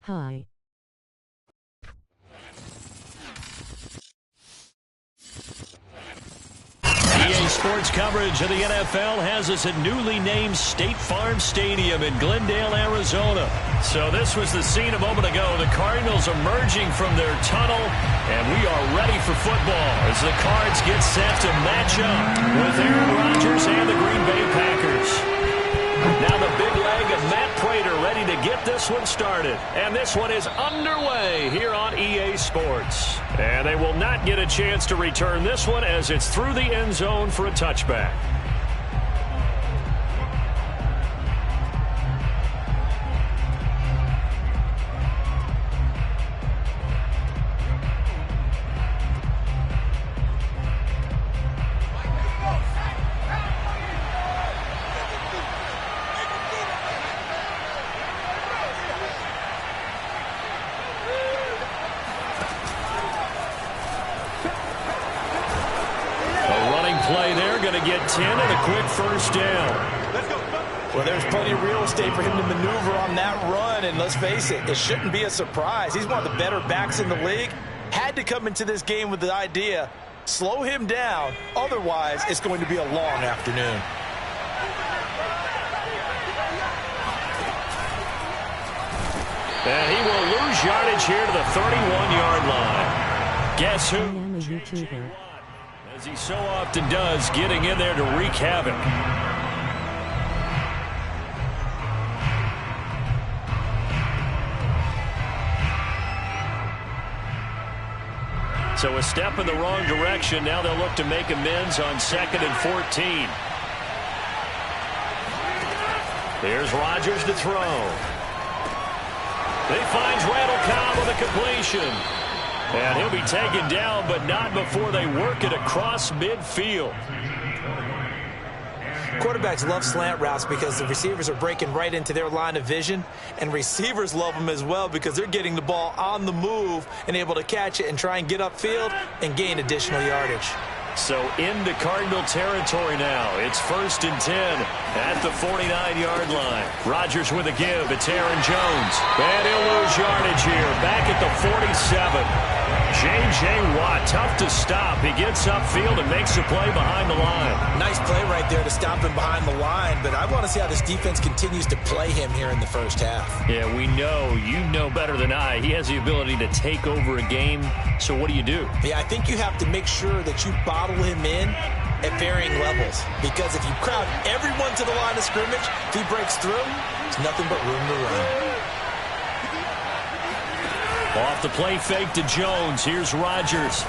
Hi. EA Sports coverage of the NFL has us at newly named State Farm Stadium in Glendale, Arizona. So this was the scene a moment ago. The Cardinals emerging from their tunnel, and we are ready for football as the Cards get set to match up with Aaron Rodgers and the Green Bay Packers. Now the big leg of Matt Pratt ready to get this one started. And this one is underway here on EA Sports. And they will not get a chance to return this one as it's through the end zone for a touchback. Play there, going to get 10 and a quick first down. Well, there's plenty of real estate for him to maneuver on that run, and let's face it, it shouldn't be a surprise. He's one of the better backs in the league. Had to come into this game with the idea, slow him down, otherwise it's going to be a long afternoon. And he will lose yardage here to the 31-yard line. Guess who? I am a YouTuber. As he so often does, getting in there to wreak havoc. So a step in the wrong direction. Now they'll look to make amends on 2nd and 14. Here's Rodgers to throw. He finds Randall Cobb with a completion. And he'll be taken down, but not before they work it across midfield. Quarterbacks love slant routes because the receivers are breaking right into their line of vision, and receivers love them as well because they're getting the ball on the move and able to catch it and try and get upfield and gain additional yardage. So into Cardinal territory now. It's 1st and 10 at the 49-yard line. Rodgers with a give. It's Aaron Jones. And he'll lose yardage here. Back at the 47. J.J. Watt, tough to stop. He gets upfield and makes a play behind the line. Nice play right there to stop him behind the line, but I want to see how this defense continues to play him here in the first half. Yeah, we know. You know better than I. He has the ability to take over a game. So what do you do? Yeah, I think you have to make sure that you bottle him in at varying levels, because if you crowd everyone to the line of scrimmage, if he breaks through, there's nothing but room to run. Off the play fake to Jones. Here's Rodgers.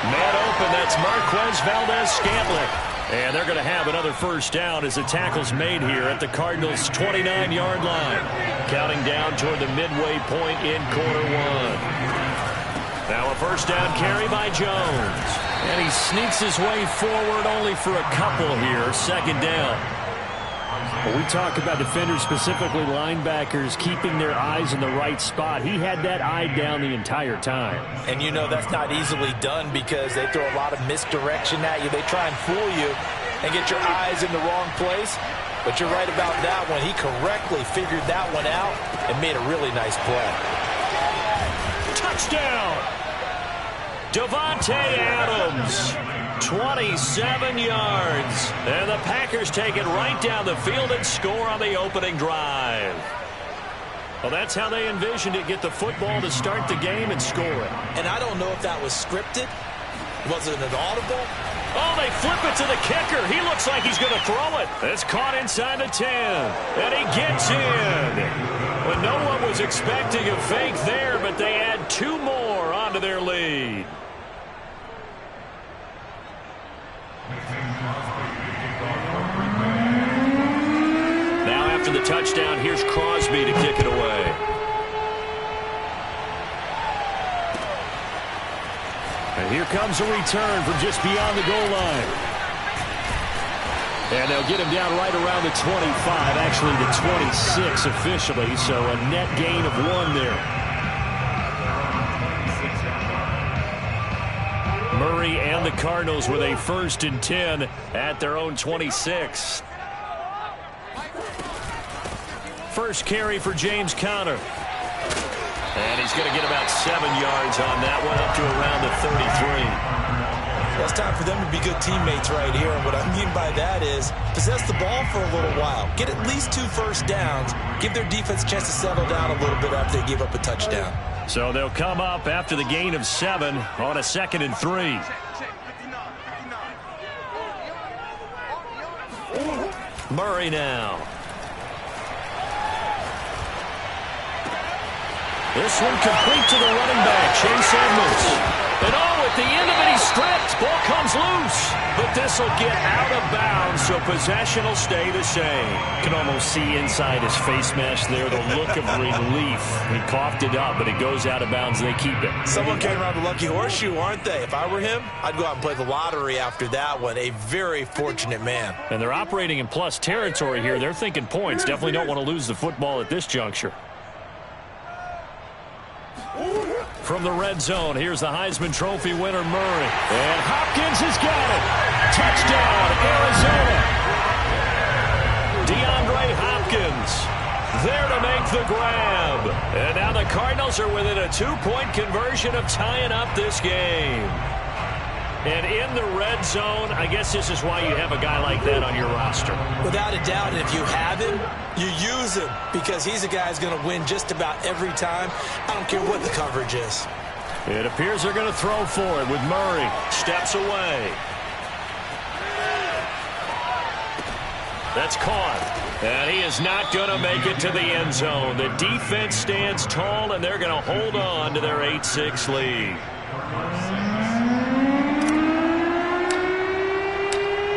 Man open. That's Marquez Valdez-Scantling. And they're going to have another first down as the tackle's made here at the Cardinals' 29-yard line. Counting down toward the midway point in quarter one. Now a first down carry by Jones. And he sneaks his way forward only for a couple here. 2nd down. Well, we talk about defenders, specifically linebackers, keeping their eyes in the right spot. He had that eye down the entire time. And you know that's not easily done because they throw a lot of misdirection at you. They try and fool you and get your eyes in the wrong place. But you're right about that one. He correctly figured that one out and made a really nice play. Touchdown! Davante Adams. 27 yards. And the Packers take it right down the field and score on the opening drive. Well, that's how they envisioned it. Get the football to start the game and score it. And I don't know if that was scripted. Was it an audible? Oh, they flip it to the kicker. He looks like he's going to throw it. It's caught inside the 10. And he gets in. Well, no one was expecting a fake there, but they add 2 more onto their lead. Now after the touchdown, here's Crosby to kick it away. And here comes a return from just beyond the goal line. And they'll get him down right around the 25, actually the 26 officially, so a net gain of 1 there. Murray and the Cardinals with a 1st and 10 at their own 26. first carry for James Conner. And he's going to get about 7 yards on that one, up to around the 33. Well, it's time for them to be good teammates right here. And what I mean by that is possess the ball for a little while. Get at least 2 first downs. Give their defense a chance to settle down a little bit after they give up a touchdown. So they'll come up after the gain of 7 on a 2nd and 3. Murray now. This one complete to the running back, Chase Edmonds. And at the end of it, he's stripped. Ball comes loose. But this will get out of bounds, so possession will stay the same. You can almost see inside his face mask there the look of relief. He coughed it up, but it goes out of bounds. They keep it. Someone came around the lucky horseshoe, aren't they? If I were him, I'd go out and play the lottery after that one. A very fortunate man. And they're operating in plus territory here. They're thinking points. Definitely don't want to lose the football at this juncture. From the red zone, here's the Heisman Trophy winner, Murray. And Hopkins has got it. Touchdown, Arizona. DeAndre Hopkins there to make the grab. And now the Cardinals are within a 2-point conversion of tying up this game. And in the red zone, I guess this is why you have a guy like that on your roster. Without a doubt, and if you have him, you use him because he's a guy who's going to win just about every time. I don't care what the coverage is. It appears they're going to throw for it with Murray. Steps away. That's caught. And he is not going to make it to the end zone. The defense stands tall, and they're going to hold on to their 8-6 lead.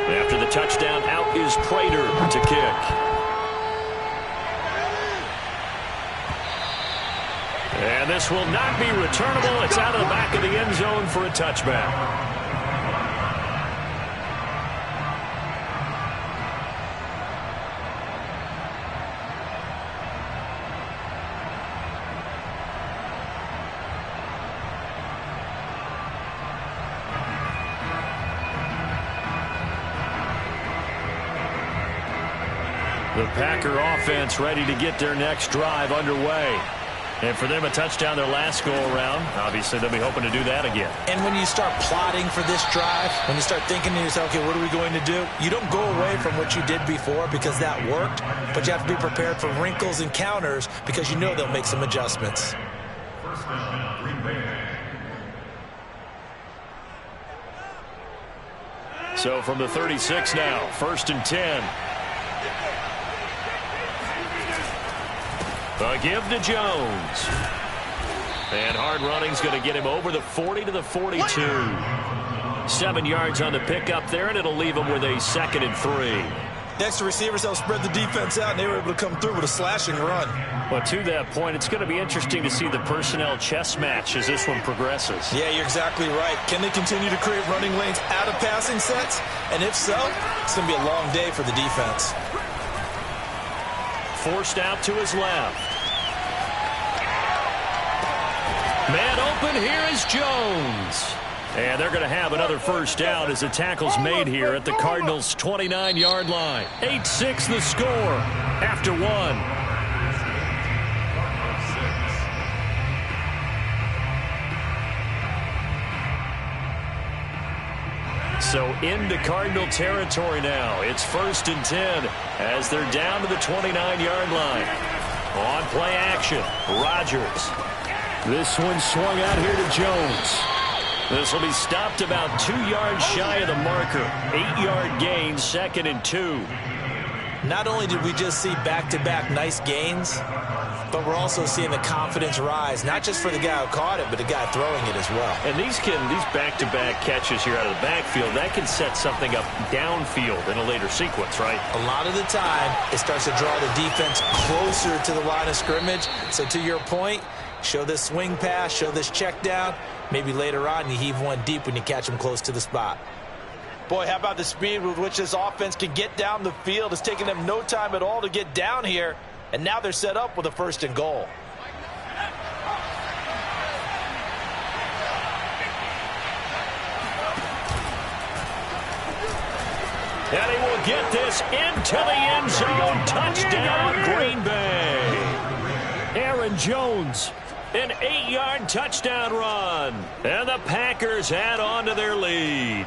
After the touchdown, out is Prater to kick. And this will not be returnable. It's out of the back of the end zone for a touchback. The Packer offense ready to get their next drive underway. And for them, a touchdown their last go-around. Obviously, they'll be hoping to do that again. And when you start plotting for this drive, when you start thinking to yourself, okay, what are we going to do? You don't go away from what you did before because that worked, but you have to be prepared for wrinkles and counters because you know they'll make some adjustments. So from the 36 now, 1st and 10. A give to Jones. And hard running's going to get him over the 40 to the 42. 7 yards on the pickup there, and it'll leave him with a 2nd and 3. Next, the receivers help spread the defense out, and they were able to come through with a slashing run. Well, to that point, it's going to be interesting to see the personnel chess match as this one progresses. Yeah, you're exactly right. Can they continue to create running lanes out of passing sets? And if so, it's going to be a long day for the defense. Forced out to his left. Man open, here is Jones. And they're going to have another first down as the tackle's made here at the Cardinals' 29-yard line. 8-6 the score after 1. So into Cardinal territory now. It's 1st and 10 as they're down to the 29-yard line. On play action, Rodgers. This one swung out here to Jones. This will be stopped about 2 yards shy of the marker. 8-yard gain, 2nd and 2. Not only did we just see back-to-back nice gains, but we're also seeing the confidence rise, not just for the guy who caught it, but the guy throwing it as well. And these back-to-back catches here out of the backfield, that can set something up downfield in a later sequence, right? A lot of the time, it starts to draw the defense closer to the line of scrimmage. So to your point, show this swing pass, show this check down. Maybe later on you heave one deep when you catch them close to the spot. Boy, how about the speed with which this offense can get down the field? It's taking them no time at all to get down here. And now they're set up with a 1st and goal. And he will get this into the end zone. Touchdown, Green Bay. Aaron Jones, an 8-yard touchdown run. And the Packers add on to their lead.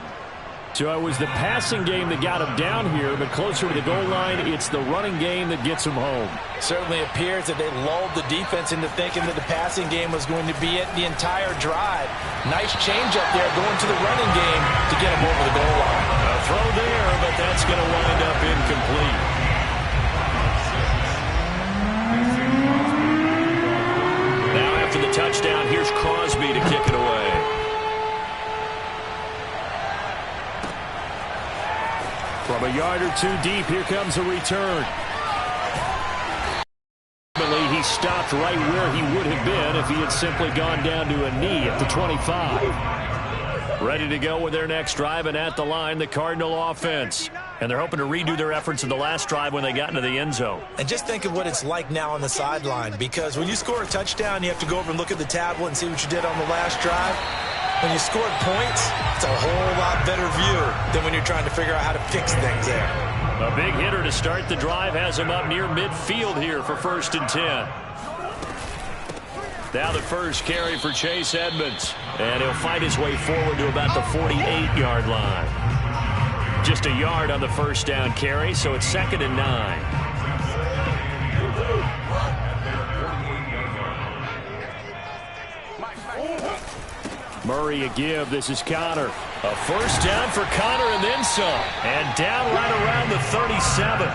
So it was the passing game that got him down here, but closer to the goal line, it's the running game that gets him home. Certainly appears that they lulled the defense into thinking that the passing game was going to be it the entire drive. Nice change up there going to the running game to get him over the goal line. A throw there, but that's going to wind up incomplete. Now after the touchdown, here's Crosby to kick it away. From a yard or two deep, here comes a return. He stopped right where he would have been if he had simply gone down to a knee at the 25. Ready to go with their next drive, and at the line, the Cardinal offense. And they're hoping to redo their efforts in the last drive when they got into the end zone. And just think of what it's like now on the sideline, because when you score a touchdown, you have to go over and look at the tablet and see what you did on the last drive. When you scored points, it's a whole lot better view than when you're trying to figure out how to fix things there. A big hitter to start the drive has him up near midfield here for 1st and 10. Now the first carry for Chase Edmonds. And he'll fight his way forward to about the 48-yard line. Just a yard on the first down carry, so it's 2nd and 9. Murray a give. This is Connor. A first down for Connor and then some. And down right around the 37.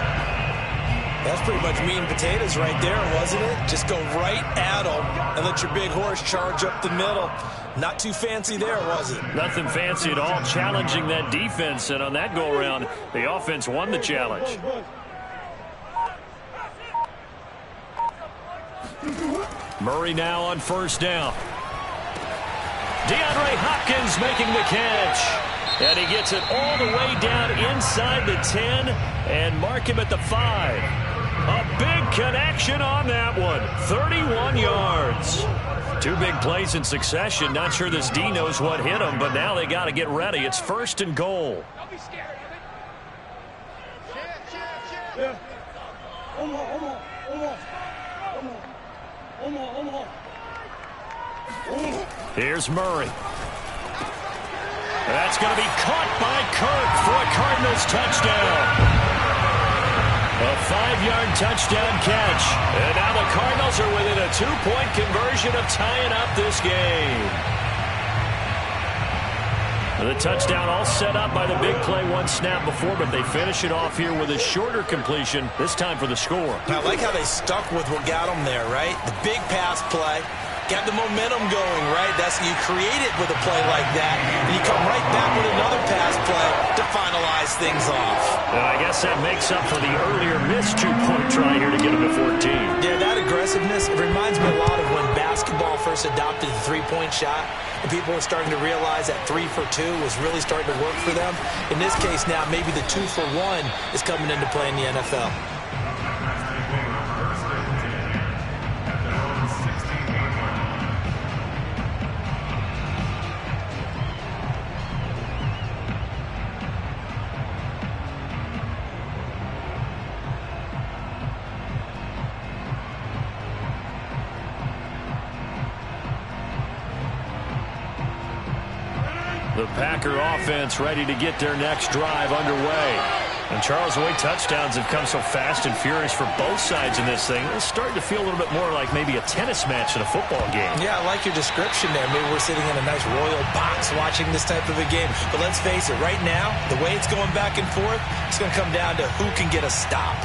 That's pretty much meat and potatoes right there, wasn't it? Just go right at them and let your big horse charge up the middle. Not too fancy there, was it? Nothing fancy at all, challenging that defense. And on that go-around, the offense won the challenge. Murray now on first down. DeAndre Hopkins making the catch. And he gets it all the way down inside the 10 and mark him at the 5. A big connection on that one. 31 yards. Two big plays in succession. Not sure this D knows what hit him, but now they got to get ready. It's 1st and goal. Don't be scared of it. Here's Murray. That's going to be caught by Kirk for a Cardinals touchdown. A 5-yard touchdown catch. And now the Cardinals are within a 2-point conversion of tying up this game. The touchdown all set up by the big play one snap before, but they finish it off here with a shorter completion, this time for the score. I like how they stuck with what got them there, right? The big pass play. Got the momentum going, right? That's you create it with a play like that, and you come right back with another pass play to finalize things off. And I guess that makes up for the earlier missed 2-point try here to get them to 14. Yeah, that aggressiveness, it reminds me a lot of when basketball first adopted the three-point shot, and people were starting to realize that 3 for 2 was really starting to work for them. In this case now, maybe the 2 for 1 is coming into play in the NFL. The Packer offense ready to get their next drive underway. And Charles, the way touchdowns have come so fast and furious for both sides in this thing, it's starting to feel a little bit more like maybe a tennis match in a football game. Yeah, I like your description there. Maybe we're sitting in a nice royal box watching this type of a game. But let's face it, right now, the way it's going back and forth, it's going to come down to who can get a stop.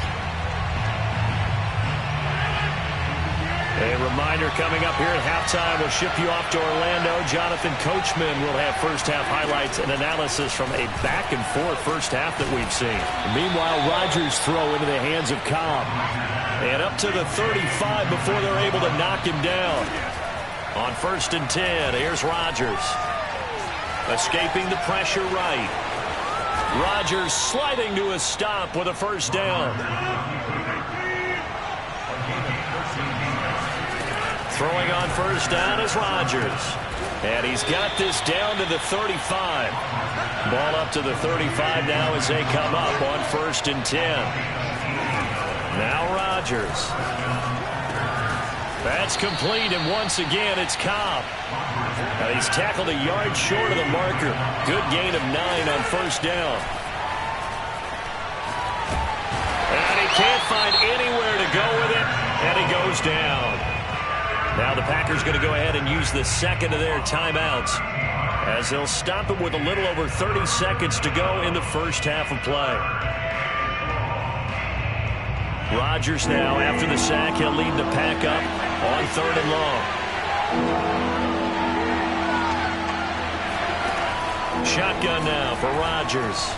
A reminder coming up here at halftime. We'll ship you off to Orlando. Jonathan Coachman will have first-half highlights and analysis from a back-and-forth first half that we've seen. Meanwhile, Rodgers throw into the hands of Cobb. And up to the 35 before they're able to knock him down. On 1st and 10, here's Rodgers. Escaping the pressure right. Rodgers sliding to a stop with a first down. Throwing on first down is Rodgers. And he's got this down to the 35. Ball up to the 35 now as they come up on 1st and 10. Now Rodgers. That's complete, and once again it's Cobb. Now he's tackled a yard short of the marker. Good gain of 9 on 1st down. And he can't find anywhere to go with it, and he goes down. Now the Packers going to go ahead and use the second of their timeouts as they'll stop it with a little over 30 seconds to go in the first half of play. Rodgers now, after the sack, he'll lead the pack up on 3rd and long. Shotgun now for Rodgers.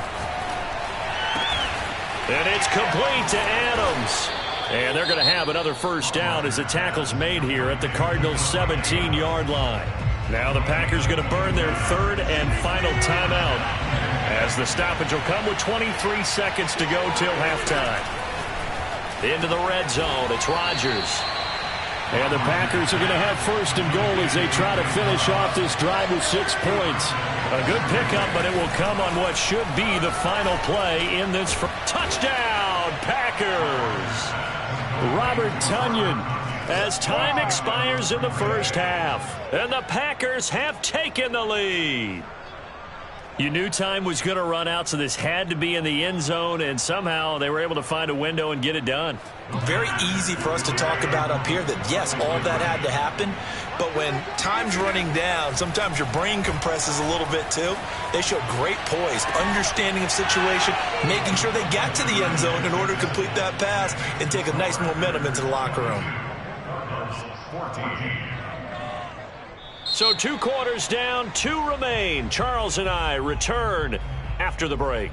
And it's complete to Adams. And they're going to have another 1st down as the tackle's made here at the Cardinals' 17-yard line. Now the Packers going to burn their 3rd and final timeout as the stoppage will come with 23 seconds to go till halftime. Into the red zone, it's Rodgers. And the Packers are going to have 1st and goal as they try to finish off this drive with 6 points. A good pickup, but it will come on what should be the final play in this touchdown, Packers. Robert Tonyan. As time expires in the first half, and the Packers have taken the lead. You knew time was going to run out, so this had to be in the end zone, and somehow they were able to find a window and get it done. Very easy for us to talk about up here that, yes, all that had to happen, but when time's running down, sometimes your brain compresses a little bit too. They showed great poise, understanding of situation, making sure they got to the end zone in order to complete that pass and take a nice momentum into the locker room. So 2 quarters down, 2 remain. Charles and I return after the break.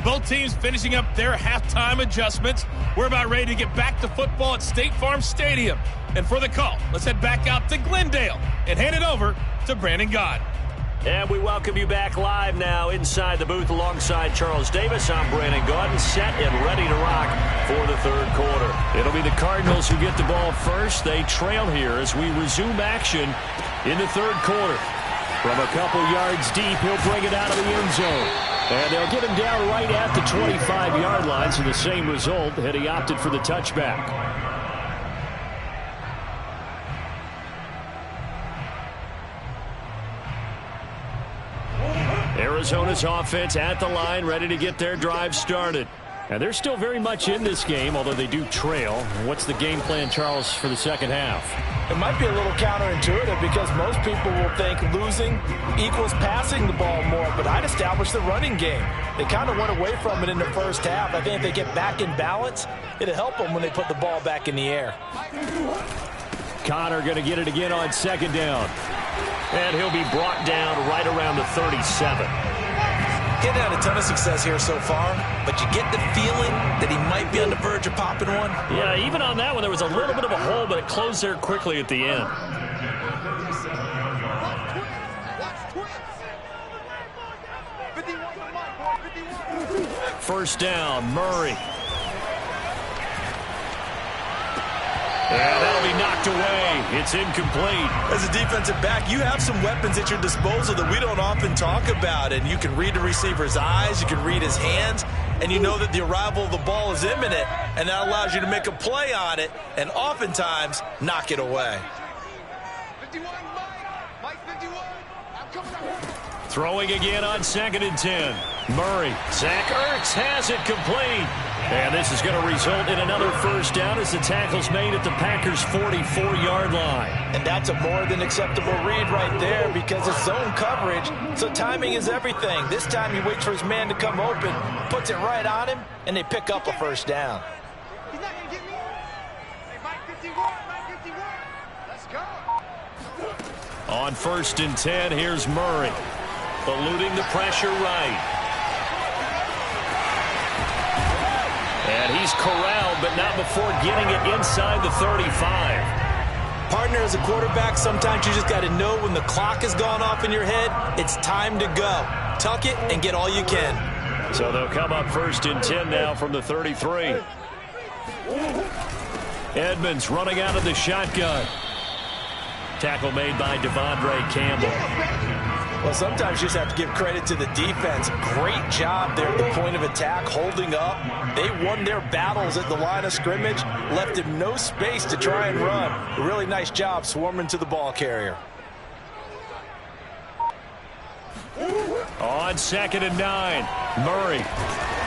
Both teams finishing up their halftime adjustments. We're about ready to get back to football at State Farm Stadium. And for the call, let's head back out to Glendale and hand it over to Brandon Gott. And we welcome you back live now inside the booth alongside Charles Davis. I'm Brandon Gott, set and ready to rock for the 3rd quarter. It'll be the Cardinals who get the ball first. They trail here as we resume action in the 3rd quarter. From a couple yards deep, he'll bring it out of the end zone. And they'll get him down right at the 25-yard line, so the same result, and he opted for the touchback. Arizona's offense at the line, ready to get their drive started. And they're still very much in this game, although they do trail. What's the game plan, Charles, for the second half? It might be a little counterintuitive because most people will think losing equals passing the ball more, but I'd establish the running game. They kind of went away from it in the first half. I think if they get back in balance, it'll help them when they put the ball back in the air. Connor going to get it again on 2nd down. And he'll be brought down right around the 37. Getting had a ton of success here so far, but you get the feeling that he might be on the verge of popping one. Yeah, even on that one, there was a little bit of a hole, but it closed there quickly at the end. First down, Murray. And that'll be knocked away. It's incomplete. As a defensive back, you have some weapons at your disposal that we don't often talk about. And you can read the receiver's eyes, you can read his hands, and you know that the arrival of the ball is imminent, and that allows you to make a play on it and oftentimes knock it away. 51, Mike 51. I'm coming up. Throwing again on 2nd and 10. Murray. Zach Ertz has it complete. And this is going to result in another first down as the tackle's made at the Packers' 44-yard line. And that's a more than acceptable read right there because it's zone coverage, so timing is everything. This time he waits for his man to come open, puts it right on him, and they pick up a first down. He's not going to get me. Hey, Mike 51, Mike 51. Let's go. On 1st and 10, here's Murray. Eluding the pressure right. And he's corralled, but not before getting it inside the 35. Partner, as a quarterback, sometimes you just got to know when the clock has gone off in your head, it's time to go. Tuck it and get all you can. So they'll come up 1st and 10 now from the 33. Edmonds running out of the shotgun. Tackle made by Devondre Campbell. Well, sometimes you just have to give credit to the defense. Great job there at the point of attack, holding up. They won their battles at the line of scrimmage, left him no space to try and run. A really nice job swarming to the ball carrier. On 2nd and 9, Murray.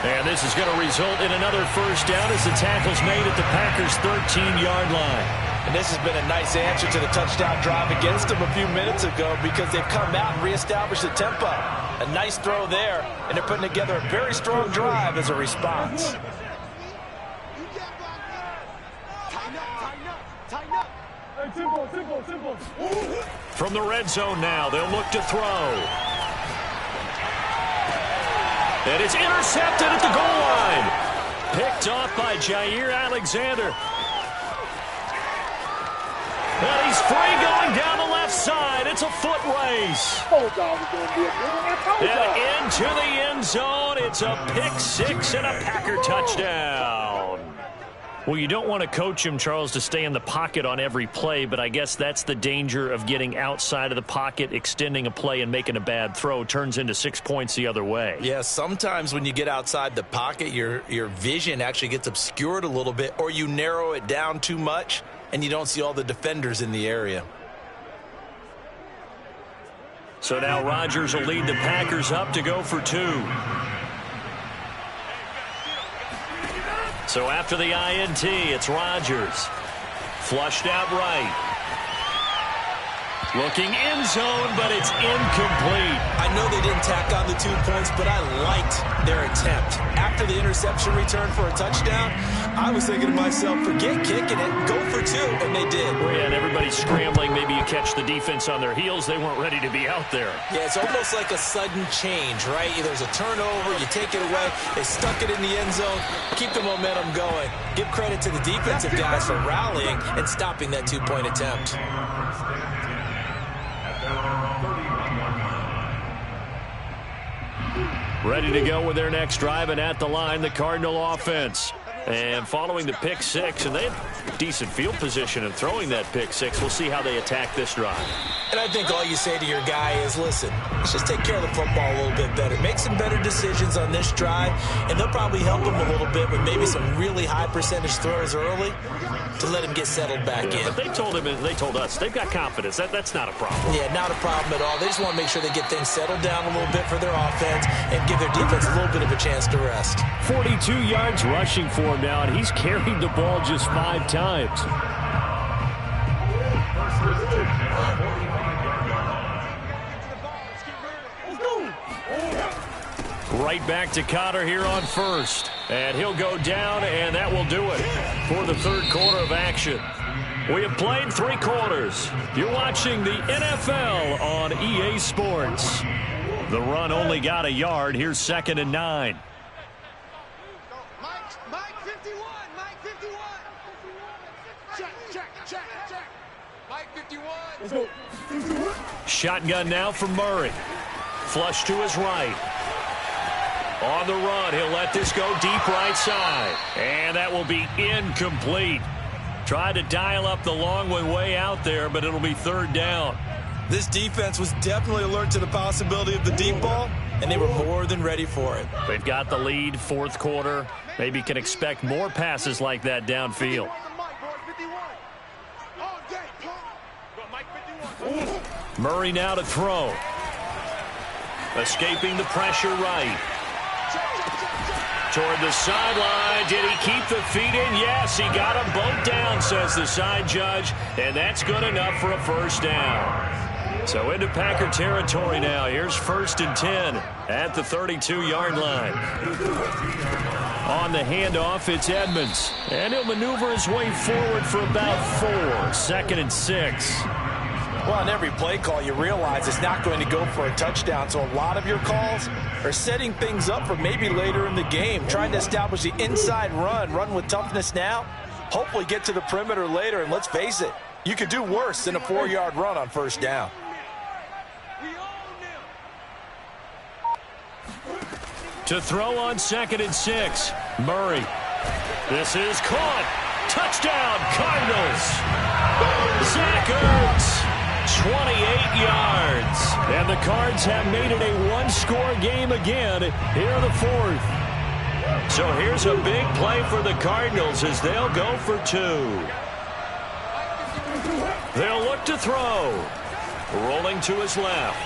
And this is going to result in another first down as the tackle's made at the Packers' 13-yard line. And this has been a nice answer to the touchdown drive against them a few minutes ago because they've come out and reestablished the tempo. A nice throw there, and they're putting together a very strong drive as a response. From the red zone now, they'll look to throw. And it's intercepted at the goal line. Picked off by Jair Alexander. And he's free going down the left side. It's a foot race. And into the end zone. It's a pick-6 and a Packer touchdown. Well, you don't want to coach him, Charles, to stay in the pocket on every play, but I guess that's the danger of getting outside of the pocket, extending a play, and making a bad throw. Turns into 6 points the other way. Yeah, sometimes when you get outside the pocket, your vision actually gets obscured a little bit, or you narrow it down too much, and you don't see all the defenders in the area. So now Rodgers will lead the Packers up to go for 2. So after the INT, it's Rodgers. Flushed out right. Looking end zone, but it's incomplete. I know they didn't tack on the 2 points, but I liked their attempt. After the interception return for a touchdown, I was thinking to myself, forget kicking it, go for 2, and they did. Well, yeah, and everybody's scrambling. Maybe you catch the defense on their heels. They weren't ready to be out there. Yeah, it's almost like a sudden change, right? There's a turnover, you take it away, they stuck it in the end zone, keep the momentum going. Give credit to the defensive guys for rallying and stopping that 2-point attempt. Ready to go with their next drive, and at the line, the Cardinal offense. And following the pick-6, and they have decent field position in throwing that pick-6. We'll see how they attack this drive. And I think all you say to your guy is, listen, let's just take care of the football a little bit better. Make some better decisions on this drive, and they'll probably help him a little bit with maybe some really high percentage throws early to let him get settled back in. But they told him, and they told us, they've got confidence. That's not a problem. Yeah, not a problem at all. They just want to make sure they get things settled down a little bit for their offense and give their defense a little bit of a chance to rest. 42 yards rushing for him now, and he's carried the ball just 5 times. Right back to Cotter here on first. And he'll go down, and that will do it for the third quarter of action. We have played 3 quarters. You're watching the NFL on EA Sports. The run only got a yard. Here's 2nd and 9. Mike 51. Mike 51. Check. Mike 51. Shotgun now for Murray. Flush to his right. On the run, he'll let this go deep right side. And that will be incomplete. Tried to dial up the long one way out there, but it'll be 3rd down. This defense was definitely alert to the possibility of the deep ball, and they were more than ready for it. They've got the lead, 4th quarter. Maybe can expect more passes like that downfield. Murray now to throw. Escaping the pressure right. Toward the sideline. Did he keep the feet in? Yes, he got them both down, says the side judge. And that's good enough for a 1st down. So into Packer territory now. Here's 1st and 10 at the 32-yard line. On the handoff, it's Edmonds. And he'll maneuver his way forward for about 4. 2nd and 6. Well, on every play call, you realize it's not going to go for a touchdown. So a lot of your calls are setting things up for maybe later in the game, trying to establish the inside run with toughness now, hopefully get to the perimeter later. And let's face it, you could do worse than a 4-yard run on 1st down. To throw on 2nd and 6, Murray. This is caught. Touchdown, Cardinals. Zach Ertz. 28 yards. And the Cards have made it a one-score game again here in the fourth. So here's a big play for the Cardinals as they'll go for two. They'll look to throw. Rolling to his left.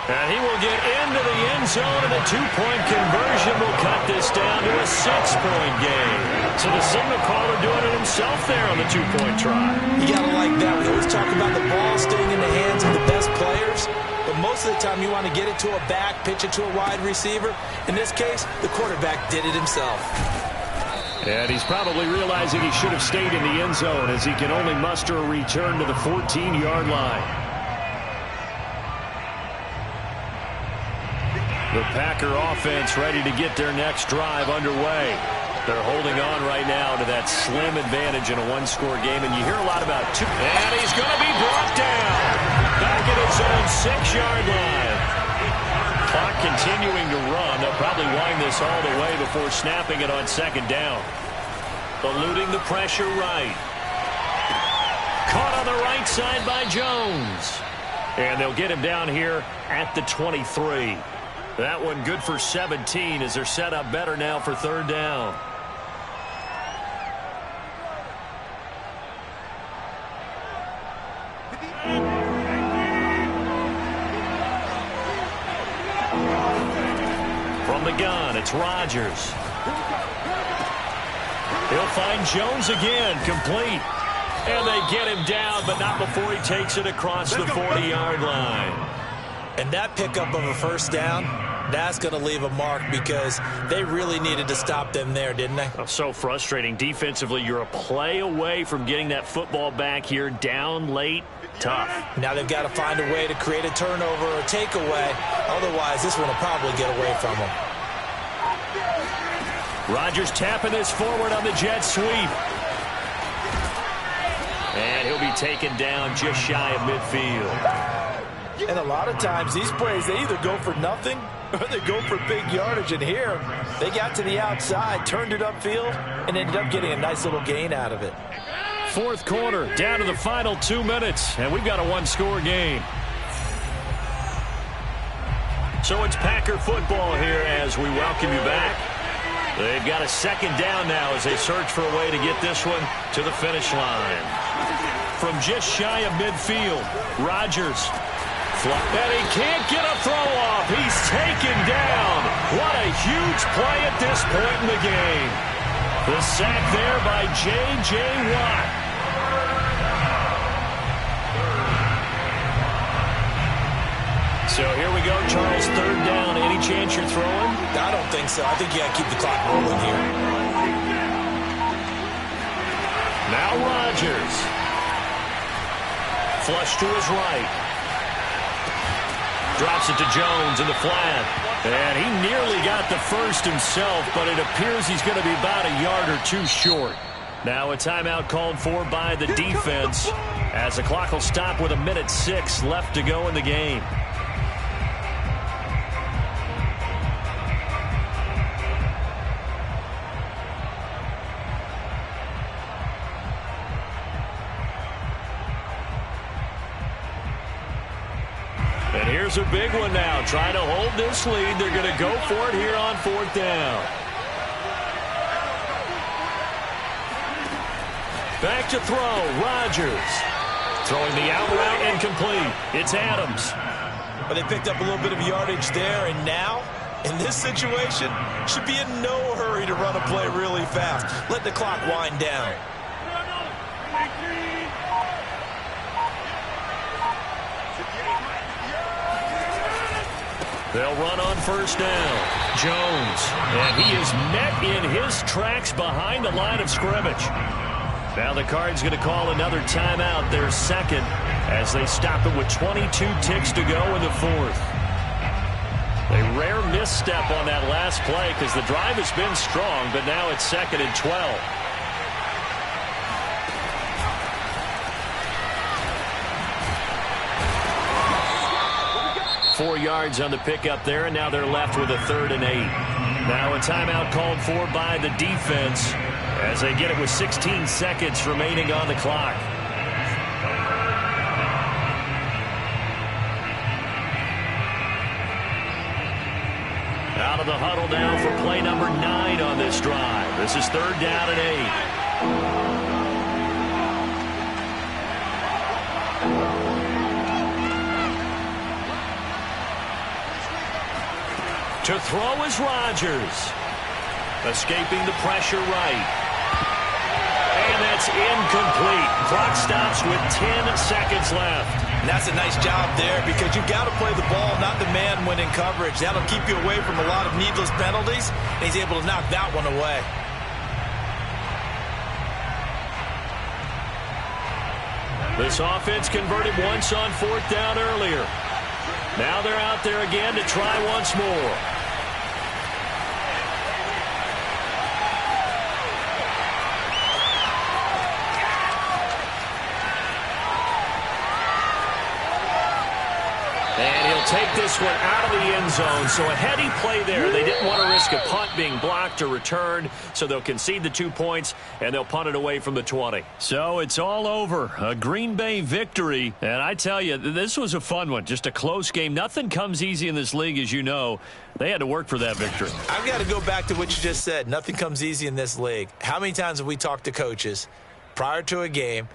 And he will get into the end zone, and a two-point conversion will cut this down to a six-point game. So the signal caller doing it himself there on the two-point try. You got to like that. We always talk about the ball staying in the hands of the best players, but most of the time you want to get it to a back, pitch it to a wide receiver. In this case, the quarterback did it himself. And he's probably realizing he should have stayed in the end zone as he can only muster a return to the 14-yard line. The Packer offense ready to get their next drive underway. They're holding on right now to that slim advantage in a one-score game, and you hear a lot about two. And he's going to be brought down back at his own 6-yard line. Clock continuing to run. They'll probably wind this all the way before snapping it on second down. Eluding the pressure right. Caught on the right side by Jones. And they'll get him down here at the 23. That one good for 17 as they're set up better now for third down. From the gun, it's Rodgers. He'll find Jones again, complete. And they get him down, but not before he takes it across the 40-yard line. And that pickup of a first down, that's going to leave a mark because they really needed to stop them there, didn't they? Oh, so frustrating. Defensively, you're a play away from getting that football back here down late. Tough. Now they've got to find a way to create a turnover or takeaway. Otherwise, this one will probably get away from them. Rodgers tapping this forward on the jet sweep. And he'll be taken down just shy of midfield. And a lot of times these plays, they either go for nothing or they go for big yardage. And here, they got to the outside, turned it upfield, and ended up getting a nice little gain out of it. Fourth quarter, down to the final 2 minutes, and we've got a one-score game. So it's Packer football here as we welcome you back. They've got a second down now as they search for a way to get this one to the finish line. From just shy of midfield, Rodgers. And he can't get a throw off. He's taken down. What a huge play at this point in the game. The sack there by J.J. Watt. So here we go, Charles. Third down. Any chance you're throwing? I don't think so. I think you got to keep the clock rolling here. Now Rodgers. Flush to his right. Drops it to Jones in the flat. And he nearly got the first himself, but it appears he's going to be about a yard or two short. Now a timeout called for by the defense as the clock will stop with 1:06 left to go in the game. And here's a big one now. Trying to hold this lead. They're going to go for it here on fourth down. Back to throw. Rodgers. Throwing the out route incomplete. It's Adams. But they picked up a little bit of yardage there, and now, in this situation, should be in no hurry to run a play really fast. Let the clock wind down. They'll run on first down. Jones. And he is met in his tracks behind the line of scrimmage. Now the Cards going to call another timeout, their second, as they stop it with 22 ticks to go in the fourth. A rare misstep on that last play because the drive has been strong, but now it's second and 12. .4 yards on the pickup there, and now they're left with a 3rd and 8. Now a timeout called for by the defense as they get it with 16 seconds remaining on the clock. Out of the huddle now for play number 9 on this drive. This is 3rd down and 8. To throw is Rodgers. Escaping the pressure right. And that's incomplete. Clock stops with 10 seconds left. And that's a nice job there because you've got to play the ball, not the man when in coverage. That'll keep you away from a lot of needless penalties, and he's able to knock that one away. This offense converted once on 4th down earlier. Now they're out there again to try once more. And he'll take this one out of the end zone. So a heady play there. They didn't want to risk a punt being blocked or returned, so they'll concede the 2 points, and they'll punt it away from the 20. So it's all over. A Green Bay victory. And I tell you, this was a fun one. Just a close game. Nothing comes easy in this league, as you know. They had to work for that victory. I've got to go back to what you just said. Nothing comes easy in this league. How many times have we talked to coaches prior to a game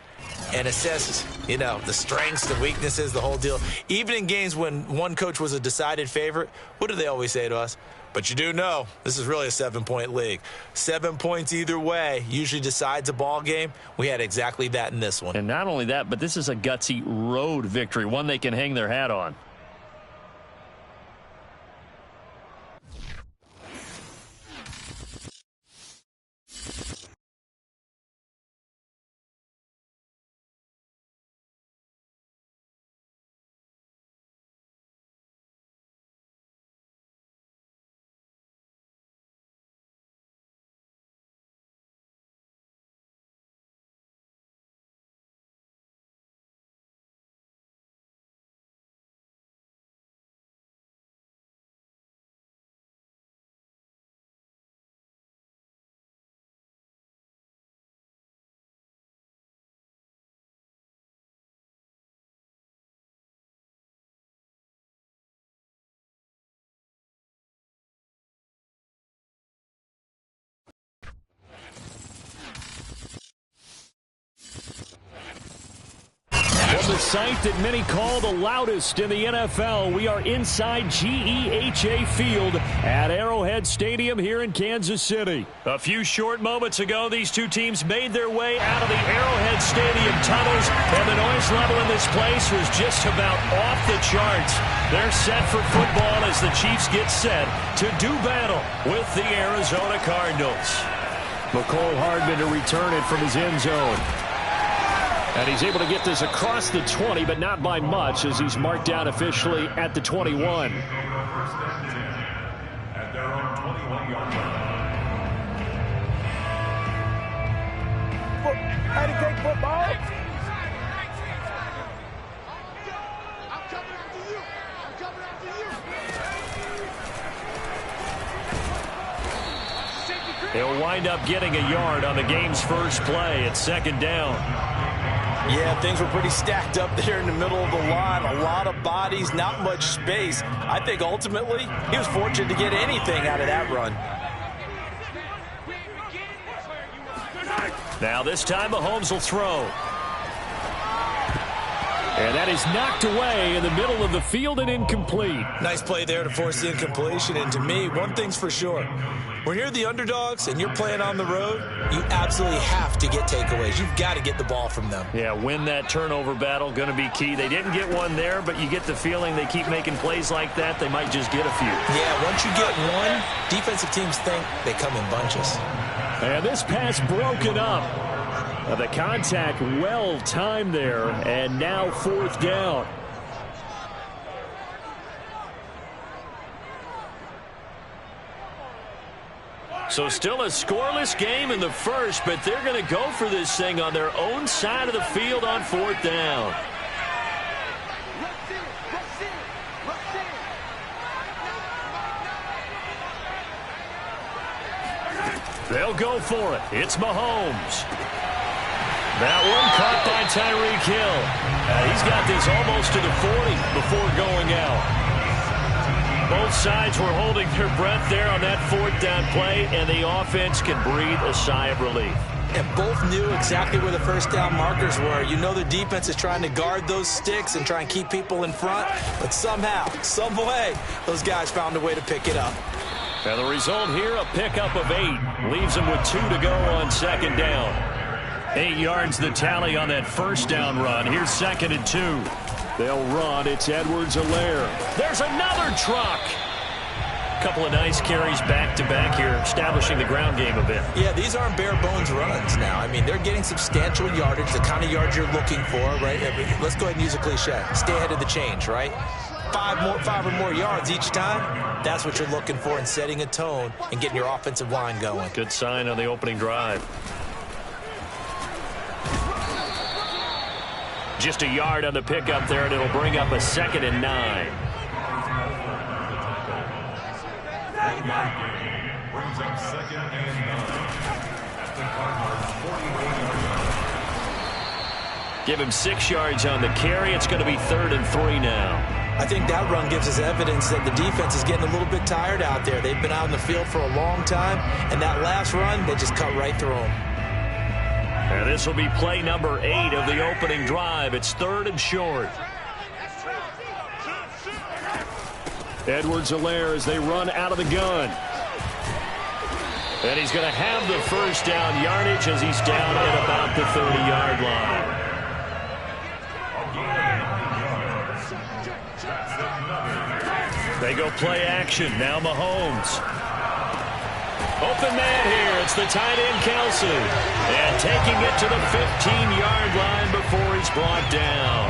and assessed, the strengths, the weaknesses, the whole deal? Even in games when one coach was a decided favorite, what do they always say to us? But you do know this is really a 7-point league. 7 points either way usually decides a ball game. We had exactly that in this one. And not only that, but this is a gutsy road victory, one they can hang their hat on. From the site that many call the loudest in the NFL, we are inside GEHA Field at Arrowhead Stadium here in Kansas City. A few short moments ago, these two teams made their way out of the Arrowhead Stadium tunnels, and the noise level in this place was just about off the charts. They're set for football as the Chiefs get set to do battle with the Arizona Cardinals. McCole Hardman to return it from his end zone. And he's able to get this across the 20, but not by much, as he's marked down officially at the 21. At their own 21-yard line. How to take football? He'll wind up getting a yard on the game's first play at 2nd down. Yeah, things were pretty stacked up there in the middle of the line. A lot of bodies, not much space. I think ultimately he was fortunate to get anything out of that run. Now this time Mahomes will throw. And that is knocked away in the middle of the field and incomplete. Nice play there to force the incompletion. And to me, one thing's for sure. When you're the underdogs and you're playing on the road, you absolutely have to get takeaways. You've got to get the ball from them. Yeah, win that turnover battle, going to be key. They didn't get one there, but you get the feeling they keep making plays like that, they might just get a few. Yeah, once you get one, defensive teams think they come in bunches. And this pass broken up. The contact well timed there, and now 4th down. So still a scoreless game in the first, but they're going to go for this thing on their own side of the field on 4th down. They'll go for it. It's Mahomes. That one caught by Tyreek Hill. He's got this almost to the 40 before going out. Both Both sides were holding their breath there on that fourth down play, and the offense can breathe a sigh of relief. And both knew exactly where the first down markers were. You know the defense is trying to guard those sticks and try and keep people in front, but somehow, some way, those guys found a way to pick it up. And the result here, a pickup of 8. Leaves them with 2 to go on second down. 8 yards the tally on that first down run. Here's 2nd and 2. They'll run. It's Edwards-Helaire. There's another truck. Couple of nice carries back-to-back here, establishing the ground game a bit. Yeah, these aren't bare-bones runs now. I mean, they're getting substantial yardage, the kind of yards you're looking for, right? I mean, let's go ahead and use a cliche. Stay ahead of the change, right? 5 or more yards each time. That's what you're looking for in setting a tone and getting your offensive line going. Good sign on the opening drive. Just a yard on the pickup there, and it'll bring up a 2nd and 9. Brings up 2nd and 9. At the Cardinals' 41-yard line. Give him 6 yards on the carry. It's going to be 3rd and 3 now. I think that run gives us evidence that the defense is getting a little bit tired out there. They've been out in the field for a long time, and that last run, they just cut right through them. And this will be play number 8 of the opening drive. It's 3rd and short. Edwards-Helaire as they run out of the gun. And he's going to have the first down yardage as he's down at about the 30-yard line. They go play action. Now Mahomes. Open man here. It's the tight end, Kelsey. And taking it to the 15-yard line before he's brought down.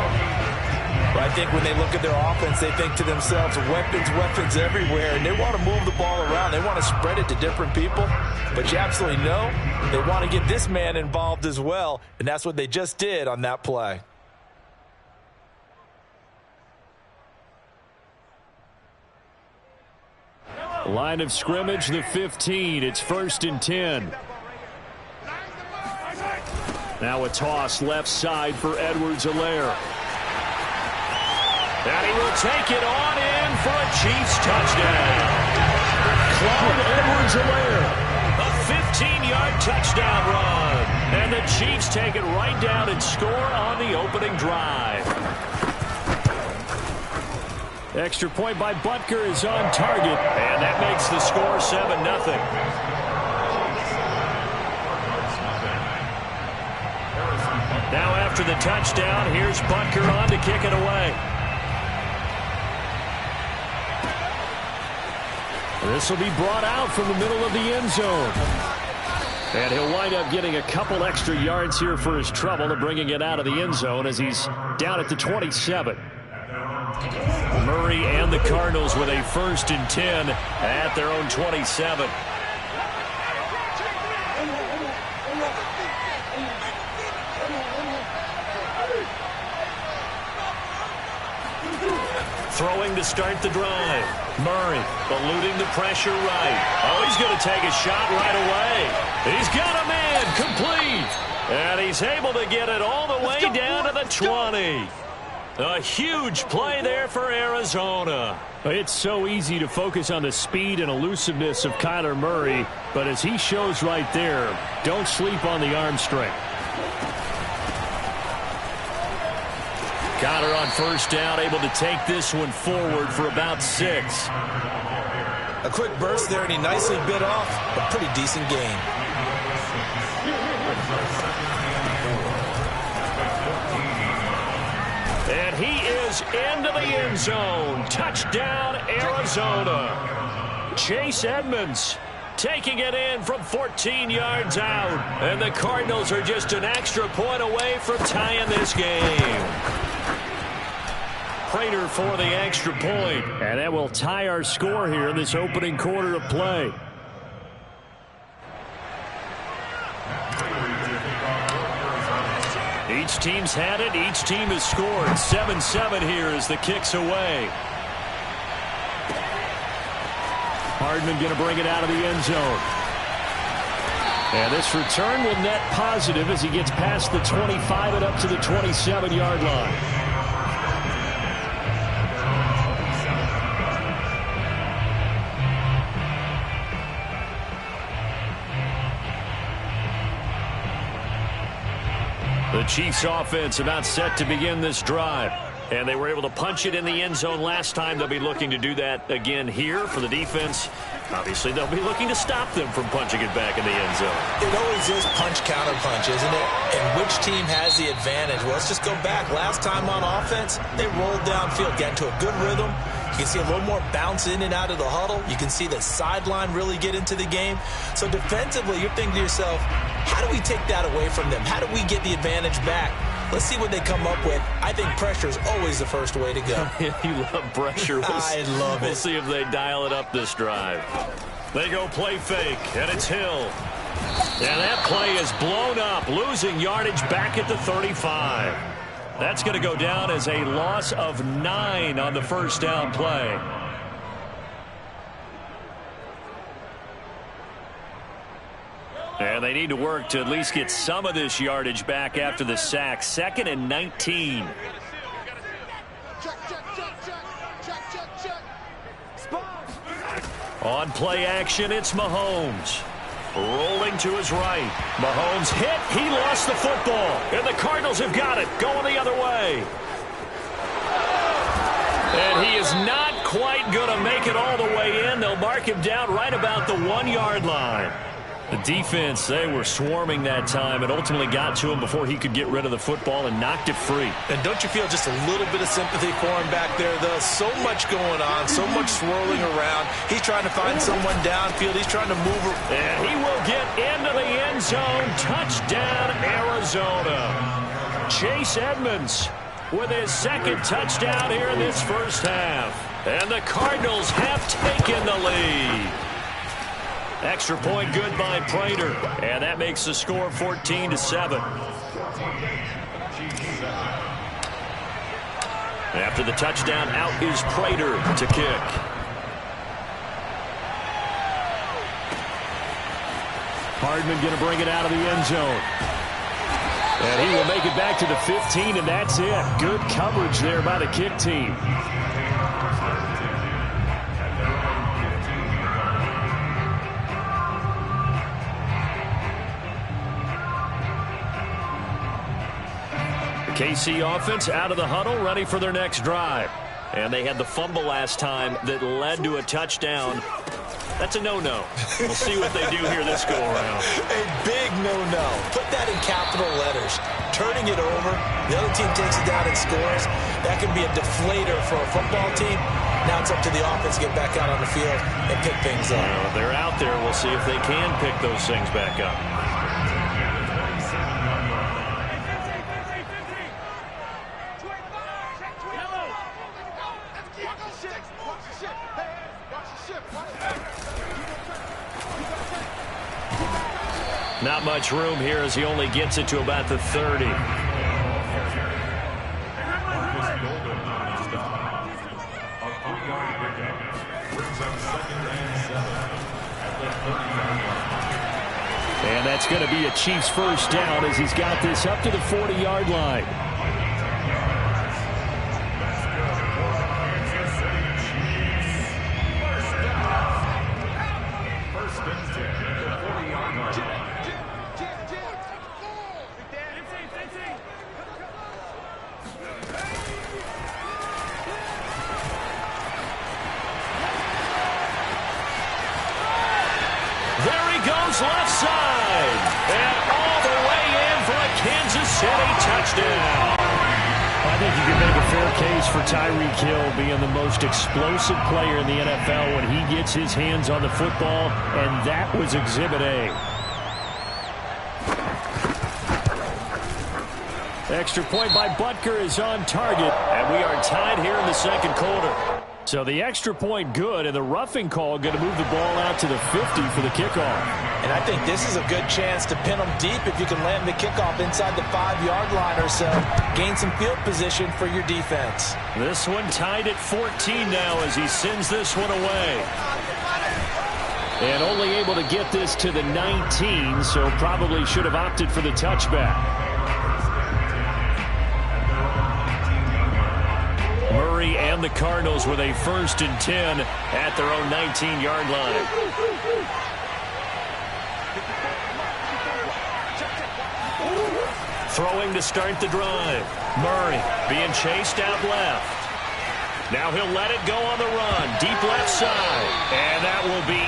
But I think when they look at their offense, they think to themselves, weapons everywhere, and they want to move the ball around. They want to spread it to different people. But you absolutely know they want to get this man involved as well, and that's what they just did on that play. Line of scrimmage, the 15. It's 1st and 10. Now a toss left side for Edwards-Helaire. And he will take it on in for a Chiefs touchdown. Clyde Edwards-Helaire. A 15-yard touchdown run. And the Chiefs take it right down and score on the opening drive. Extra point by Butker is on target. And that makes the score 7-0. Now after the touchdown, here's Butker on to kick it away. This will be brought out from the middle of the end zone. And he'll wind up getting a couple extra yards here for his trouble and bringing it out of the end zone as he's down at the 27. Murray and the Cardinals with a 1st and 10 at their own 27. Throwing to start the drive. Murray eluding the pressure right. Oh, he's going to take a shot right away. He's got a man complete. And he's able to get it all the way down to the 20. A huge play there for Arizona. It's so easy to focus on the speed and elusiveness of Kyler Murray, but as he shows right there, don't sleep on the arm strength. Kyler on 1st down, able to take this one forward for about 6. A quick burst there, and he nicely bit off a pretty decent gain. And he is into the end zone. Touchdown, Arizona. Chase Edmonds taking it in from 14 yards out. And the Cardinals are just an extra point away from tying this game. Prater for the extra point. And that will tie our score here in this opening quarter of play. Each team's had it. Each team has scored. 7-7 here as the kick's away. Hardman going to bring it out of the end zone. And this return will net positive as he gets past the 25 and up to the 27-yard line. The Chiefs offense about set to begin this drive. And they were able to punch it in the end zone last time. They'll be looking to do that again here for the defense. Obviously, they'll be looking to stop them from punching it back in the end zone. It always is punch-counter-punch, isn't it? And which team has the advantage? Well, let's just go back. Last time on offense, they rolled downfield, got into a good rhythm. You can see a little more bounce in and out of the huddle. You can see the sideline really get into the game. So defensively, you're thinking to yourself, how do we take that away from them? How do we get the advantage back? Let's see what they come up with. I think pressure is always the first way to go. You love pressure. I love it. We'll see if they dial it up this drive. They go play fake, and it's Hill. And that play is blown up, losing yardage back at the 35. That's going to go down as a loss of 9 on the first down play. And they need to work to at least get some of this yardage back after the sack. 2nd and 19. On play action, it's Mahomes. Rolling to his right. Mahomes hit. He lost the football. And the Cardinals have got it. Going the other way. And he is not quite going to make it all the way in. They'll mark him down right about the 1-yard line. The defense, they were swarming that time and ultimately got to him before he could get rid of the football and knocked it free. And don't you feel just a little bit of sympathy for him back there, though? So much going on, so much swirling around. He's trying to find someone downfield. He's trying to move. And he will get into the end zone. Touchdown, Arizona. Chase Edmonds with his 2nd touchdown here in this first half. And the Cardinals have taken the lead. Extra point good by Prater. And that makes the score 14-7. After the touchdown, out is Prater to kick. Hardman going to bring it out of the end zone. And he will make it back to the 15, and that's it. Good coverage there by the kick team. KC offense out of the huddle, ready for their next drive. And they had the fumble last time that led to a touchdown. That's a no-no. We'll see what they do here this go-around. A big no-no. Put that in capital letters. Turning it over, the other team takes it down and scores. That can be a deflator for a football team. Now it's up to the offense to get back out on the field and pick things up. Well, they're out there. We'll see if they can pick those things back up. Not much room here as he only gets it to about the 30. And that's going to be a Chiefs first down as he's got this up to the 40-yard line. Left side, and all the way in for a Kansas City touchdown. I think you can make a fair case for Tyreek Hill being the most explosive player in the NFL when he gets his hands on the football, and that was Exhibit A. Extra point by Butker is on target, and we are tied here in the second quarter. So the extra point good, and the roughing call going to move the ball out to the 50 for the kickoff. And I think this is a good chance to pin them deep if you can land the kickoff inside the 5-yard line or so. Gain some field position for your defense. This one tied at 14 now as he sends this one away. And only able to get this to the 19, so probably should have opted for the touchback. Murray and the Cardinals with a 1st and 10 at their own 19-yard line. throwing to start the drive. Murray being chased out left. Now he'll let it go on the run. Deep left side. And that will be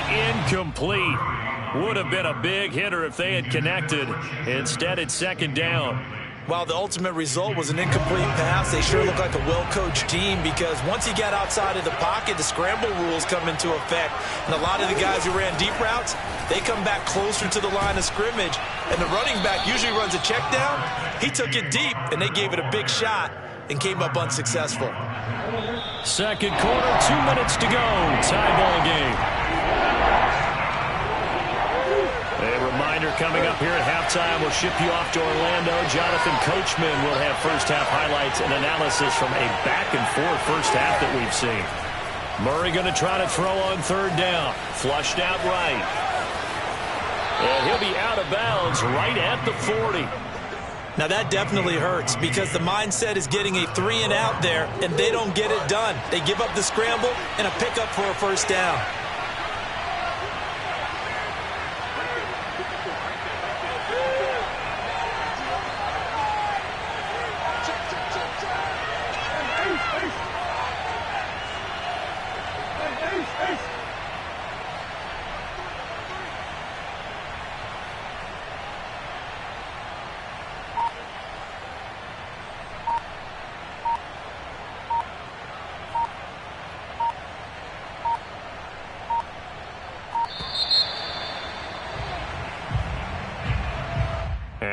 incomplete. Would have been a big hitter if they had connected. Instead, it's second down. While the ultimate result was an incomplete pass, they sure look like a well-coached team, because once he got outside of the pocket, the scramble rules come into effect. And a lot of the guys who ran deep routes, they come back closer to the line of scrimmage. And the running back usually runs a check down. He took it deep, and they gave it a big shot and came up unsuccessful. Second quarter, 2 minutes to go. Tie ball game. A reminder coming up here at halftime. We'll ship you off to Orlando. Jonathan Coachman will have first-half highlights and analysis from a back-and-forth first half that we've seen. Murray going to try to throw on third down. Flushed out right. And he'll be out of bounds right at the 40. Now that definitely hurts, because the mindset is getting a 3-and-out there, and they don't get it done. They give up the scramble and a pickup for a first down.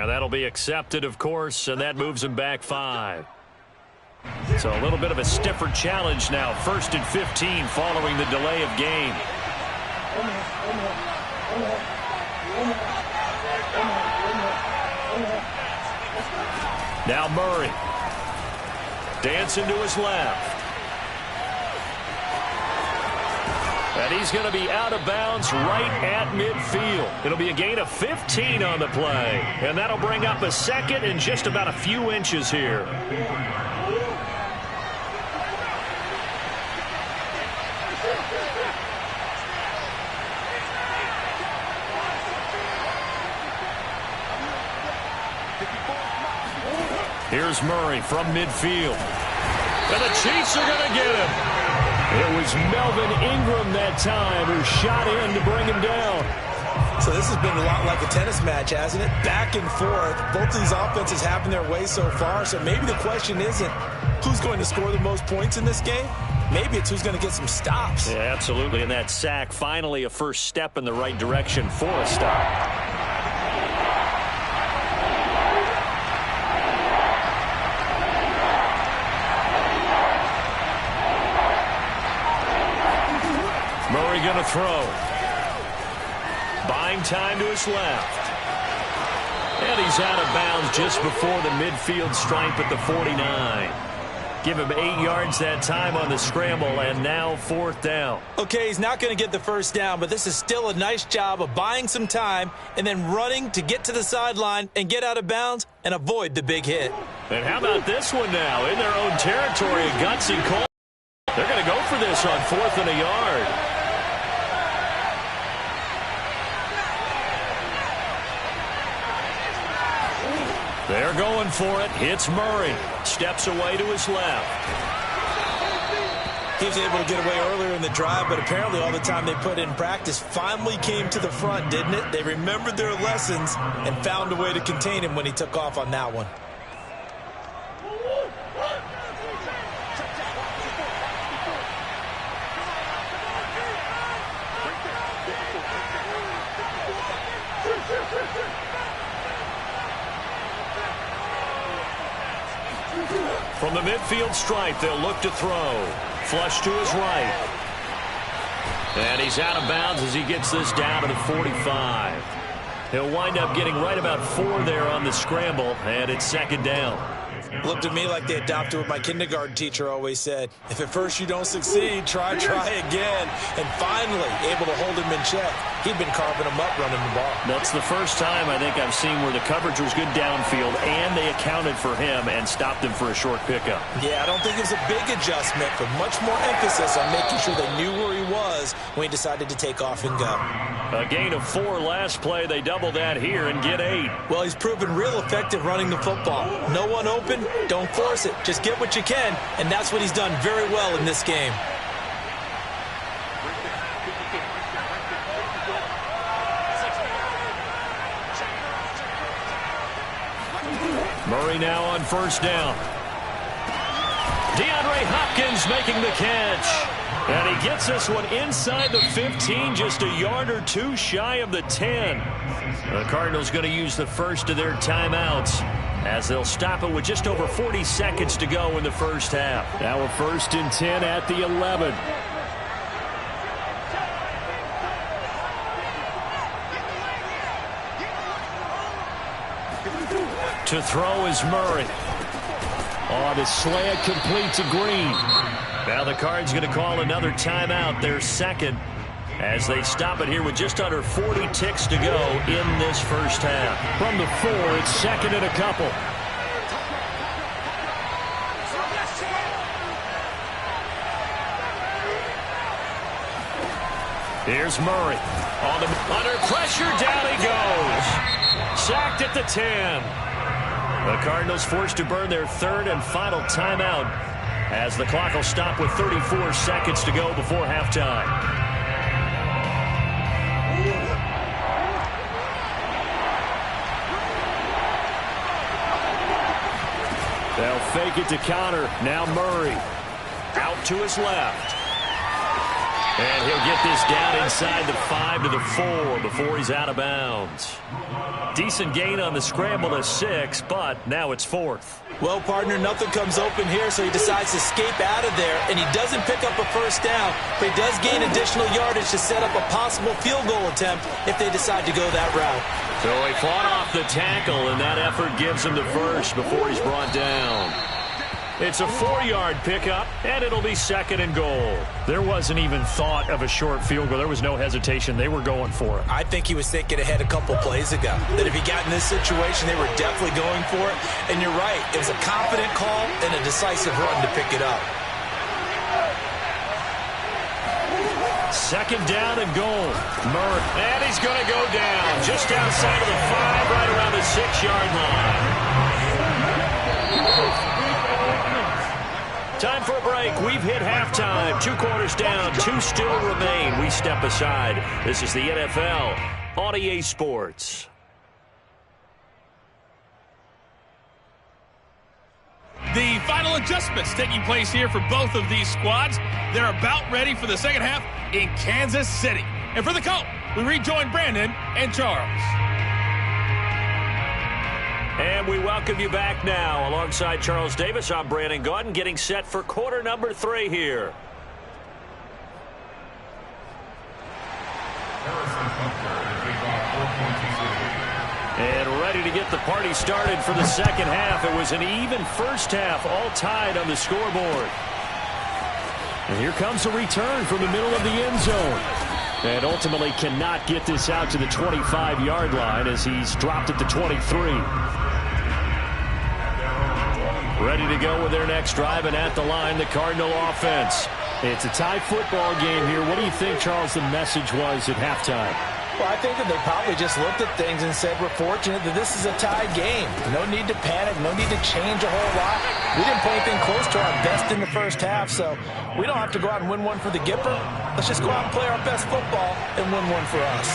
That'll be accepted, of course, and that moves him back 5. So a little bit of a stiffer challenge now. 1st and 15 following the delay of game. Now Murray. Dancing to his left. And he's going to be out of bounds right at midfield. It'll be a gain of 15 on the play. And that'll bring up a second and just about a few inches here. Here's Murray from midfield. And the Chiefs are going to get him. It was Melvin Ingram that time who shot in to bring him down. So this has been a lot like a tennis match, hasn't it? Back and forth. Both these offenses having their way so far. So maybe the question isn't who's going to score the most points in this game. Maybe it's who's going to get some stops. Yeah, absolutely. And that sack, finally a first step in the right direction for a stop. Murray going to throw. Buying time to his left. And he's out of bounds just before the midfield stripe at the 49. Give him 8 yards that time on the scramble, and now 4th down. Okay, he's not going to get the first down, but this is still a nice job of buying some time and then running to get to the sideline and get out of bounds and avoid the big hit. And how about this one now? In their own territory, a gutsy call. They're going to go for this on 4th and a yard. They're going for it. Hits Murray. Steps away to his left. He was able to get away earlier in the drive, but apparently all the time they put in practice finally came to the front, didn't it? They remembered their lessons and found a way to contain him when he took off on that one. From the midfield stripe, they'll look to throw. Flush to his right. And he's out of bounds as he gets this down to the 45. He'll wind up getting right about 4 there on the scramble, and it's 2nd down. Looked to me like they adopted what my kindergarten teacher always said. If at first you don't succeed, try again. And finally able to hold him in check. He'd been carving him up running the ball. That's the first time I think I've seen where the coverage was good downfield and they accounted for him and stopped him for a short pickup. Yeah, I don't think it was a big adjustment, but much more emphasis on making sure they knew where he was was when he decided to take off and go. A gain of 4 last play. They double that here and get 8. Well, he's proven real effective running the football. No one open, don't force it. Just get what you can, and that's what he's done very well in this game. Murray now on first down. DeAndre Hopkins making the catch. And he gets this one inside the 15, just a yard or 2 shy of the 10. The Cardinals going to use the first of their timeouts as they'll stop it with just over 40 seconds to go in the first half. Now a 1st and 10 at the 11. To throw is Murray. Oh, the slant complete to Green. Now the Cards going to call another timeout, their second, as they stop it here with just under 40 ticks to go in this first half. From the 4, it's 2nd and a couple. Here's Murray. Under pressure, down he goes. Sacked at the 10. The Cardinals forced to burn their 3rd and final timeout as the clock will stop with 34 seconds to go before halftime. They'll fake it to counter. Now Murray out to his left. And he'll get this down inside the 5 to the 4 before he's out of bounds. Decent gain on the scramble to 6, but now it's 4th. Well, partner, nothing comes open here, so he decides to escape out of there, and he doesn't pick up a first down, but he does gain additional yardage to set up a possible field goal attempt if they decide to go that route. So he fought off the tackle, and that effort gives him the first before he's brought down. It's a 4-yard pickup, and it'll be 2nd and goal. There wasn't even thought of a short field goal. There was no hesitation. They were going for it. I think he was thinking ahead a couple plays ago, that if he got in this situation, they were definitely going for it. And you're right. It was a confident call and a decisive run to pick it up. 2nd down and goal. Murray, and he's going to go down just outside of the 5, right around the 6-yard line. Time for a break. We've hit halftime. 2 quarters down. 2 still remain. We step aside. This is the NFL on EA Sports. The final adjustments taking place here for both of these squads. They're about ready for the second half in Kansas City. And for the call, we rejoin Brandon and Charles. And we welcome you back now. Alongside Charles Davis, I'm Brandon Gaudin, getting set for quarter number 3 here. And ready to get the party started for the second half. It was an even first half, all tied on the scoreboard. And here comes a return from the middle of the end zone. And ultimately cannot get this out to the 25-yard line as he's dropped it to 23. Ready to go with their next drive, and at the line, the Cardinal offense. It's a tie football game here. What do you think, Charles, the message was at halftime? Well, I think that they probably just looked at things and said, we're fortunate that this is a tied game. No need to panic, no need to change a whole lot. We didn't play anything close to our best in the first half, so we don't have to go out and win one for the Gipper. Let's just go out and play our best football and win one for us.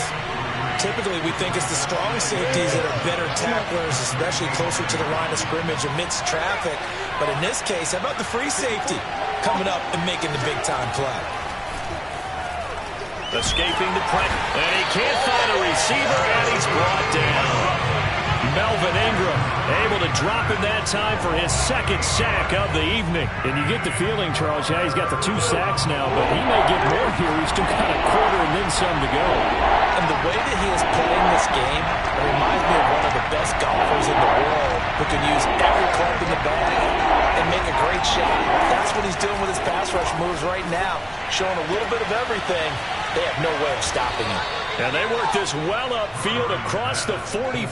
Typically, we think it's the strong safeties that are better tacklers, especially closer to the line of scrimmage amidst traffic. But in this case, how about the free safety coming up and making the big-time play? Escaping the Pratt, and he can't find a receiver, and he's brought down. Melvin Ingram able to drop in that time for his 2nd sack of the evening. And you get the feeling, Charles, yeah, he's got the 2 sacks now, but he may get more here. He's still got a quarter and then some to go. And the way that he is playing this game, it reminds me of one of the best golfers in the world who can use every club in the bag and make a great shot. That's what he's doing with his pass rush moves right now, showing a little bit of everything. They have no way of stopping him. And they work this well upfield across the 45.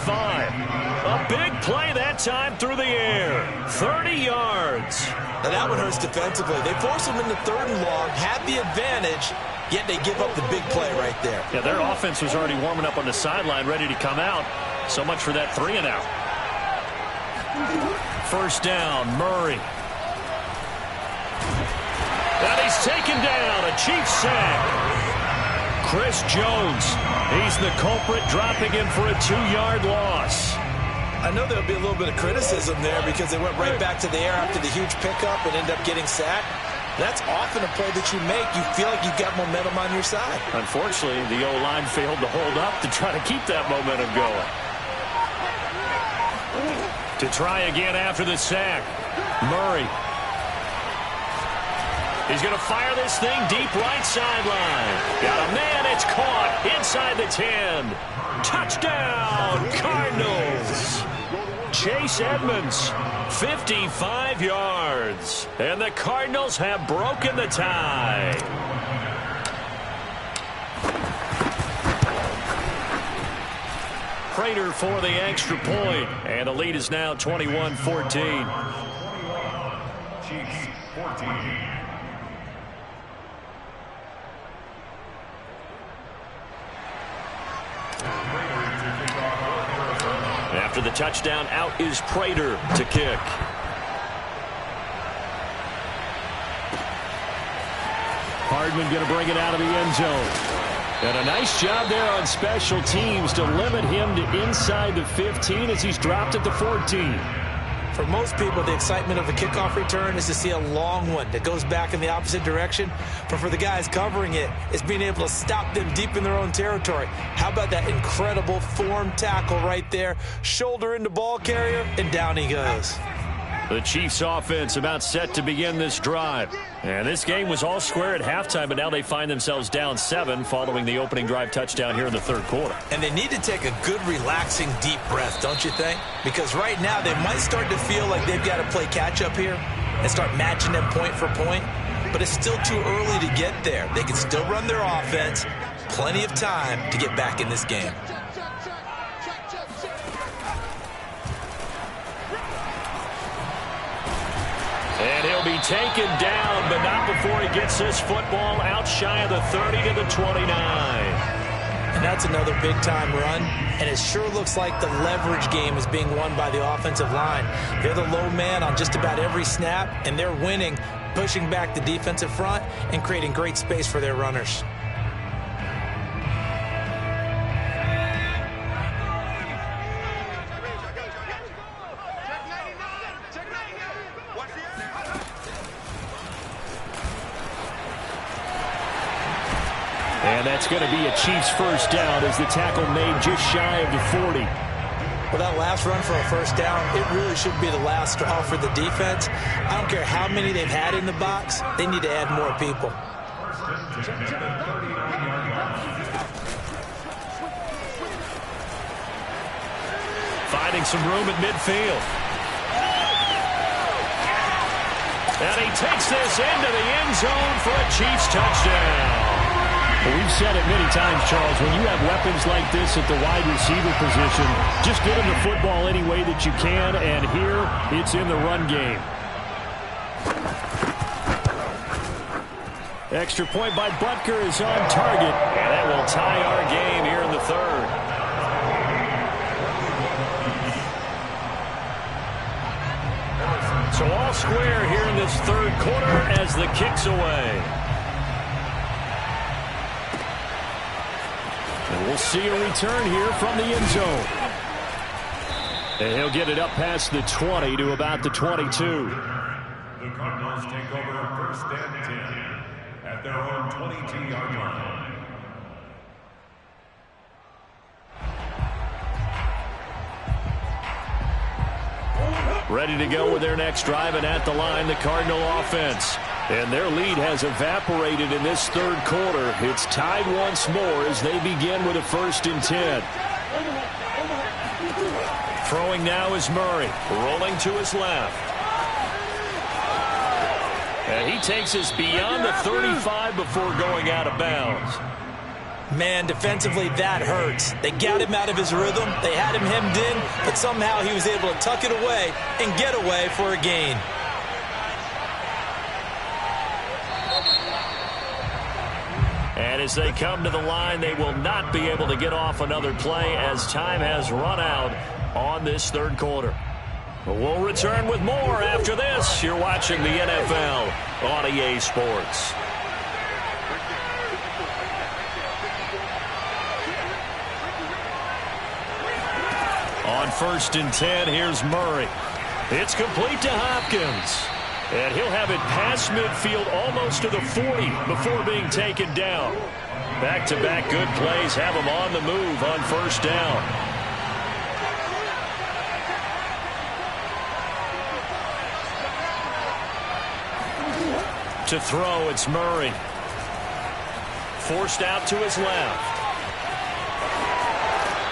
A big play that time through the air. 30 yards. Now that one hurts defensively. They force them into 3rd and long, have the advantage, yet they give up the big play right there. Yeah, their offense was already warming up on the sideline, ready to come out. So much for that 3-and-out. First down, Murray. And he's taken down, a Chiefs sack. Chris Jones, he's the culprit, dropping him for a 2-yard loss. I know there'll be a little bit of criticism there because they went right back to the air after the huge pickup and ended up getting sacked. That's often a play that you make. You feel like you've got momentum on your side. Unfortunately, the O-line failed to hold up to try to keep that momentum going. To try again after the sack, Murray. He's going to fire this thing deep right sideline. Got a man, it's caught inside the 10. Touchdown, Cardinals. Chase Edmonds, 55 yards. And the Cardinals have broken the tie. Prater for the extra point. And the lead is now 21-14. Chiefs 14. After the touchdown, out is Prater to kick. Hardman going to bring it out of the end zone. And a nice job there on special teams to limit him to inside the 15 as he's dropped at the 14. For most people, the excitement of a kickoff return is to see a long one that goes back in the opposite direction. But for the guys covering it, it's being able to stop them deep in their own territory. How about that incredible form tackle right there? Shoulder into ball carrier, and down he goes. The Chiefs offense about set to begin this drive. And this game was all square at halftime, but now they find themselves down 7 following the opening drive touchdown here in the 3rd quarter. And they need to take a good, relaxing, deep breath, don't you think? Because right now they might start to feel like they've got to play catch-up here and start matching them point for point. But it's still too early to get there. They can still run their offense. Plenty of time to get back in this game. And he'll be taken down, but not before he gets this football out shy of the 30 to the 29. And that's another big-time run, and it sure looks like the leverage game is being won by the offensive line. They're the low man on just about every snap, and they're winning, pushing back the defensive front and creating great space for their runners. And that's going to be a Chiefs first down as the tackle made just shy of the 40. Well, that last run for a first down, it really should be the last straw for the defense. I don't care how many they've had in the box. They need to add more people. Finding some room at midfield. And he takes this into the end zone for a Chiefs touchdown. Well, we've said it many times, Charles, when you have weapons like this at the wide receiver position, just get him the football any way that you can, and here it's in the run game. Extra point by Butker is on target, and that will tie our game here in the 3rd. So all square here in this 3rd quarter as the kick's away. And we'll see a return here from the end zone. And he'll get it up past the 20 to about the 22. The Cardinals take over 1st and 10 at their own 22-yard line. Ready to go with their next drive, and at the line, the Cardinal offense. And their lead has evaporated in this 3rd quarter. It's tied once more as they begin with a 1st and 10. Throwing now is Murray, rolling to his left. And he takes us beyond the 35 before going out of bounds. Man, defensively, that hurts. They got him out of his rhythm. They had him hemmed in, but somehow he was able to tuck it away and get away for a gain. And as they come to the line, they will not be able to get off another play as time has run out on this third quarter. But we'll return with more after this. You're watching the NFL on EA Sports. On 1st and 10, here's Murray. It's complete to Hopkins. And he'll have it past midfield almost to the 40 before being taken down. Back-to-back good plays have him on the move on 1st down. To throw, it's Murray. Forced out to his left.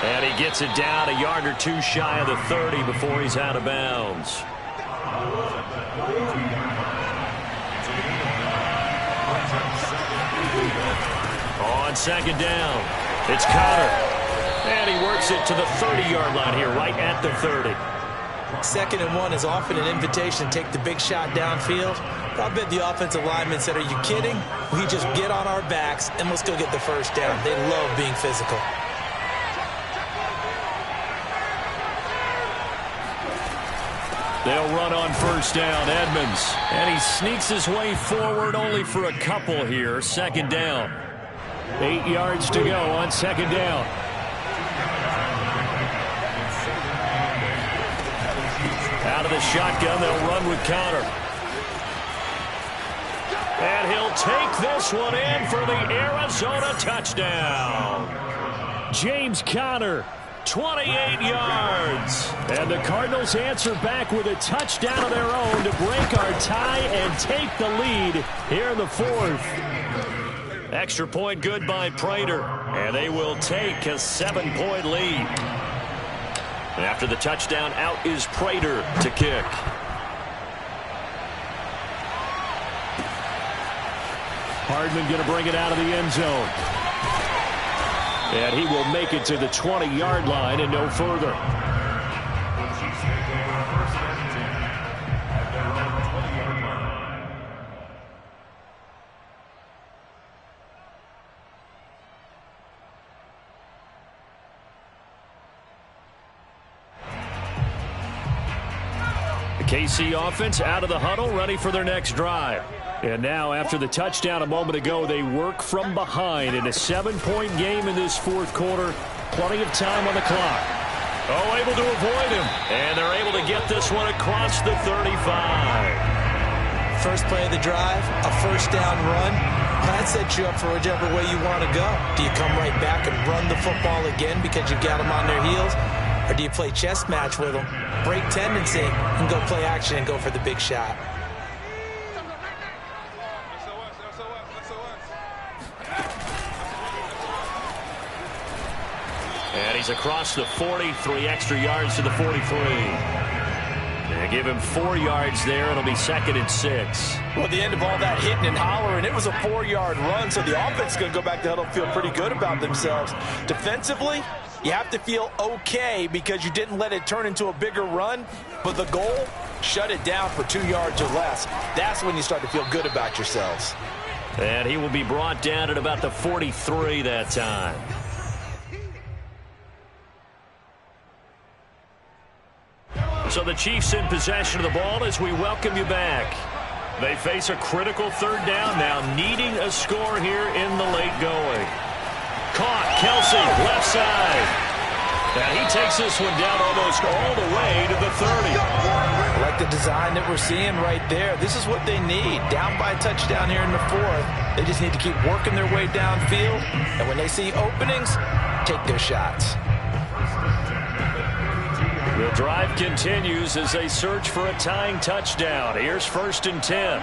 And he gets it down a yard or two shy of the 30 before he's out of bounds. On 2nd down, it's Connor. And he works it to the 30-yard line here, right at the 30. 2nd and 1 is often an invitation to take the big shot downfield. But I bet the offensive lineman said, are you kidding? We just get on our backs and let's go get the 1st down. They love being physical. They'll run on 1st down, Edmonds. And he sneaks his way forward only for a couple here. 2nd down. 8 yards to go on 2nd down. Out of the shotgun, they'll run with Connor. And he'll take this one in for the Arizona touchdown. James Conner. 28 yards. And the Cardinals answer back with a touchdown of their own to break our tie and take the lead here in the 4th. Extra point good by Prater. And they will take a 7-point lead. After the touchdown, out is Prater to kick. Hardman going to bring it out of the end zone. And he will make it to the 20-yard line and no further. The KC offense out of the huddle, ready for their next drive. And now, after the touchdown a moment ago, they work from behind in a 7-point game in this 4th quarter. Plenty of time on the clock. Oh, able to avoid him. And they're able to get this one across the 35. First play of the drive, a 1st down run. That sets you up for whichever way you want to go. Do you come right back and run the football again because you've got them on their heels? Or do you play chess match with them, break tendency, and go play action and go for the big shot? And he's across the 40, 3 extra yards to the 43. They give him 4 yards there. It'll be 2nd and 6. Well, at the end of all that hitting and hollering, it was a 4-yard run, so the offense is going to go back to huddle and feel pretty good about themselves. Defensively, you have to feel okay because you didn't let it turn into a bigger run, but the goal, shut it down for 2 yards or less. That's when you start to feel good about yourselves. And he will be brought down at about the 43 that time. So the Chiefs in possession of the ball as we welcome you back. They face a critical 3rd down now, needing a score here in the late going. Caught, Kelsey, left side. And he takes this one down almost all the way to the 30. I like the design that we're seeing right there. This is what they need. Down by a touchdown here in the 4th. They just need to keep working their way downfield. And when they see openings, take their shots. The drive continues as they search for a tying touchdown. Here's 1st and 10.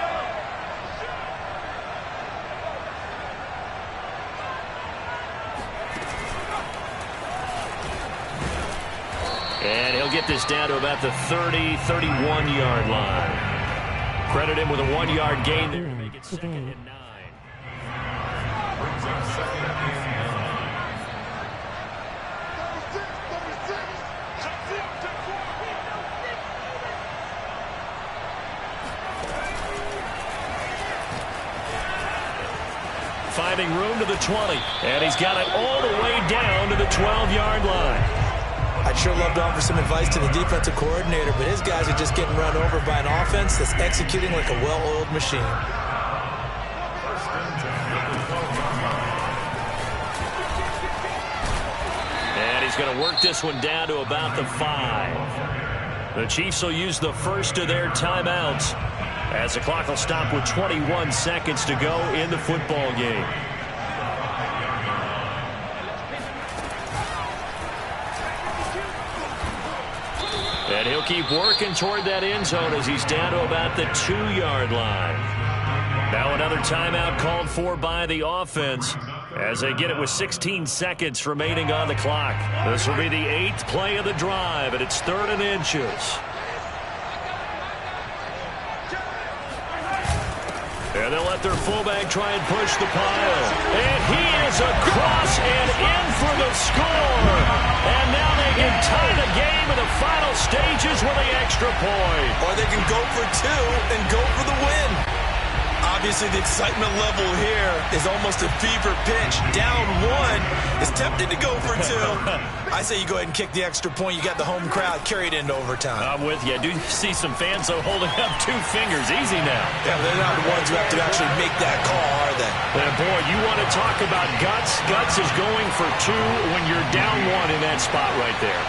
And he'll get this down to about the 30, 31-yard line. Credit him with a 1-yard gain there to make it 2nd and 9. Brings up 2nd and 9. finding room to the 20. And he's got it all the way down to the 12-yard line. I'd sure love to offer some advice to the defensive coordinator, but his guys are just getting run over by an offense that's executing like a well-oiled machine. And he's going to work this one down to about the 5. The Chiefs will use the first of their timeouts as the clock will stop with 21 seconds to go in the football game. And he'll keep working toward that end zone as he's down to about the 2-yard line. Now another timeout called for by the offense as they get it with 16 seconds remaining on the clock. This will be the 8th play of the drive, and it's 3rd and inches. And they'll let their fullback try and push the pile. And he is across and in for the score. And now they can tie the game in the final stages with the extra point. Or they can go for 2 and go for the win. Obviously, the excitement level here is almost a fever pitch. Down 1 is tempted to go for 2. I say you go ahead and kick the extra point. You got the home crowd carried into overtime. I'm with you. I do see some fans, though, holding up 2 fingers. Easy now. Yeah, they're not the ones who have to actually make that call, are they? And, boy, you want to talk about guts. Guts is going for 2 when you're down 1 in that spot right there.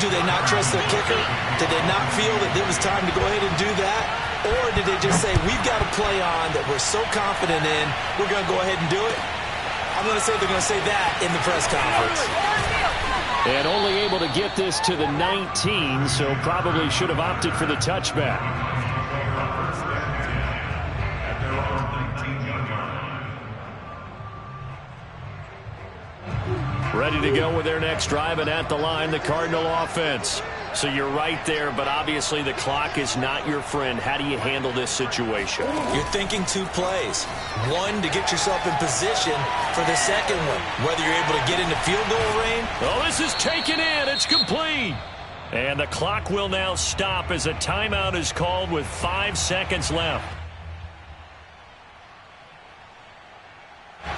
Do they not trust their kicker? Did they not feel that it was time to go ahead and do that? Or did they just say, we've got a play on that we're so confident in, we're going to go ahead and do it? I'm going to say they're going to say that in the press conference. And only able to get this to the 19, so probably should have opted for the touchback. Ready to go with their next drive, and at the line, the Cardinal offense. So you're right there, but obviously the clock is not your friend. How do you handle this situation? You're thinking 2 plays. 1 to get yourself in position for the second one. Whether you're able to get into field goal range. Oh, this is taken in. It's complete. And the clock will now stop as a timeout is called with 5 seconds left.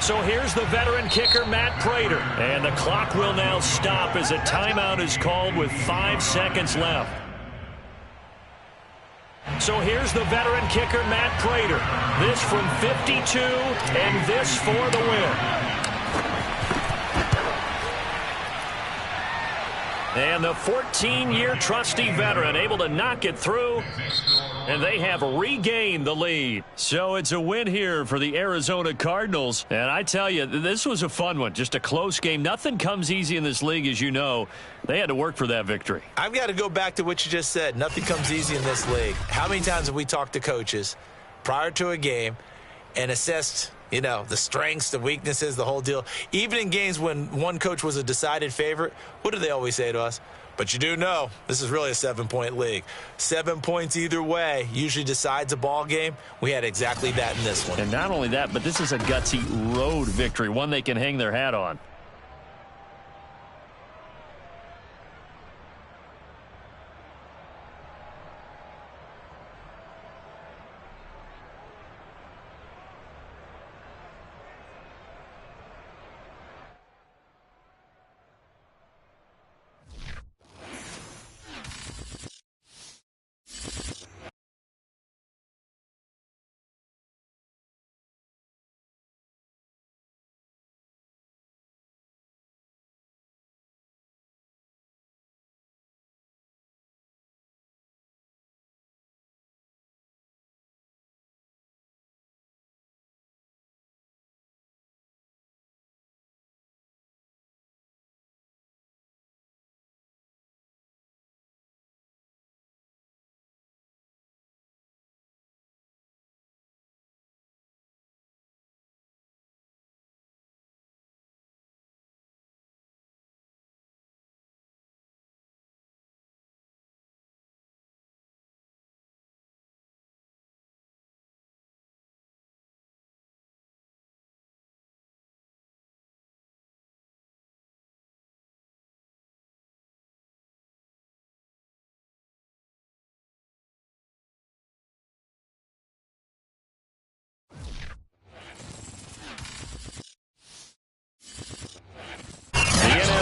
So here's the veteran kicker, Matt Prater. And the clock will now stop as a timeout is called with 5 seconds left. So here's the veteran kicker, Matt Prater. This from 52, and this for the win. And the 14-year trusty veteran able to knock it through, and they have regained the lead. So it's a win here for the Arizona Cardinals. And I tell you, this was a fun one. Just a close game. Nothing comes easy in this league, as you know. They had to work for that victory. I've got to go back to what you just said. Nothing comes easy in this league. How many times have we talked to coaches prior to a game and assessed, you know, the strengths, the weaknesses, the whole deal? Even in games when one coach was a decided favorite, what do they always say to us? But you do know this is really a 7-point league. 7 points either way usually decides a ball game. We had exactly that in this one. And not only that, but this is a gutsy road victory, one they can hang their hat on.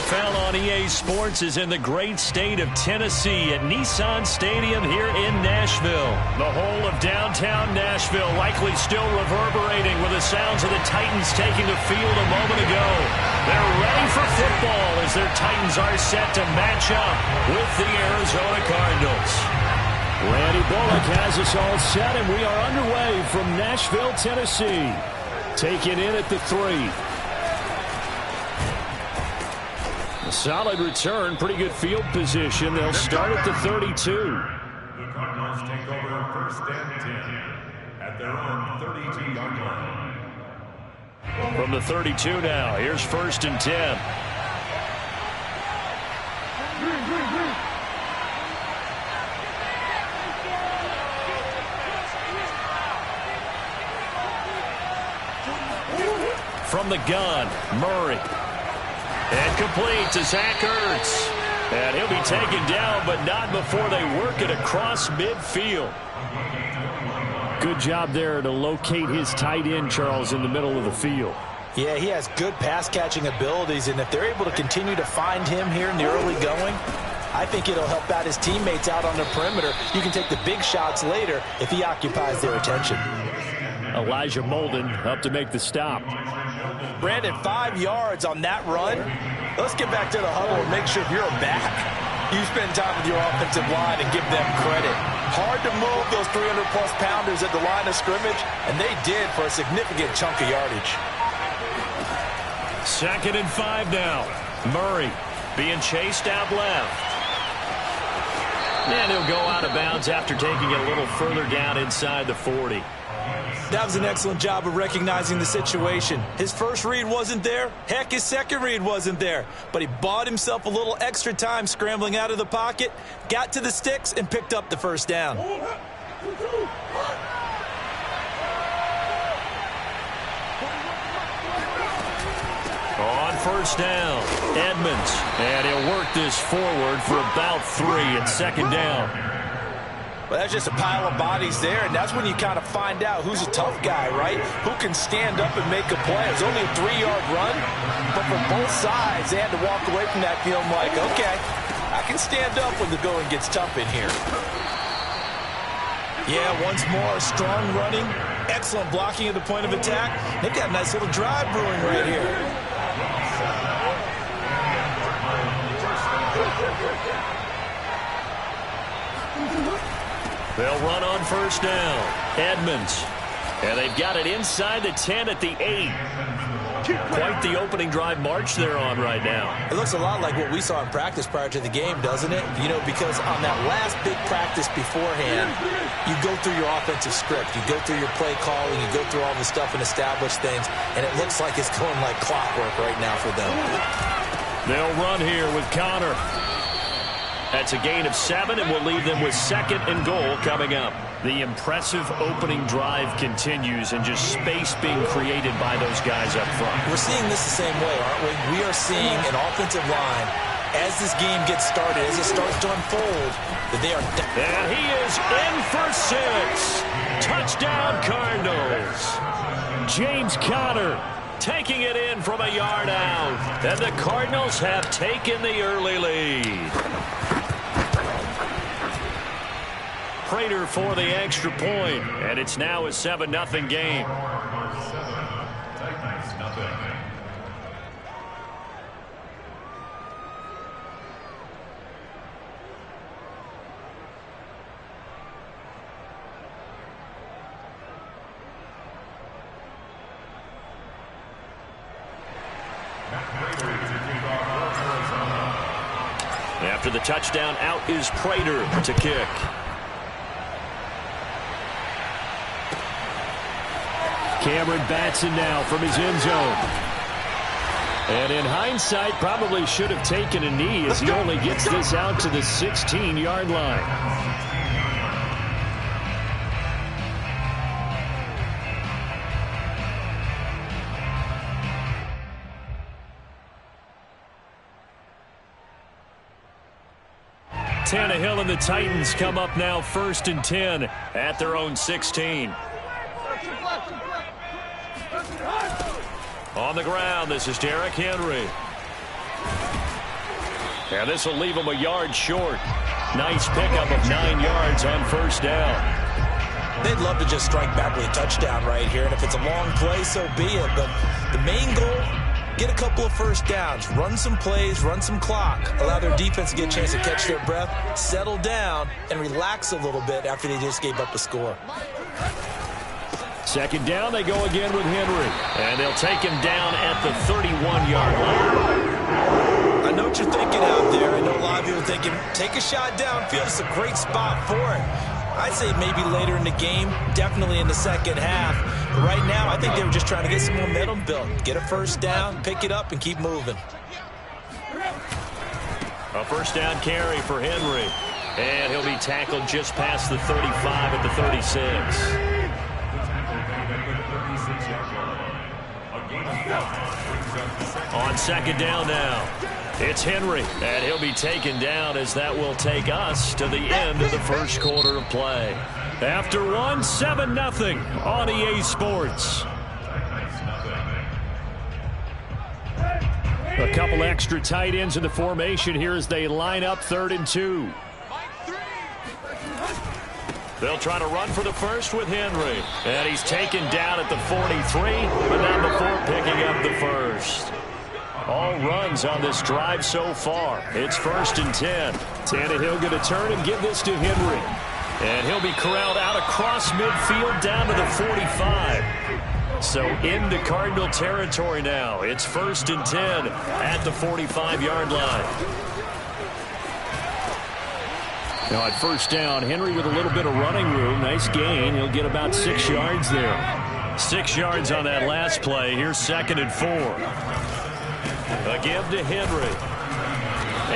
NFL on EA Sports is in the great state of Tennessee at Nissan Stadium here in Nashville. The whole of downtown Nashville likely still reverberating with the sounds of the Titans taking the field a moment ago. They're ready for football as their Titans are set to match up with the Arizona Cardinals. Randy Bullock has us all set, and we are underway from Nashville, Tennessee. Taken in at the 3. A solid return, pretty good field position. They'll start at the 32. The Cardinals take over first and 10 at their own 32-yard line. From the 32 now, here's first and 10. From the gun, Murray. And complete to Zach Ertz. And he'll be taken down, but not before they work it across midfield. Good job there to locate his tight end, Charles, in the middle of the field. Yeah, he has good pass-catching abilities, and if they're able to continue to find him here in the early going, I think it'll help out his teammates out on the perimeter. You can take the big shots later if he occupies their attention. Elijah Molden up to make the stop. Brandon, 5 yards on that run. Let's get back to the huddle and make sure you're back. You spend time with your offensive line and give them credit. Hard to move those 300-plus pounders at the line of scrimmage, and they did for a significant chunk of yardage. Second and 5 now. Murray being chased out left. And he'll go out of bounds after taking it a little further down inside the 40. That was an excellent job of recognizing the situation. His first read wasn't there. Heck, his second read wasn't there. But he bought himself a little extra time scrambling out of the pocket, got to the sticks, and picked up the first down. On first down, Edmonds. And he'll work this forward for about 3 and second down. Well, that's just a pile of bodies there, and that's when you kind of find out who's a tough guy, right? Who can stand up and make a play. It was only a 3-yard run, but for both sides, they had to walk away from that feeling like, okay, I can stand up when the going gets tough in here. Yeah, once more, strong running, excellent blocking at the point of attack. They've got a nice little drive brewing right here. They'll run on first down. Edmonds. And they've got it inside the 10 at the 8. Quite the opening drive march they're on right now. It looks a lot like what we saw in practice prior to the game, doesn't it? You know, because on that last big practice beforehand, you go through your offensive script. You go through your play calling. You go through all the stuff and establish things. And it looks like it's going like clockwork right now for them. They'll run here with Connor. That's a gain of 7, and will leave them with second and goal coming up. The impressive opening drive continues, and just space being created by those guys up front. We're seeing this the same way, aren't we? We are seeing an offensive line, as this game gets started, as it starts to unfold, that they are... And he is in for 6. Touchdown, Cardinals. James Conner taking it in from a yard out. And the Cardinals have taken the early lead. Prater for the extra point, and it's now a 7-0 game. After the touchdown, out is Prater to kick. Cameron Batson now from his end zone. And in hindsight, probably should have taken a knee as he only gets this out to the 16-yard line. Tannehill and the Titans come up now first and 10 at their own 16. On the ground, this is Derrick Henry. And this will leave him a yard short. Nice pickup of 9 yards on first down. They'd love to just strike back with a touchdown right here, and if it's a long play, so be it. But the main goal, get a couple of first downs, run some plays, run some clock, allow their defense to get a chance to catch their breath, settle down, and relax a little bit after they just gave up a score. Second down, they go again with Henry. And they'll take him down at the 31-yard line. I know what you're thinking out there. I know a lot of people are thinking, take a shot downfield. It's a great spot for it. I'd say maybe later in the game, definitely in the second half. But right now, I think they were just trying to get some momentum built. Get a first down, pick it up, and keep moving. A first down carry for Henry. And he'll be tackled just past the 35 at the 36. On second down now, it's Henry, and he'll be taken down as that will take us to the end of the first quarter of play. After one, 7-0 on EA Sports. A couple extra tight ends in the formation here as they line up 3rd and 2. They'll try to run for the first with Henry. And he's taken down at the 43, but not before picking up the first. All runs on this drive so far. It's 1st and 10. Tannehill going to turn and give this to Henry. And he'll be corralled out across midfield down to the 45. So into Cardinal territory now. It's 1st and 10 at the 45-yard line. Now at first down, Henry with a little bit of running room. Nice gain. He'll get about 6 yards there. 6 yards on that last play. Here's 2nd and 4. A give to Henry.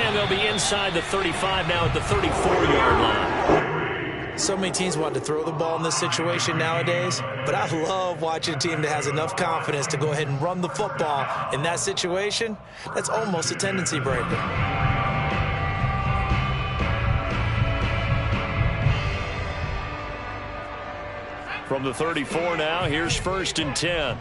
And they'll be inside the 35 now at the 34-yard line. So many teams want to throw the ball in this situation nowadays, but I love watching a team that has enough confidence to go ahead and run the football. In that situation, that's almost a tendency breaker. From the 34 now, here's 1st and 10.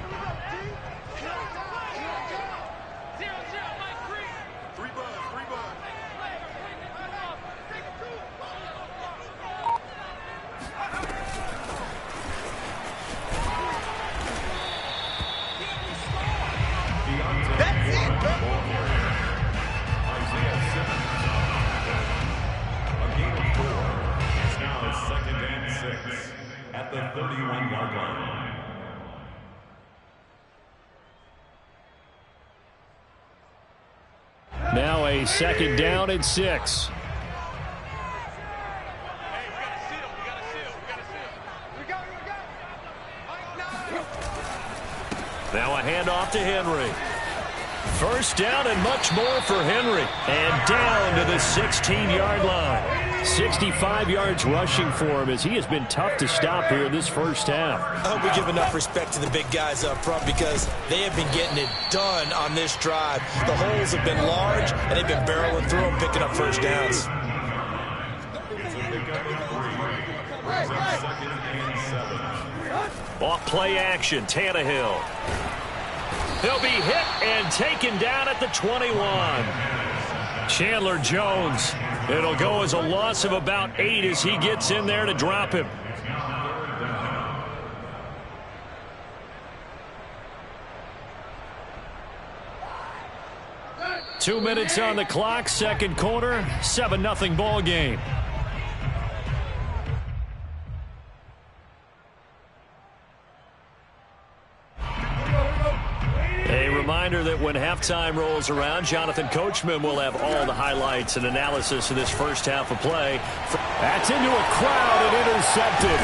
At the 31-yard line. Now a 2nd down and 6. Now a handoff to Henry. First down and much more for Henry. And down to the 16-yard line. 65 yards rushing for him as he has been tough to stop here in this first half. I hope we give enough respect to the big guys up front because they have been getting it done on this drive. The holes have been large, and they've been barreling through them, picking up first downs. Off play action, Tannehill. He'll be hit and taken down at the 21. Chandler Jones. It'll go as a loss of about 8 as he gets in there to drop him. Two minutes on the clock, second quarter, 7-0 ball game. A reminder that when halftime rolls around, Jonathan Coachman will have all the highlights and analysis of this first half of play. That's into a crowd and intercepted.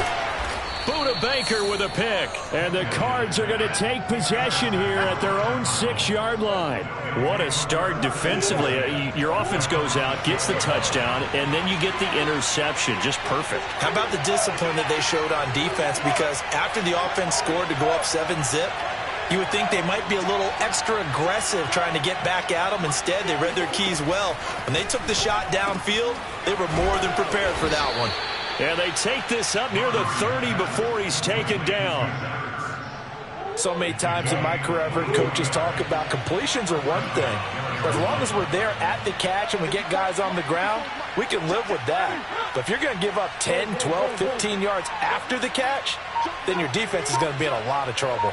Buda Baker with a pick. And the Cards are going to take possession here at their own 6-yard line. What a start defensively. Your offense goes out, gets the touchdown, and then you get the interception. Just perfect. How about the discipline that they showed on defense? Because after the offense scored to go up 7-zip, you would think they might be a little extra aggressive trying to get back at them. Instead, they read their keys well. When they took the shot downfield, they were more than prepared for that one. And they take this up near the 30 before he's taken down. So many times in my career, I've heard coaches talk about completions are one thing, As long as we're there at the catch and we get guys on the ground, we can live with that. But if you're going to give up 10, 12, 15 yards after the catch, then your defense is going to be in a lot of trouble.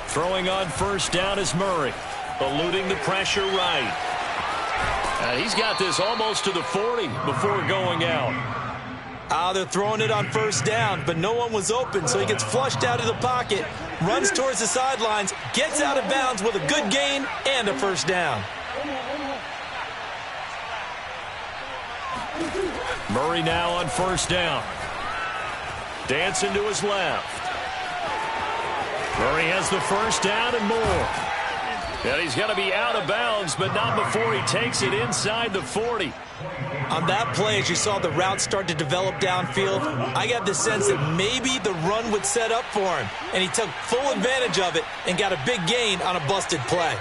Throwing on first down is Murray, eluding the pressure right. And he's got this almost to the 40 before going out. They're throwing it on first down, but no one was open, so he gets flushed out of the pocket, runs towards the sidelines, gets out of bounds with a good gain and a first down. Murray now on first down. Dancing to his left. Murray has the first down and more. And he's going to be out of bounds, but not before he takes it inside the 40. On that play, as you saw the route start to develop downfield, I got the sense that maybe the run would set up for him, and he took full advantage of it and got a big gain on a busted play.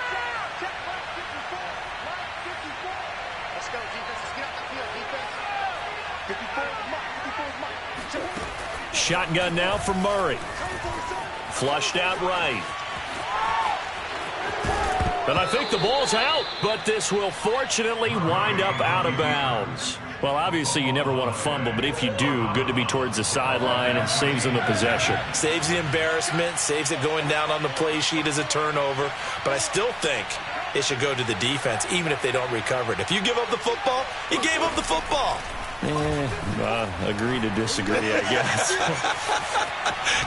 Let's go, defense. Let's get up the field, defense. Shotgun now for Murray. Flushed out right. And I think the ball's out, but this will fortunately wind up out of bounds. Well, obviously you never want to fumble, but if you do, good to be towards the sideline and saves them the possession. Saves the embarrassment, saves it going down on the play sheet as a turnover, but I still think it should go to the defense, even if they don't recover it. If you give up the football, you gave up the football. Agree to disagree, I guess.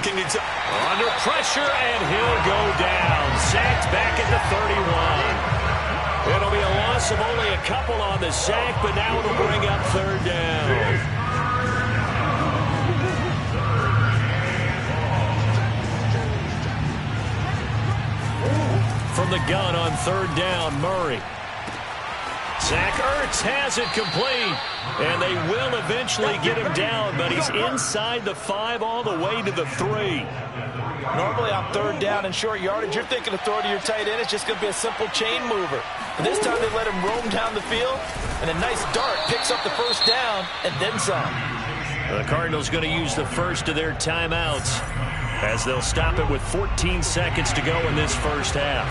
Can you tell? Under pressure, and he'll go down. Sacked back at the 31. It'll be a loss of only a couple on the sack, but now it'll bring up third down. From the gun on third down, Murray. Zach Ertz has it complete, and they will eventually get him down, but he's inside the 5 all the way to the 3. Normally on third down and short yardage, you're thinking of throw to your tight end. It's just going to be a simple chain mover. And this time they let him roam down the field, and a nice dart picks up the first down and then some. The Cardinals going to use the first of their timeouts as they'll stop it with 14 seconds to go in this first half.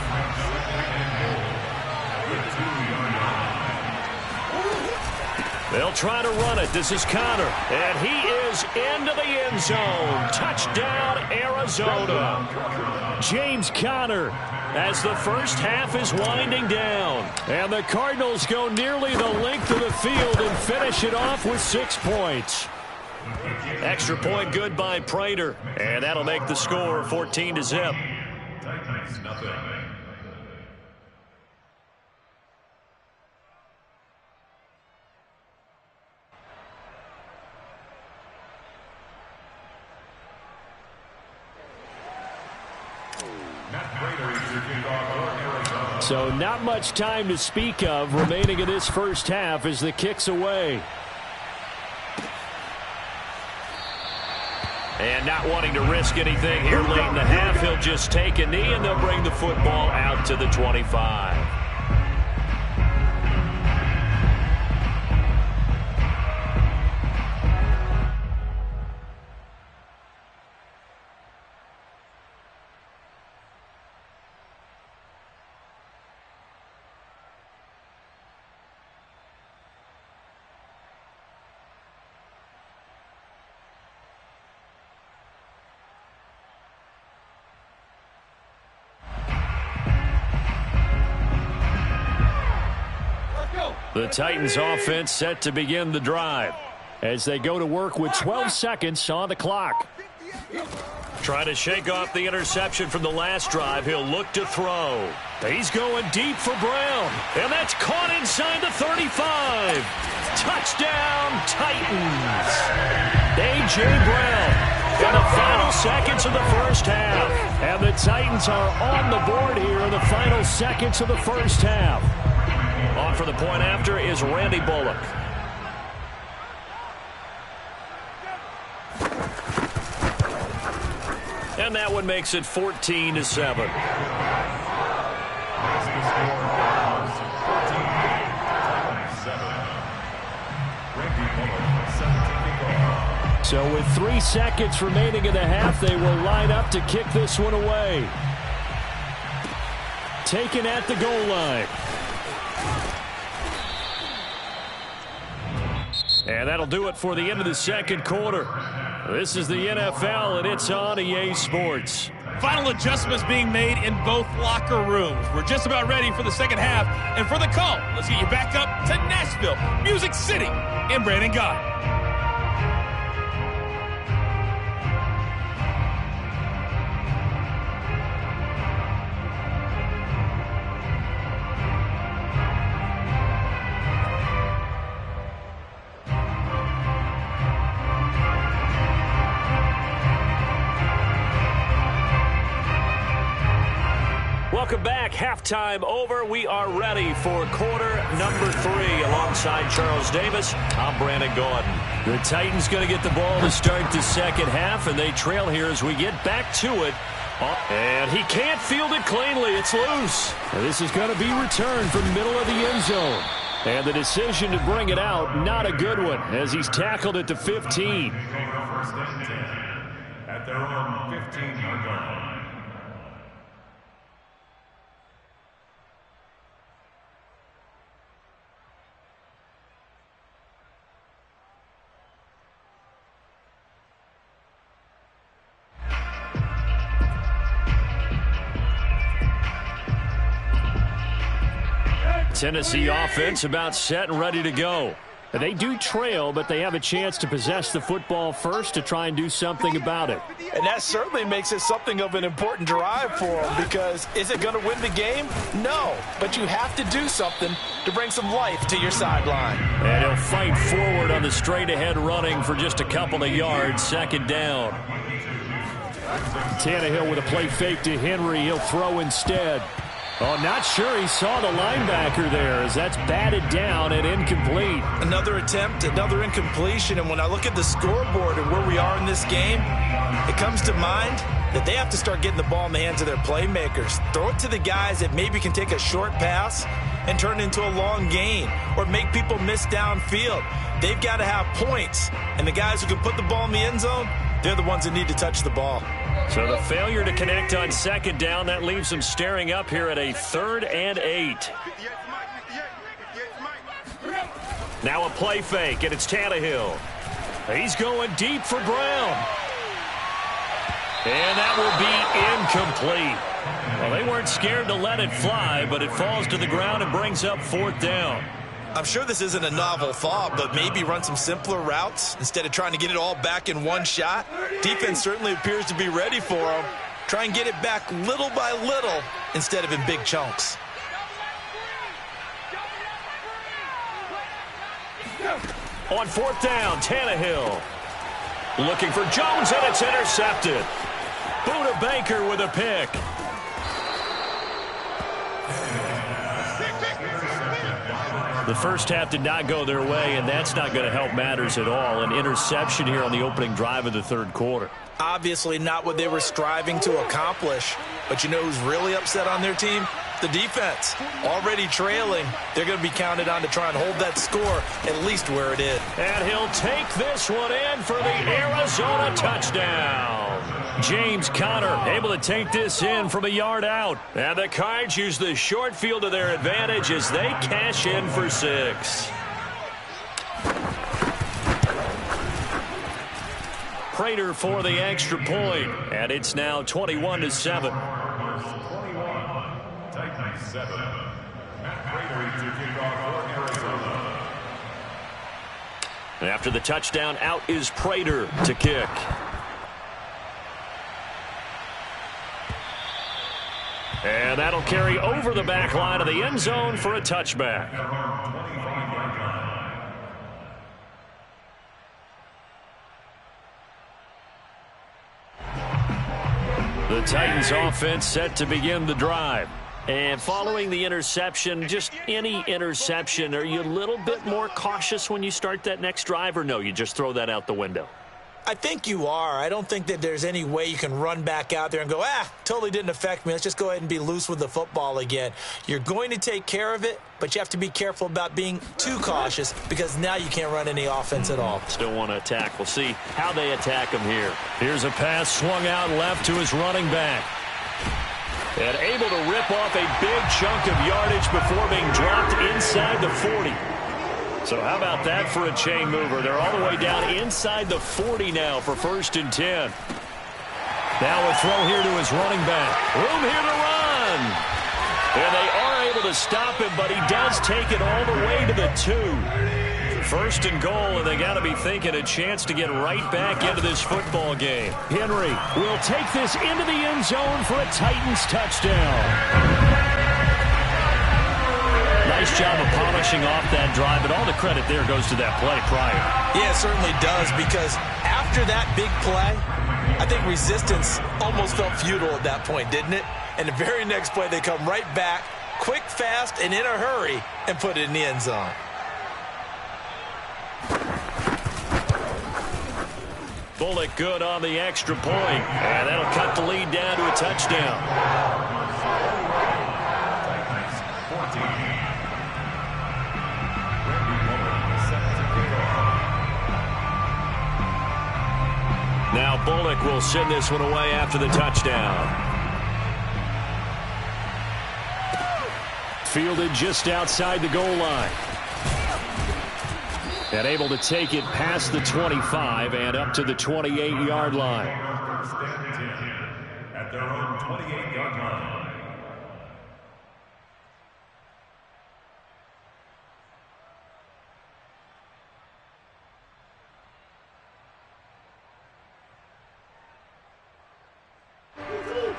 They'll try to run it. This is Connor, and he is into the end zone. Touchdown, Arizona. James Conner as the first half is winding down. And the Cardinals go nearly the length of the field and finish it off with 6 points. Extra point good by Prater, and that'll make the score 14-0. Titans, nothing. So not much time to speak of remaining in this first half as the kick's away. And not wanting to risk anything here late in the half, he'll just take a knee and they'll bring the football out to the 25. The Titans offense set to begin the drive as they go to work with 12 seconds on the clock. Trying to shake off the interception from the last drive. He'll look to throw. He's going deep for Brown. And that's caught inside the 35. Touchdown, Titans. A.J. Brown in the final seconds of the first half. And the Titans are on the board here in the final seconds of the first half. On for the point after is Randy Bullock. And that one makes it 14-7. So with 3 seconds remaining in the half, they will line up to kick this one away. taken at the goal line. And that'll do it for the end of the second quarter. This is the NFL, and it's on EA Sports. Final adjustments being made in both locker rooms. We're just about ready for the second half. And for the call, let's get you back up to Nashville, Music City, and Brandon Guy. Welcome back. Halftime over. We are ready for quarter number 3. Alongside Charles Davis, I'm Brandon Gaudin. The Titans going to get the ball to start the second half, and they trail here as we get back to it. And he can't field it cleanly. It's loose. This is going to be returned from the middle of the end zone. And the decision to bring it out, not a good one, as he's tackled at the 15. First and 10 at their own 15-yard line. Tennessee offense about set and ready to go. They do trail, but they have a chance to possess the football first to try and do something about it. And that certainly makes it something of an important drive for them, because is it going to win the game? No, but you have to do something to bring some life to your sideline. And he'll fight forward on the straight-ahead running for just a couple of yards. Second down. Tannehill with a play fake to Henry. He'll throw instead. Oh, not sure he saw the linebacker there, as that's batted down and incomplete. Another attempt, another incompletion, and when I look at the scoreboard and where we are in this game, it comes to mind that they have to start getting the ball in the hands of their playmakers. Throw it to the guys that maybe can take a short pass and turn it into a long gain, or make people miss downfield. They've got to have points, and the guys who can put the ball in the end zone, they're the ones that need to touch the ball. So the failure to connect on second down, that leaves them staring up here at a 3rd and 8. Now a play fake, and it's Tannehill. He's going deep for Brown. And that will be incomplete. Well, they weren't scared to let it fly, but it falls to the ground and brings up 4th down. I'm sure this isn't a novel thought, but maybe run some simpler routes instead of trying to get it all back in one shot. Defense certainly appears to be ready for them. Try and get it back little by little instead of in big chunks. On 4th down, Tannehill. Looking for Jones, and it's intercepted. Buda Baker with a pick. The first half did not go their way, and that's not going to help matters at all. An interception here on the opening drive of the third quarter. Obviously not what they were striving to accomplish. But you know who's really upset on their team? The defense. Already trailing. They're going to be counted on to try and hold that score at least where it is. And he'll take this one in for the Arizona touchdown. James Conner able to take this in from a yard out. And the Cards use the short field to their advantage as they cash in for 6. Prater for the extra point, and it's now 21-7. Titans 7. Matt Prater to kick off for Arizona. And after the touchdown, out is Prater to kick. And that'll carry over the back line of the end zone for a touchback. The Titans offense set to begin the drive. And following the interception, just any interception, are you a little bit more cautious when you start that next drive, or no, you just throw that out the window? I think you are. I don't think that there's any way you can run back out there and go, totally didn't affect me. Let's just go ahead and be loose with the football again. You're going to take care of it, but you have to be careful about being too cautious, because now you can't run any offense at all. Still want to attack. We'll see how they attack him here. Here's a pass swung out left to his running back. And able to rip off a big chunk of yardage before being dropped inside the 40. So how about that for a chain mover? They're all the way down inside the 40 now for 1st and 10. Now a throw here to his running back. Room here to run. And they are able to stop him, but he does take it all the way to the 2. 1st and goal, and they got to be thinking a chance to get right back into this football game. Henry will take this into the end zone for a Titans touchdown. Nice job of polishing off that drive, but all the credit there goes to that play prior. Yeah, it certainly does, because after that big play, I think resistance almost felt futile at that point, didn't it? And the very next play, they come right back, quick, fast, and in a hurry, and put it in the end zone. Bullock good on the extra point, and that'll cut the lead down to a touchdown. Now Bullock will send this one away after the touchdown. Fielded just outside the goal line. And able to take it past the 25 and up to the 28-yard line. At their own 28-yard line.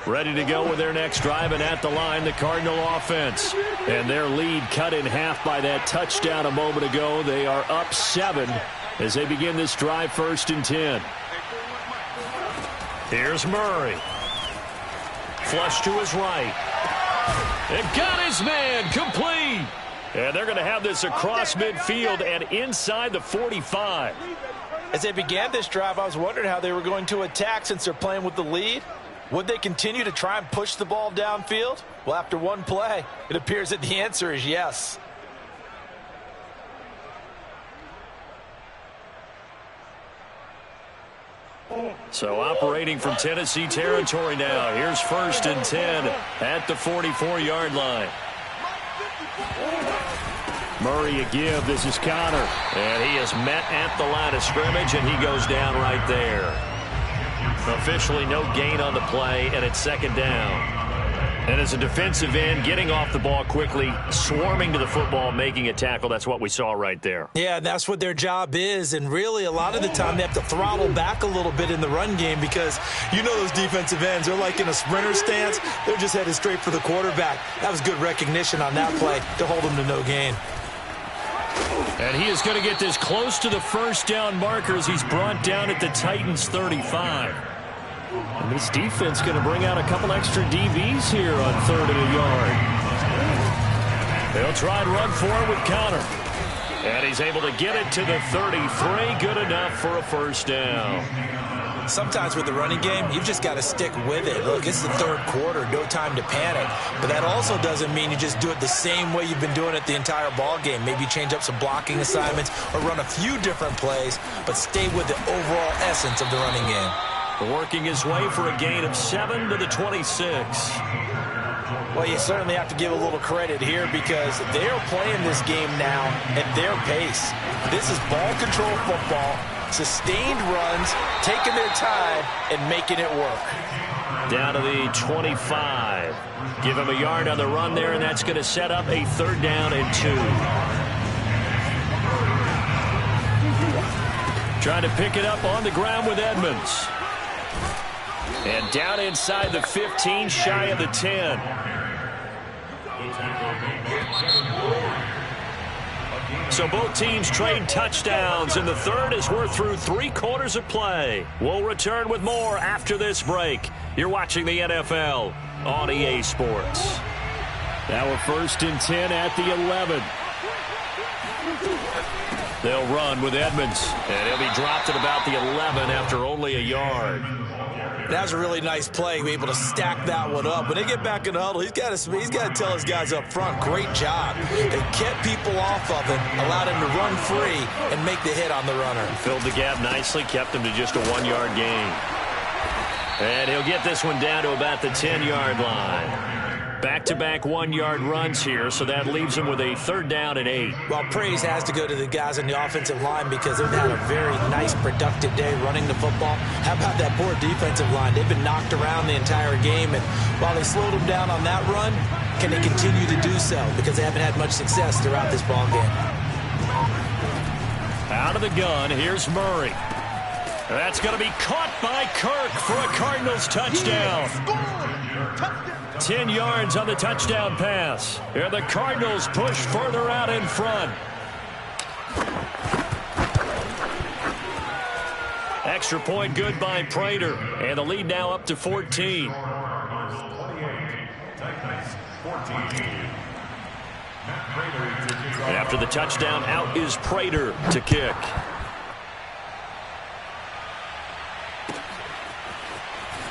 Ready to go with their next drive, and at the line, the Cardinal offense. And their lead cut in half by that touchdown a moment ago. They are up 7 as they begin this drive, 1st and 10. Here's Murray. Flush to his right. And got his man complete. And they're going to have this across midfield and inside the 45. As they began this drive, I was wondering how they were going to attack since they're playing with the lead. Would they continue to try and push the ball downfield? Well, after one play, it appears that the answer is yes. So operating from Tennessee territory now. Here's 1st and 10 at the 44-yard line. Murray a give. This is Connor. And he is met at the line of scrimmage, and he goes down right there. Officially no gain on the play, and it's 2nd down. And as a defensive end, getting off the ball quickly, swarming to the football, making a tackle, that's what we saw right there. Yeah, that's what their job is, and really a lot of the time they have to throttle back a little bit in the run game because you know those defensive ends, they're like in a sprinter stance. They're just headed straight for the quarterback. That was good recognition on that play to hold them to no gain. And he is going to get this close to the 1st down markers. He's brought down at the Titans 35. And this defense going to bring out a couple extra DBs here on 3rd and a yard. They'll try and run forward with Connor. And he's able to get it to the 33. Good enough for a 1st down. Sometimes with the running game, you've just got to stick with it. Look, it's the 3rd quarter, no time to panic. But that also doesn't mean you just do it the same way you've been doing it the entire ball game. Maybe change up some blocking assignments or run a few different plays, but stay with the overall essence of the running game. Working his way for a gain of 7 to the 26. Well, you certainly have to give a little credit here because they are playing this game now at their pace. This is ball control football, sustained runs, taking their time, and making it work. Down to the 25. Give him a yard on the run there, and that's going to set up a 3rd down and 2. Trying to pick it up on the ground with Edmonds. And down inside the 15, shy of the 10. So both teams trade touchdowns in the 3rd as we're through 3 quarters of play. We'll return with more after this break. You're watching the NFL on EA Sports. Now we're 1st and 10 at the 11. They'll run with Edmonds, and he'll be dropped at about the 11 after only a yard. That was a really nice play, able to stack that one up. When they get back in the huddle, he's got to tell his guys up front, great job. They kept people off of him, allowed him to run free and make the hit on the runner. Filled the gap nicely, kept him to just a 1-yard gain. And he'll get this one down to about the 10-yard line. Back-to-back 1-yard runs here, so that leaves him with a 3rd down and 8. Well, praise has to go to the guys on the offensive line because they've had a very nice, productive day running the football. How about that poor defensive line? They've been knocked around the entire game, and while they slowed them down on that run, can they continue to do so? Because they haven't had much success throughout this ball game. Out of the gun, here's Murray. That's going to be caught by Kirk for a Cardinals touchdown. 10 yards on the touchdown pass. And the Cardinals push further out in front. Extra point good by Prater. And the lead now up to 14. And after the touchdown, out is Prater to kick.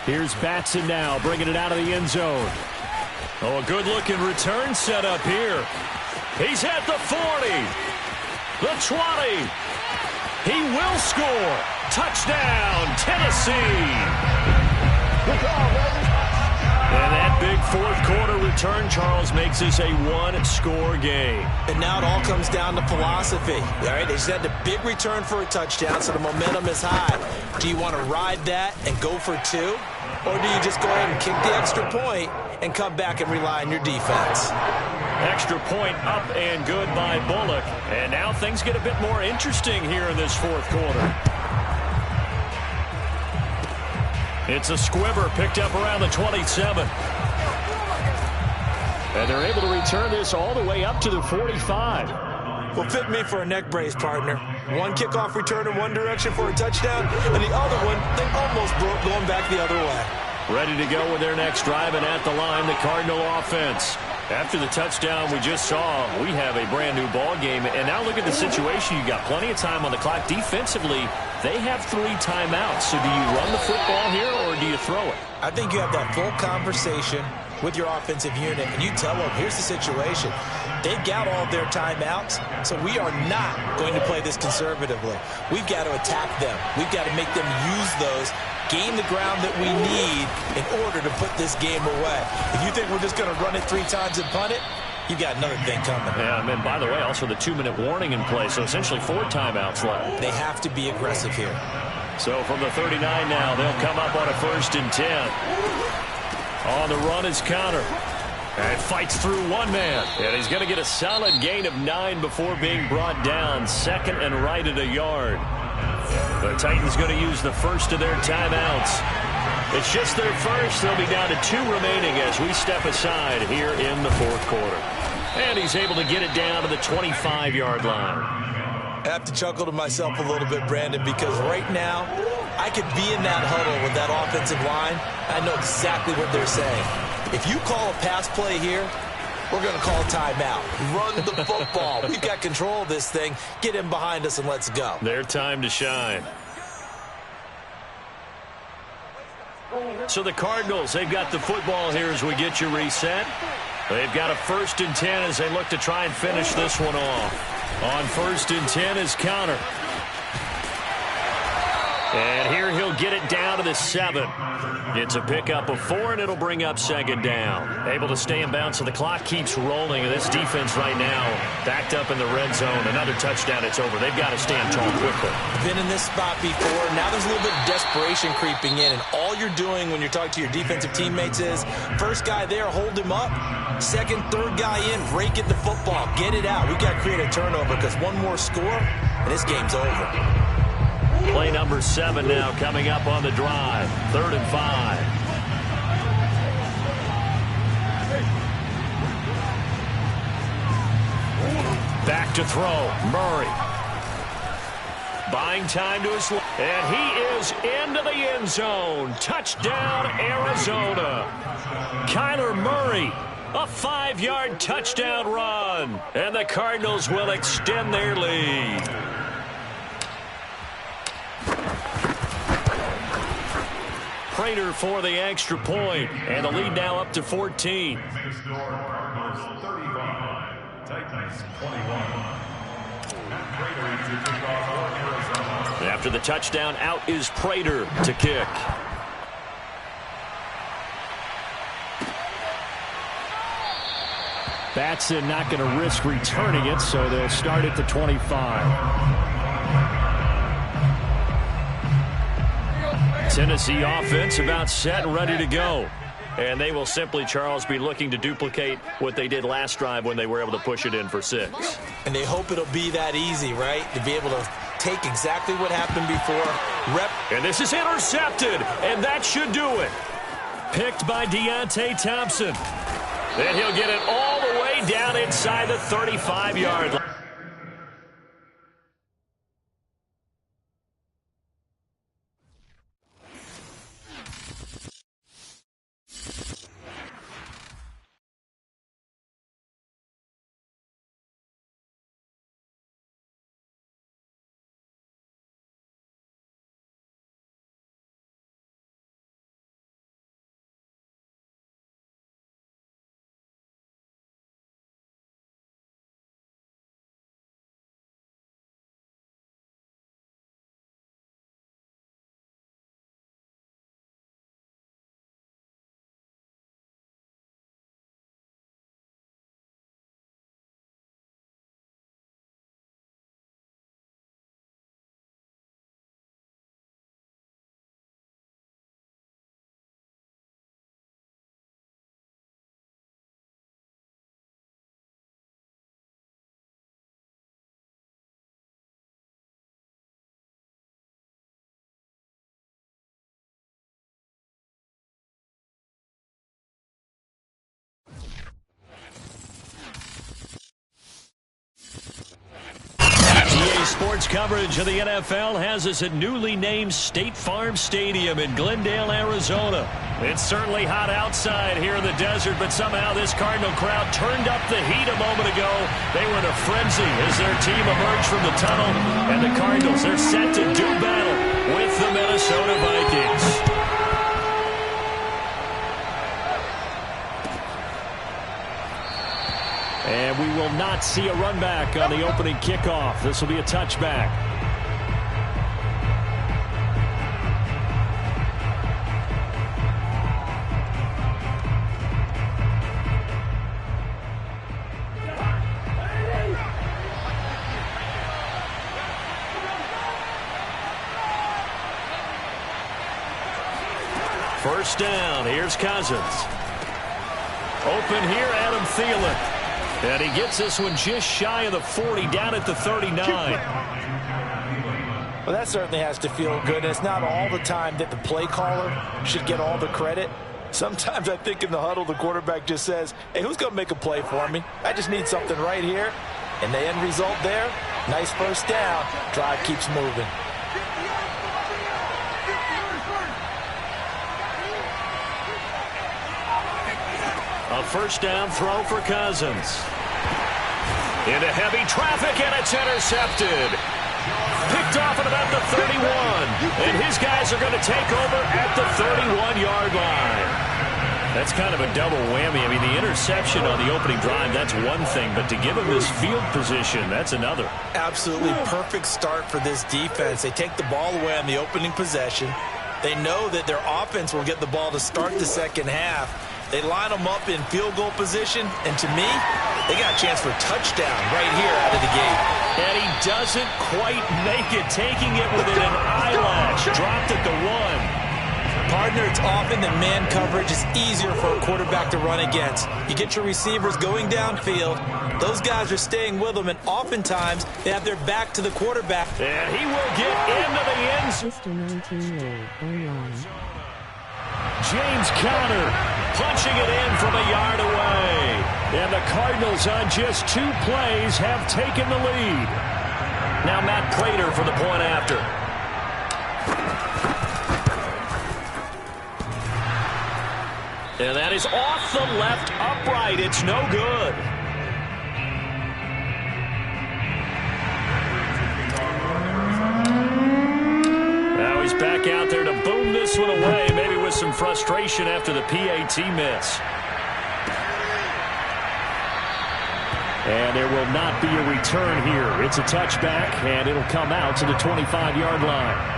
Here's Batson now, bringing it out of the end zone. Oh, a good-looking return set up here. He's at the 40, the 20. He will score. Touchdown, Tennessee. And that big fourth-quarter return, Charles, makes this a one-score game. And now it all comes down to philosophy. All right, they just had a big return for a touchdown, so the momentum is high. Do you want to ride that and go for 2? Or do you just go ahead and kick the extra point and come back and rely on your defense? Extra point up and good by Bullock. And now things get a bit more interesting here in this fourth quarter. It's a squibber picked up around the 27. And they're able to return this all the way up to the 45. Well, fit me for a neck brace, partner. One kickoff return in one direction for a touchdown, and the other one, they almost broke going back the other way. Ready to go with their next drive, and at the line, the Cardinal offense. After the touchdown we just saw, we have a brand-new ball game. And now look at the situation. You got plenty of time on the clock. Defensively, they have 3 timeouts. So do you run the football here, or do you throw it? I think you have that full conversation with your offensive unit, and you tell them, here's the situation. They've got all of their timeouts, so we are not going to play this conservatively. We've got to attack them. We've got to make them use those, gain the ground that we need in order to put this game away. If you think we're just going to run it 3 times and punt it, you've got another thing coming. Yeah, and then, by the way, also the 2-minute warning in play, so essentially 4 timeouts left. They have to be aggressive here. So from the 39 now, they'll come up on a 1st and 10. On the run is Connor. And fights through one man. And he's going to get a solid gain of 9 before being brought down. 2nd and right at a yard. The Titans going to use the first of their timeouts. It's just their first. They'll be down to 2 remaining as we step aside here in the fourth quarter. And he's able to get it down to the 25-yard line. I have to chuckle to myself a little bit, Brandon, because right now I could be in that huddle with that offensive line. I know exactly what they're saying. If you call a pass play here, we're going to call a timeout. Run the football. We've got control of this thing. Get in behind us and let's go. Their time to shine. So the Cardinals, they've got the football here as we get you reset. They've got a 1st and 10 as they look to try and finish this one off. On 1st and 10 is Connor. And here he'll get it down to the 7. It's a pickup of 4, and it'll bring up 2nd down. Able to stay in bounds, so the clock keeps rolling. And this defense right now backed up in the red zone. Another touchdown, it's over. They've got to stand tall quickly. Been in this spot before. Now there's a little bit of desperation creeping in. And all you're doing when you're talking to your defensive teammates is, first guy there, hold him up. 2nd, 3rd guy in, break it the football. Get it out. We've got to create a turnover because one more score, and this game's over. Play number 7 now coming up on the drive. 3rd and 5. Back to throw. Murray. Buying time to his left. And he is into the end zone. Touchdown, Arizona. Kyler Murray. A 5-yard touchdown run. And the Cardinals will extend their lead. Prater for the extra point, and the lead now up to 14. After the touchdown, out is Prater to kick. Batson not going to risk returning it, so they'll start at the 25. Tennessee offense about set and ready to go. And they will simply, Charles, be looking to duplicate what they did last drive when they were able to push it in for 6. And they hope it'll be that easy, right? To be able to take exactly what happened before. And this is intercepted, and that should do it. Picked by Deontay Thompson. Then he'll get it all the way down inside the 35-yard line. Sports coverage of the NFL has us at newly named State Farm Stadium in Glendale, Arizona. It's certainly hot outside here in the desert, but somehow this Cardinal crowd turned up the heat a moment ago. They were in a frenzy as their team emerged from the tunnel, and the Cardinals are set to do battle with the Minnesota Vikings. And we will not see a run back on the opening kickoff. This will be a touchback. First down. Here's Cousins. Open here, Adam Thielen. And he gets this one just shy of the 40, down at the 39. Well, that certainly has to feel good. It's not all the time that the play caller should get all the credit. Sometimes I think in the huddle, the quarterback just says, hey, who's going to make a play for me? I just need something right here. And the end result there, nice first down. Drive keeps moving. A first down throw for Cousins. Into heavy traffic, and it's intercepted. Picked off at about the 31. And his guys are going to take over at the 31-yard line. That's kind of a double whammy. I mean, the interception on the opening drive, that's one thing. But to give him this field position, that's another. Absolutely perfect start for this defense. They take the ball away on the opening possession. They know that their offense will get the ball to start the second half. They line them up in field goal position, and to me, they got a chance for a touchdown right here out of the gate. And he doesn't quite make it, taking it within an eyelash. Dropped at the 1. Partner, it's often that man coverage is easier for a quarterback to run against. You get your receivers going downfield. Those guys are staying with them, and oftentimes they have their back to the quarterback. And he will get into the end zone. Mr. 19-0, James Conner punching it in from a yard away. And the Cardinals on just 2 plays have taken the lead. Now Matt Prater for the point after. And that is off the left upright. It's no good. Now he's back out there to boom this one away, maybe with some frustration after the PAT miss. And there will not be a return here. It's a touchback, and it'll come out to the 25-yard line.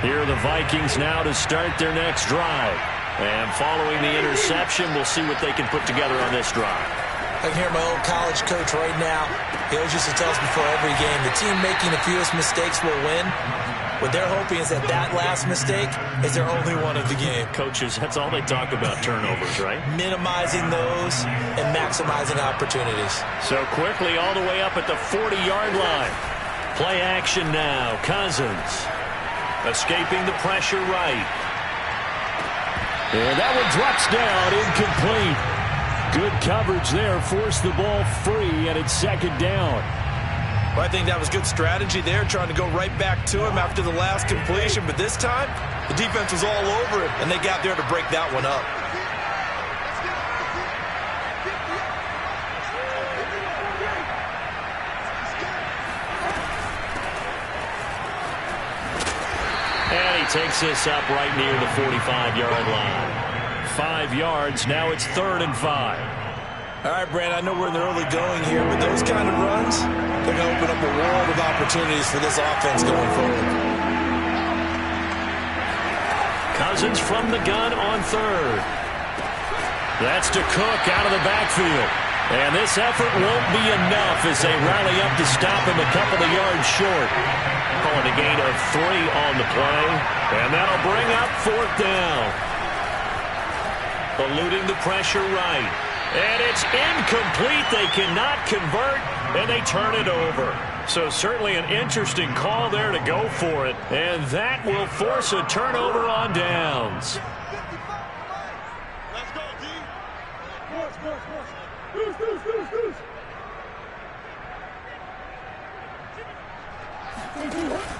Here are the Vikings now to start their next drive. And following the interception, we'll see what they can put together on this drive. I can hear my old college coach right now. He always used to tell us before every game, the team making the fewest mistakes will win. What they're hoping is that last mistake is their only one of the game. Coaches, that's all they talk about, turnovers, right? Minimizing those and maximizing opportunities. So quickly all the way up at the 40-yard line. Play action now. Cousins escaping the pressure right. And that one drops down, incomplete. Good coverage there, forced the ball free, and it's second down. Well, I think that was good strategy there, trying to go right back to him after the last completion. But this time, the defense was all over it, and they got there to break that one up. And he takes this up right near the 45-yard line. 5 yards, now it's 3rd and 5. All right, Brand, I know we're in the early going here, but those kind of runs, they're going to open up a world of opportunities for this offense going forward. Cousins from the gun on 3rd. That's to Cook out of the backfield. And this effort won't be enough as they rally up to stop him a couple of yards short. Calling a gain of 3 on the play. And that'll bring up 4th down. Eluding the pressure right. And it's incomplete. They cannot convert, and they turn it over. So certainly an interesting call there to go for it. And that will force a turnover on downs. Let's go, D.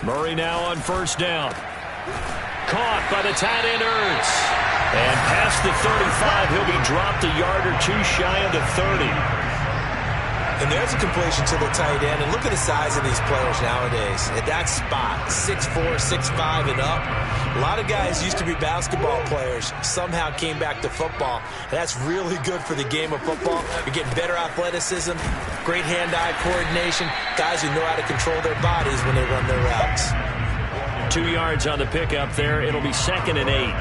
Murray now on 1st down. Caught by the tight end Ertz. And past the 35, he'll be dropped a yard or 2 shy of the 30. And there's a completion to the tight end. And look at the size of these players nowadays. At that spot, 6'4", 6'5", and up. A lot of guys used to be basketball players, somehow came back to football. That's really good for the game of football. You're getting better athleticism, great hand-eye coordination, guys who know how to control their bodies when they run their routes. 2 yards on the pickup there. It'll be 2nd and 8.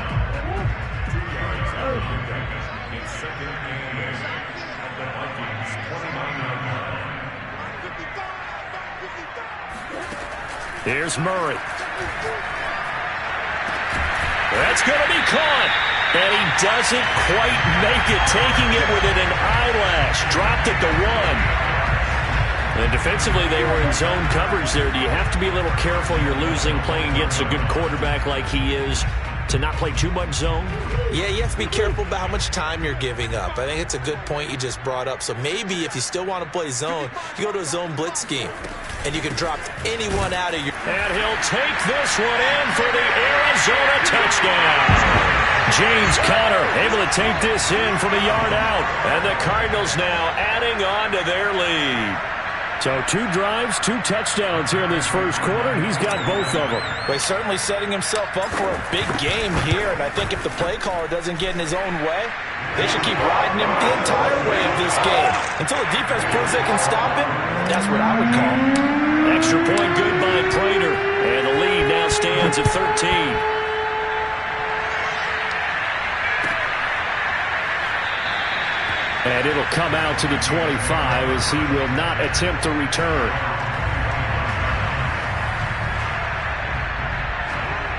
Here's Murray. That's going to be caught. And he doesn't quite make it, taking it within an eyelash. Dropped it to 1. And defensively, they were in zone coverage there. Do you have to be a little careful? You're losing, playing against a good quarterback like he is, to not play too much zone? Yeah, you have to be careful about how much time you're giving up. I think it's a good point you just brought up. So maybe if you still want to play zone, you go to a zone blitz scheme, and you can drop anyone out of your... And he'll take this one in for the Arizona touchdown. James Conner able to take this in from a yard out. And the Cardinals now adding on to their lead. So 2 drives, 2 touchdowns here in this first quarter, and he's got both of them. Well, he's certainly setting himself up for a big game here, and I think if the play caller doesn't get in his own way, they should keep riding him the entire way of this game. Until the defense proves they can stop him, that's what I would call. Extra point good by Prater, and the lead now stands at 13. And it'll come out to the 25 as he will not attempt to return.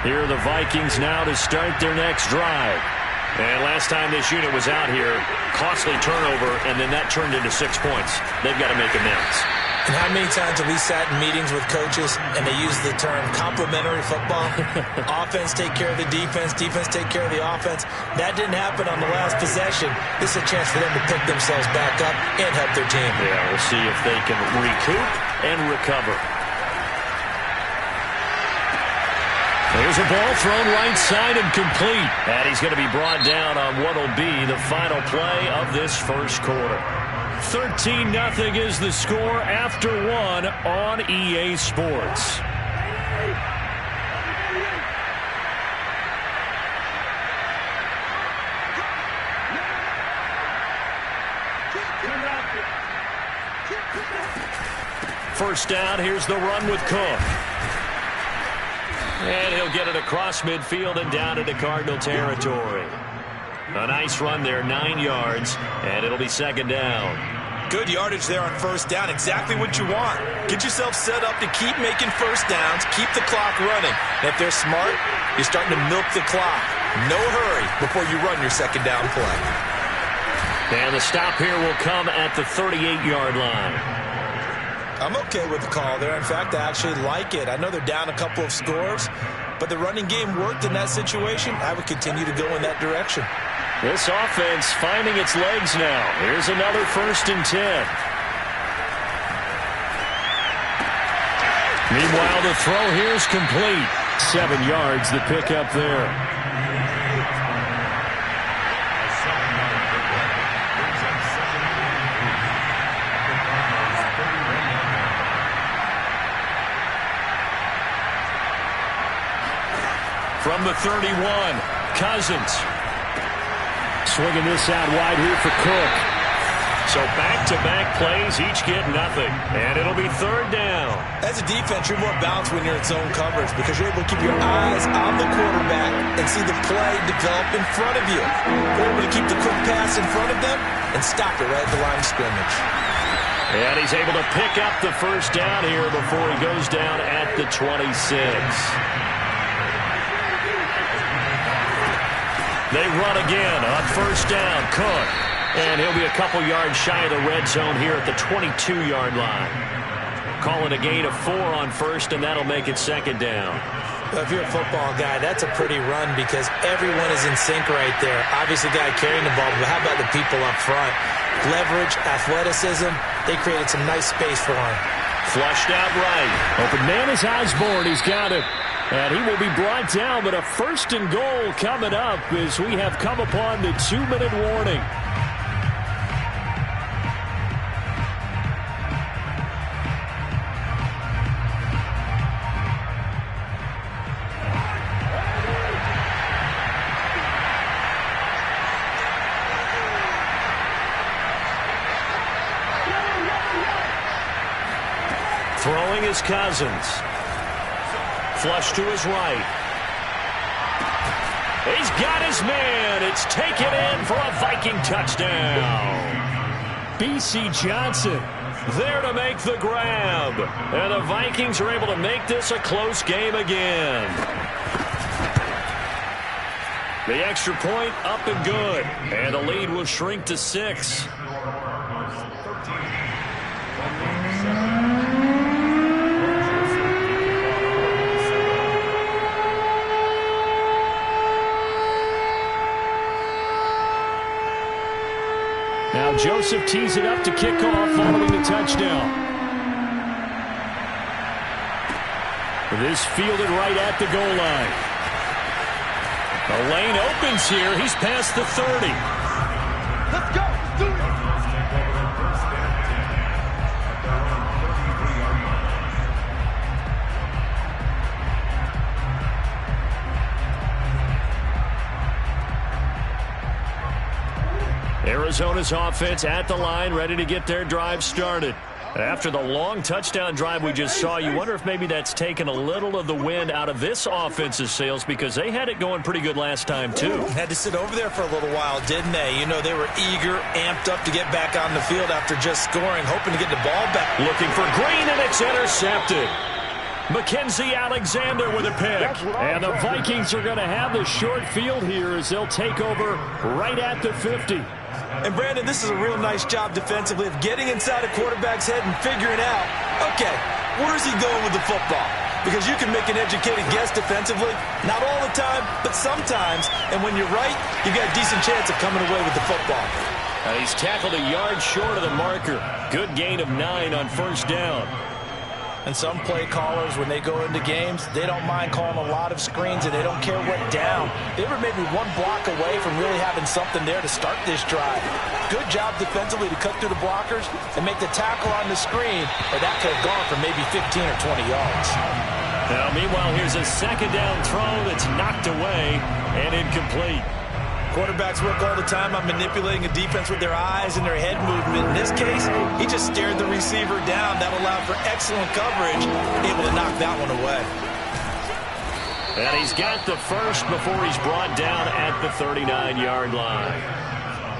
Here are the Vikings now to start their next drive. And last time this unit was out here, costly turnover, and then that turned into 6 points. They've got to make amends. And how many times have we sat in meetings with coaches and they use the term complementary football? Offense take care of the defense, defense take care of the offense. That didn't happen on the last possession. This is a chance for them to pick themselves back up and help their team. Yeah, we'll see if they can recoup and recover. There's a ball thrown right side and complete. And he's going to be brought down on what will be the final play of this first quarter. 13-0 is the score after 1 on EA Sports. First down, here's the run with Cook. And he'll get it across midfield and down into Cardinal territory. A nice run there, 9 yards, and it'll be second down. Good yardage there on first down. Exactly what you want. Get yourself set up to keep making first downs, keep the clock running. And if they're smart, you're starting to milk the clock. No hurry before you run your second down play. And the stop here will come at the 38-yard line. I'm okay with the call there. In fact, I actually like it. I know they're down a couple of scores, but the running game worked in that situation. I would continue to go in that direction. This offense finding its legs now. Here's another 1st and 10. Meanwhile, the throw here is complete. 7 yards, the pickup there. From the 31, Cousins. Swinging this out wide here for Cook. So back-to-back plays, each get nothing. And it'll be 3rd down. As a defense, you're more balanced when you're in zone coverage because you're able to keep your eyes on the quarterback and see the play develop in front of you. You're able to keep the quick pass in front of them and stop it right at the line of scrimmage. And he's able to pick up the 1st down here before he goes down at the 26. They run again on 1st down. Cook. And he'll be a couple yards shy of the red zone here at the 22-yard line. Calling a gain of 4 on 1st, and that'll make it 2nd down. Well, if you're a football guy, that's a pretty run because everyone is in sync right there. Obviously, the guy carrying the ball, but how about the people up front? Leverage, athleticism, they created some nice space for him. Flushed out right. Open man is Osborne. He's got it. And he will be brought down, but a 1st and goal coming up as we have come upon the 2-minute warning. Throwing is Cousins. Flush to his right. He's got his man. It's taken in for a Viking touchdown. B.C. Johnson there to make the grab. And the Vikings are able to make this a close game again. The extra point up and good. And the lead will shrink to 6. Now Joseph tees it up to kick off following the touchdown. This fielded right at the goal line. The lane opens here. He's past the 30. Let's go. Let's do it. Arizona's offense at the line, ready to get their drive started. After the long touchdown drive we just saw, you wonder if maybe that's taken a little of the wind out of this offense's sails because they had it going pretty good last time, too. Had to sit over there for a little while, didn't they? You know, they were eager, amped up to get back on the field after just scoring, hoping to get the ball back. Looking for Green, and it's intercepted. Mackenzie Alexander with a pick. And the Vikings are going to have the short field here as they'll take over right at the 50. And, Brandon, this is a real nice job defensively of getting inside a quarterback's head and figuring out, okay, where's he going with the football? Because you can make an educated guess defensively, not all the time, but sometimes. And when you're right, you've got a decent chance of coming away with the football. He's tackled a yard short of the marker. Good gain of 9 on 1st down. And some play callers, when they go into games, they don't mind calling a lot of screens, and they don't care what down. They were maybe one block away from really having something there to start this drive. Good job defensively to cut through the blockers and make the tackle on the screen, or that could have gone for maybe 15 or 20 yards. Now, meanwhile, here's a 2nd down throw that's knocked away and incomplete. Quarterbacks work all the time on manipulating a defense with their eyes and their head movement. In this case, he just stared the receiver down. That allowed for excellent coverage, able to knock that one away. And he's got the first before he's brought down at the 39-yard line.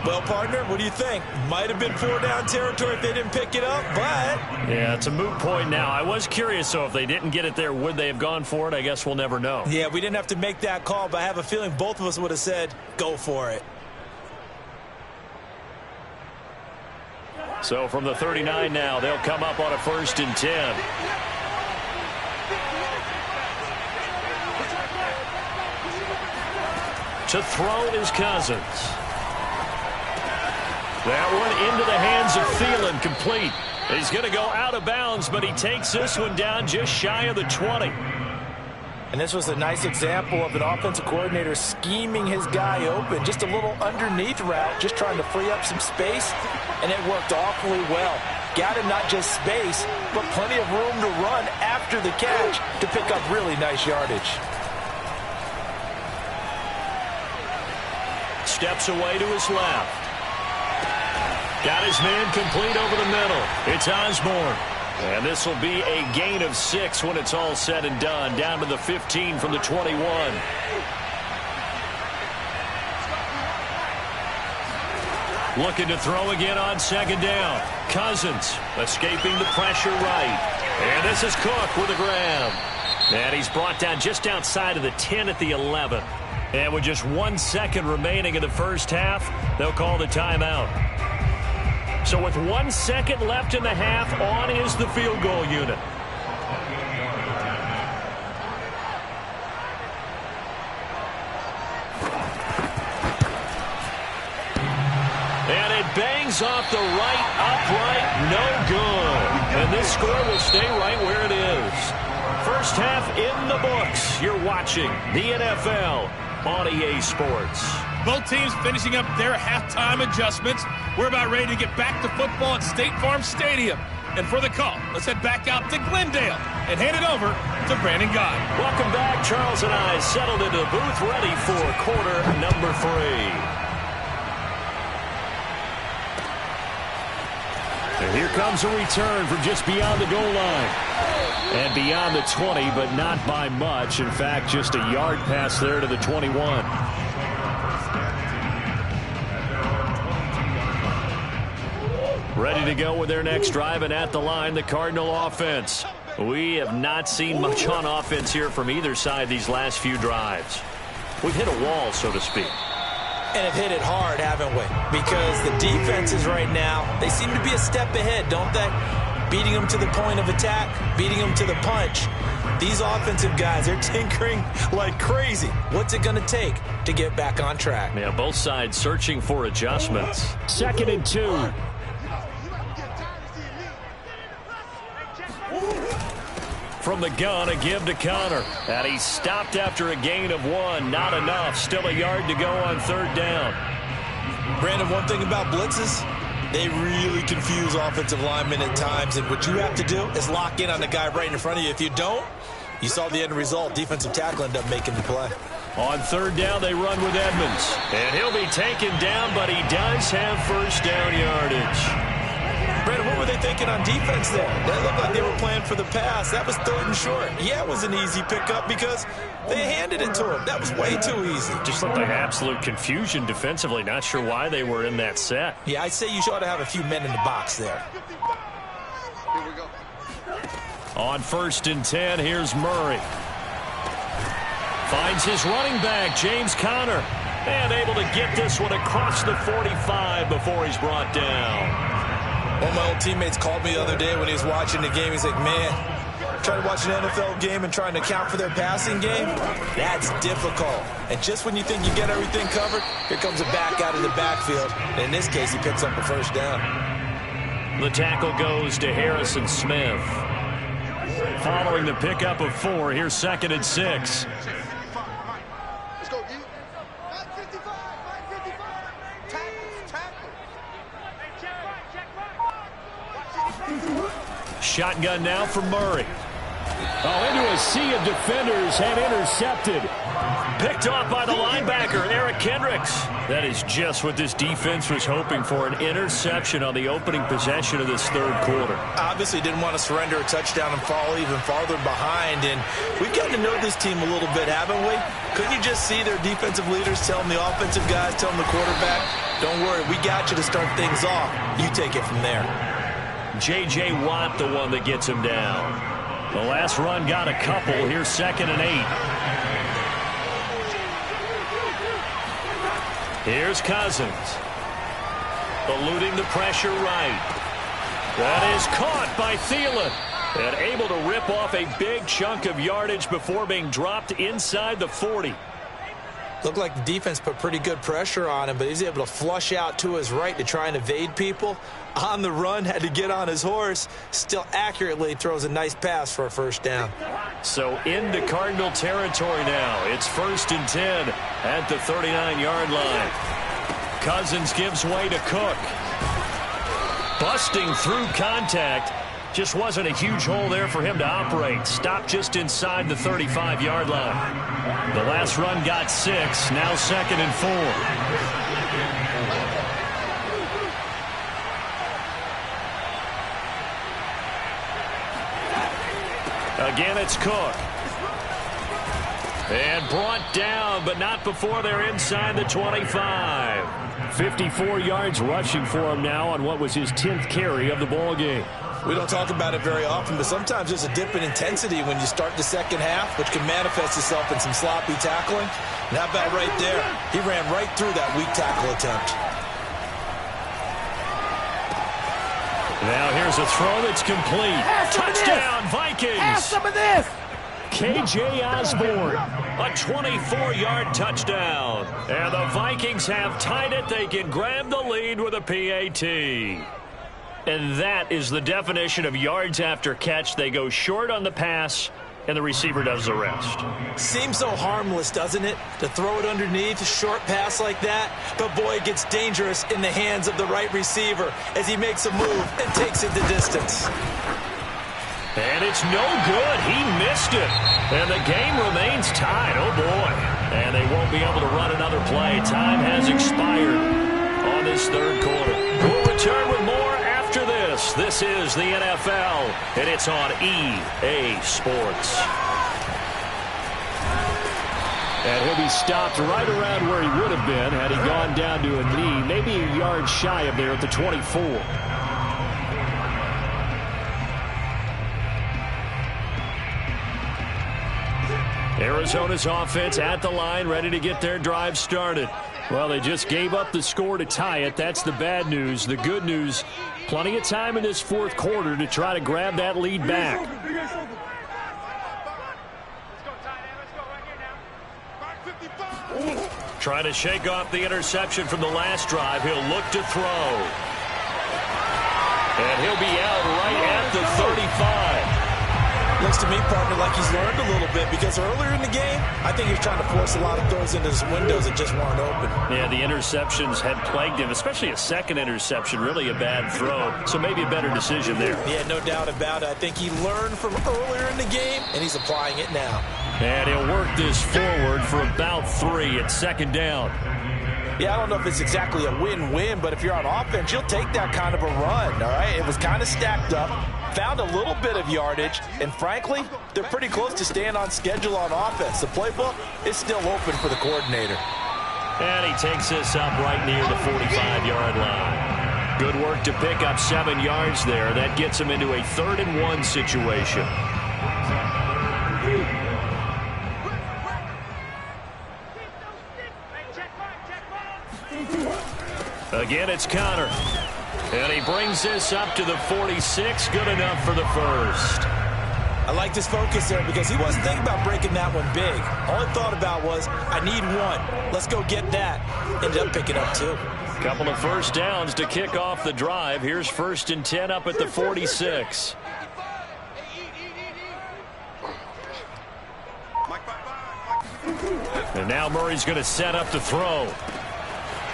Well, partner, what do you think? Might have been 4-down territory if they didn't pick it up, but... Yeah, it's a moot point now. I was curious, so if they didn't get it there, would they have gone for it? I guess we'll never know. Yeah, we didn't have to make that call, but I have a feeling both of us would have said, go for it. So from the 39 now, they'll come up on a 1st and 10. To throw is Cousins. That one into the hands of Thielen, complete. He's going to go out of bounds, but he takes this one down just shy of the 20. And this was a nice example of an offensive coordinator scheming his guy open. Just a little underneath route, just trying to free up some space, and it worked awfully well. Got him not just space, but plenty of room to run after the catch to pick up really nice yardage. Steps away to his left. Got his man complete over the middle. It's Osborne. And this will be a gain of 6 when it's all said and done. Down to the 15 from the 21. Looking to throw again on 2nd down. Cousins escaping the pressure right. And this is Cook with a grab. And he's brought down just outside of the 10 at the 11. And with just 1 second remaining in the first half, they'll call the timeout. So with 1 second left in the half, on is the field goal unit. And it bangs off the right upright, no good. And this score will stay right where it is. First half in the books. You're watching the NFL on EA Sports. Both teams finishing up their halftime adjustments. We're about ready to get back to football at State Farm Stadium. And for the call, let's head back out to Glendale and hand it over to Brandon Guy. Welcome back. Charles and I settled into the booth, ready for quarter number 3. And here comes a return from just beyond the goal line. And beyond the 20, but not by much. In fact, just a yard pass there to the 21. Ready to go with their next drive, and at the line, the Cardinal offense. We have not seen much on offense here from either side these last few drives. We've hit a wall, so to speak. And have hit it hard, haven't we? Because the defenses right now, they seem to be a step ahead, don't they? Beating them to the point of attack, beating them to the punch. These offensive guys are tinkering like crazy. What's it going to take to get back on track? Yeah, both sides searching for adjustments. 2nd and 2. From the gun, a give to Connor. And he stopped after a gain of 1. Not enough. Still a yard to go on 3rd down. Brandon, one thing about blitzes, they really confuse offensive linemen at times. And what you have to do is lock in on the guy right in front of you. If you don't, you saw the end result. Defensive tackle ended up making the play. On 3rd down, they run with Edmonds. And he'll be taken down, but he does have 1st down yardage. Brandon, what were they thinking on defense there? That looked like they were playing for the pass. That was 3rd and short. Yeah, it was an easy pickup because they handed it to him. That was way too easy. Just looked like absolute confusion defensively. Not sure why they were in that set. Yeah, I'd say you ought to have a few men in the box there. Here we go. On 1st and 10, here's Murray. Finds his running back, James Conner. And able to get this one across the 45 before he's brought down. One of my old teammates called me the other day when he was watching the game. He's like, man, trying to watch an NFL game and trying to account for their passing game, that's difficult. And just when you think you get everything covered, here comes a back out of the backfield. And in this case, he picks up a 1st down. The tackle goes to Harrison Smith. Following the pickup of 4, here's 2nd and 6. Let's go, D. 55, 55. Tackle. Shotgun now for Murray. Oh, into a sea of defenders and intercepted. Picked off by the linebacker, Eric Kendricks. That is just what this defense was hoping for, an interception on the opening possession of this third quarter. Obviously didn't want to surrender a touchdown and fall even farther behind. And we've gotten to know this team a little bit, haven't we? Couldn't you just see their defensive leaders telling the offensive guys, telling the quarterback, don't worry, we got you to start things off. You take it from there. J.J. Watt, the one that gets him down. The last run got a couple. Here's 2nd and 8. Here's Cousins. Eluding the pressure right. That is caught by Thielen. And able to rip off a big chunk of yardage before being dropped inside the 40. Looked like the defense put pretty good pressure on him, but he's able to flush out to his right to try and evade people. On the run, had to get on his horse. Still accurately throws a nice pass for a first down. So into Cardinal territory now. It's 1st and 10 at the 39-yard line. Cousins gives way to Cook. Busting through contact. Just wasn't a huge hole there for him to operate. Stopped just inside the 35-yard line. The last run got 6. Now 2nd and 4. Again, it's Cook. And brought down, but not before they're inside the 25. 54 yards rushing for him now on what was his 10th carry of the ball game. We don't talk about it very often, but sometimes there's a dip in intensity when you start the second half, which can manifest itself in some sloppy tackling. And how about right there? He ran right through that weak tackle attempt. Now here's a throw that's complete. Touchdown, Vikings. Have some of this. K.J. Osborne, a 24-yard touchdown. And the Vikings have tied it. They can grab the lead with a PAT. And that is the definition of yards after catch. They go short on the pass, and the receiver does the rest. Seems so harmless, doesn't it, to throw it underneath, a short pass like that? But, boy, it gets dangerous in the hands of the right receiver as he makes a move and takes it the distance. And it's no good. He missed it. And the game remains tied. Oh, boy. And they won't be able to run another play. Time has expired on this third quarter. We'll return with more after this. This is the NFL, and it's on EA Sports. And he'll be stopped right around where he would have been had he gone down to a knee, maybe a yard shy of there at the 24. Arizona's offense at the line, ready to get their drive started. Well, they just gave up the score to tie it. That's the bad news. The good news, plenty of time in this fourth quarter to try to grab that lead back. Trying to shake off the interception from the last drive. He'll look to throw. And he'll be out right at the 35. Looks to me, partner, like he's learned a little bit because earlier in the game, I think he was trying to force a lot of throws into his windows that just weren't open. Yeah, the interceptions had plagued him, especially a second interception, really a bad throw. So maybe a better decision there. Yeah, no doubt about it. I think he learned from earlier in the game, and he's applying it now. And he'll work this forward for about 3 at 2nd down. Yeah, I don't know if it's exactly a win-win, but if you're on offense, you'll take that kind of a run, all right? It was kind of stacked up, found a little bit of yardage, and frankly, they're pretty close to staying on schedule on offense. The playbook is still open for the coordinator. And he takes this up right near the 45-yard line. Good work to pick up 7 yards there. That gets him into a 3rd and 1 situation. Again, it's Connor. And he brings this up to the 46. Good enough for the first. I like this focus there because he wasn't thinking about breaking that one big. All he thought about was, I need 1. Let's go get that. Ended up picking up 2. Couple of first downs to kick off the drive. Here's 1st and 10 up at the 46. And now Murray's going to set up the throw.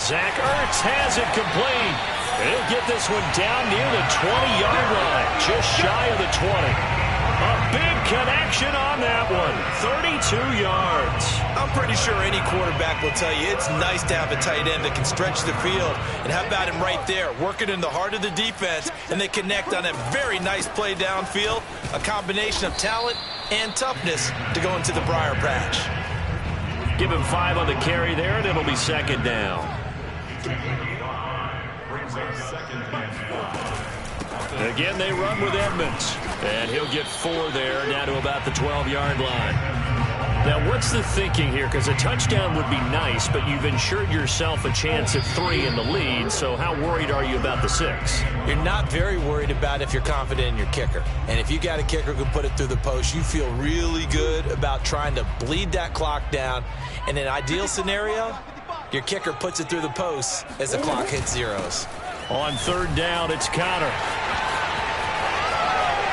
Zach Ertz has it complete. He'll get this one down near the 20-yard line, just shy of the 20. A big connection on that one. 32 yards. I'm pretty sure any quarterback will tell you it's nice to have a tight end that can stretch the field. And how about him right there, working in the heart of the defense, and they connect on a very nice play downfield, a combination of talent and toughness to go into the briar patch. Give him 5 on the carry there, and it'll be second down. Again, they run with Edmonds, and he'll get 4 there, down to about the 12-yard line. Now, what's the thinking here? Because a touchdown would be nice, but you've ensured yourself a chance at 3 in the lead, so how worried are you about the 6? You're not very worried about if you're confident in your kicker. And if you got a kicker who can put it through the post, you feel really good about trying to bleed that clock down. In an ideal scenario, your kicker puts it through the post as the clock hits zeros. On third down, it's Connor.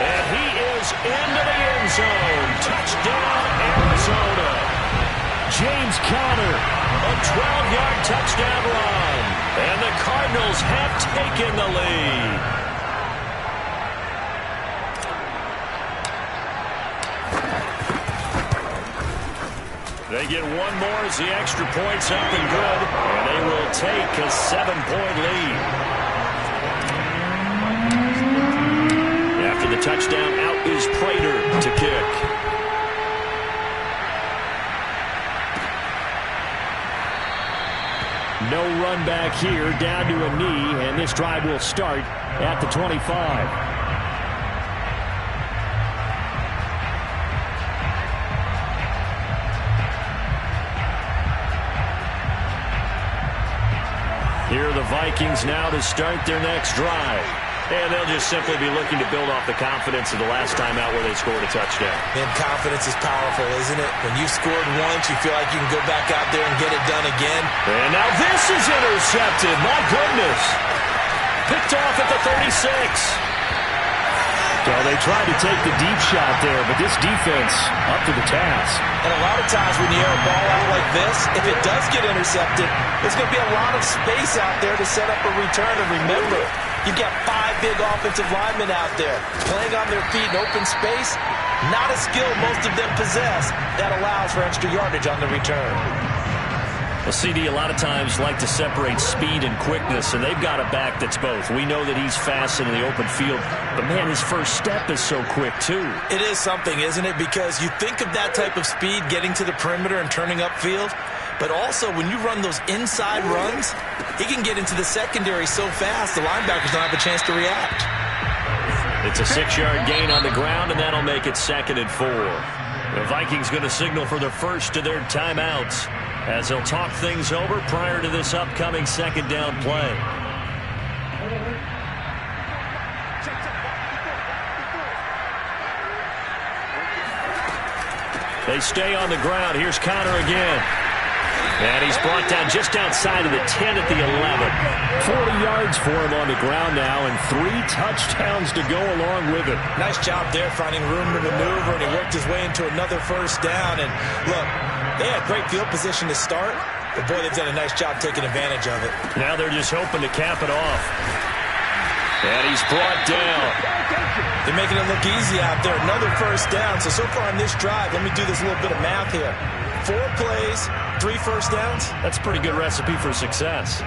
And he is into the end zone. Touchdown, Arizona. James Conner, a 12-yard touchdown run. And the Cardinals have taken the lead. They get one more as the extra point's up and good. And they will take a 7-point lead. After the touchdown, out is Prater to kick. No run back here, down to a knee, and this drive will start at the 25. Here are the Vikings now to start their next drive. And they'll just simply be looking to build off the confidence of the last time out where they scored a touchdown. And confidence is powerful, isn't it? When you scored once, you feel like you can go back out there and get it done again. And now this is intercepted. My goodness. Picked off at the 36. So they tried to take the deep shot there, but this defense up to the task. And a lot of times when you air a ball out like this, if it does get intercepted, there's going to be a lot of space out there to set up a return. And remember, you've got 5 big offensive linemen out there playing on their feet in open space. Not a skill most of them possess that allows for extra yardage on the return. Well, CD, a lot of times like to separate speed and quickness, and they've got a back that's both. We know that he's fast in the open field, but, man, his first step is so quick, too. It is something, isn't it? Because you think of that type of speed getting to the perimeter and turning upfield, but also when you run those inside runs, he can get into the secondary so fast the linebackers don't have a chance to react. It's a 6-yard gain on the ground, and that'll make it 2nd and 4. The Vikings going to signal for the first of their timeouts as they'll talk things over prior to this upcoming 2nd down play. They stay on the ground. Here's Connor again. And he's brought down just outside of the 10 at the 11. 40 yards for him on the ground now, and 3 touchdowns to go along with it. Nice job there finding room to maneuver, and he worked his way into another first down. And look, they had great field position to start, but boy, they've done a nice job taking advantage of it. Now they're just hoping to cap it off. And he's brought down. They're making it look easy out there. Another first down. So far on this drive, let me do this little bit of math here. 4 plays, 3 first downs. That's a pretty good recipe for success.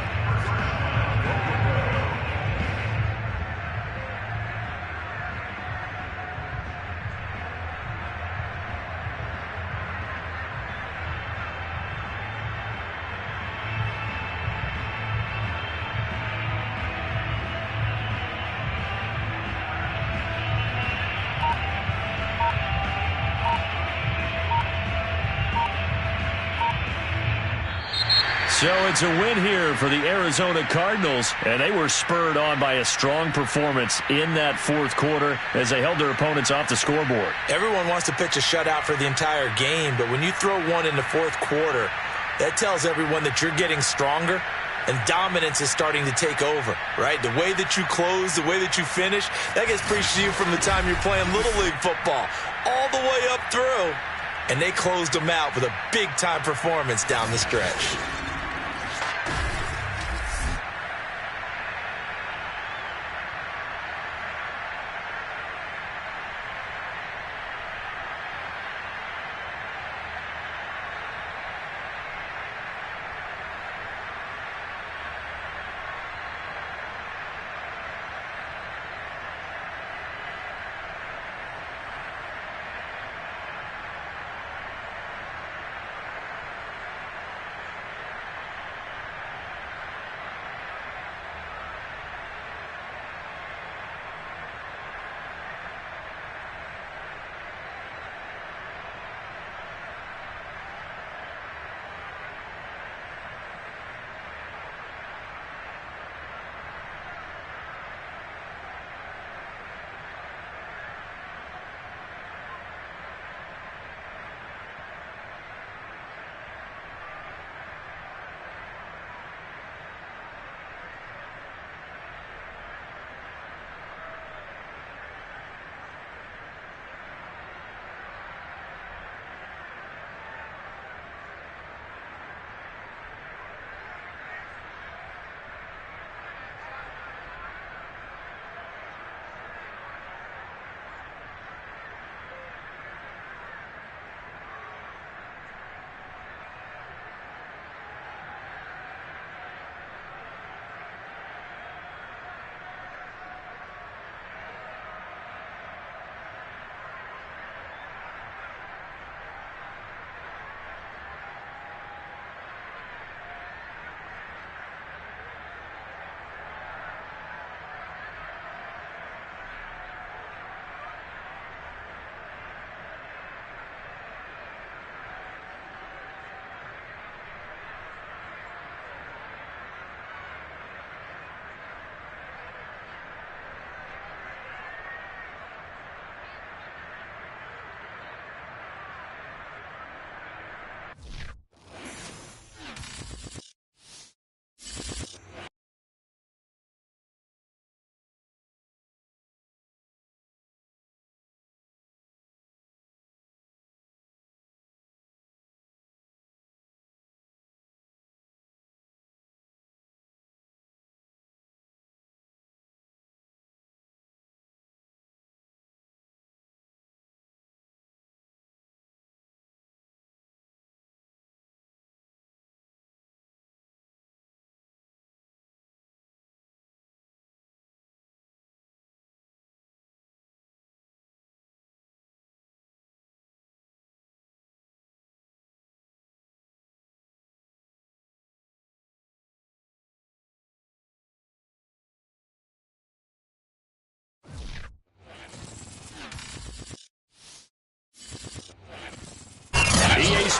So it's a win here for the Arizona Cardinals, and they were spurred on by a strong performance in that 4th quarter as they held their opponents off the scoreboard. Everyone wants to pitch a shutout for the entire game, but when you throw one in the 4th quarter, that tells everyone that you're getting stronger and dominance is starting to take over, right? The way that you close, the way that you finish, that gets preached to you from the time you're playing Little League football all the way up through, and they closed them out with a big-time performance down the stretch.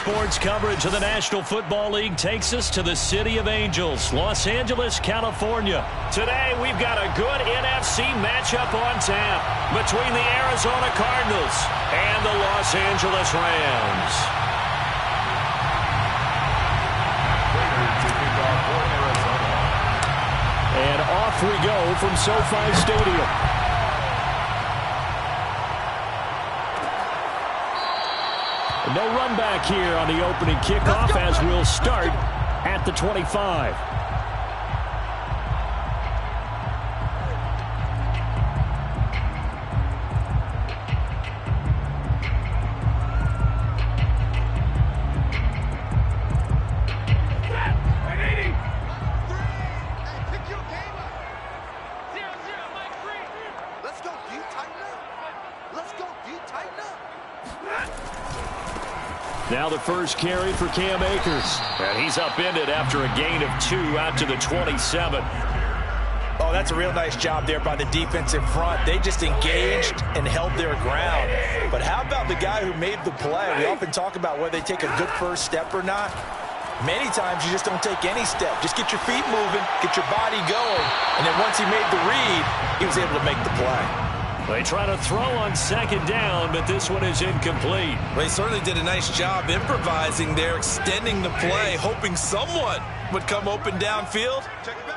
Sports coverage of the National Football League takes us to the City of Angels, Los Angeles, California. Today, we've got a good NFC matchup on tap between the Arizona Cardinals and the Los Angeles Rams. And off we go from SoFi Stadium. No run back here on the opening kickoff as we'll start at the 25. Now the first carry for Cam Akers. And he's upended after a gain of 2 out to the 27. Oh, that's a real nice job there by the defensive front. They just engaged and held their ground. But how about the guy who made the play? We often talk about whether they take a good first step or not. Many times you just don't take any step. Just get your feet moving, get your body going. And then once he made the read, he was able to make the play. They try to throw on second down, but this one is incomplete. Well, they certainly did a nice job improvising there, extending the play, hoping someone would come open downfield,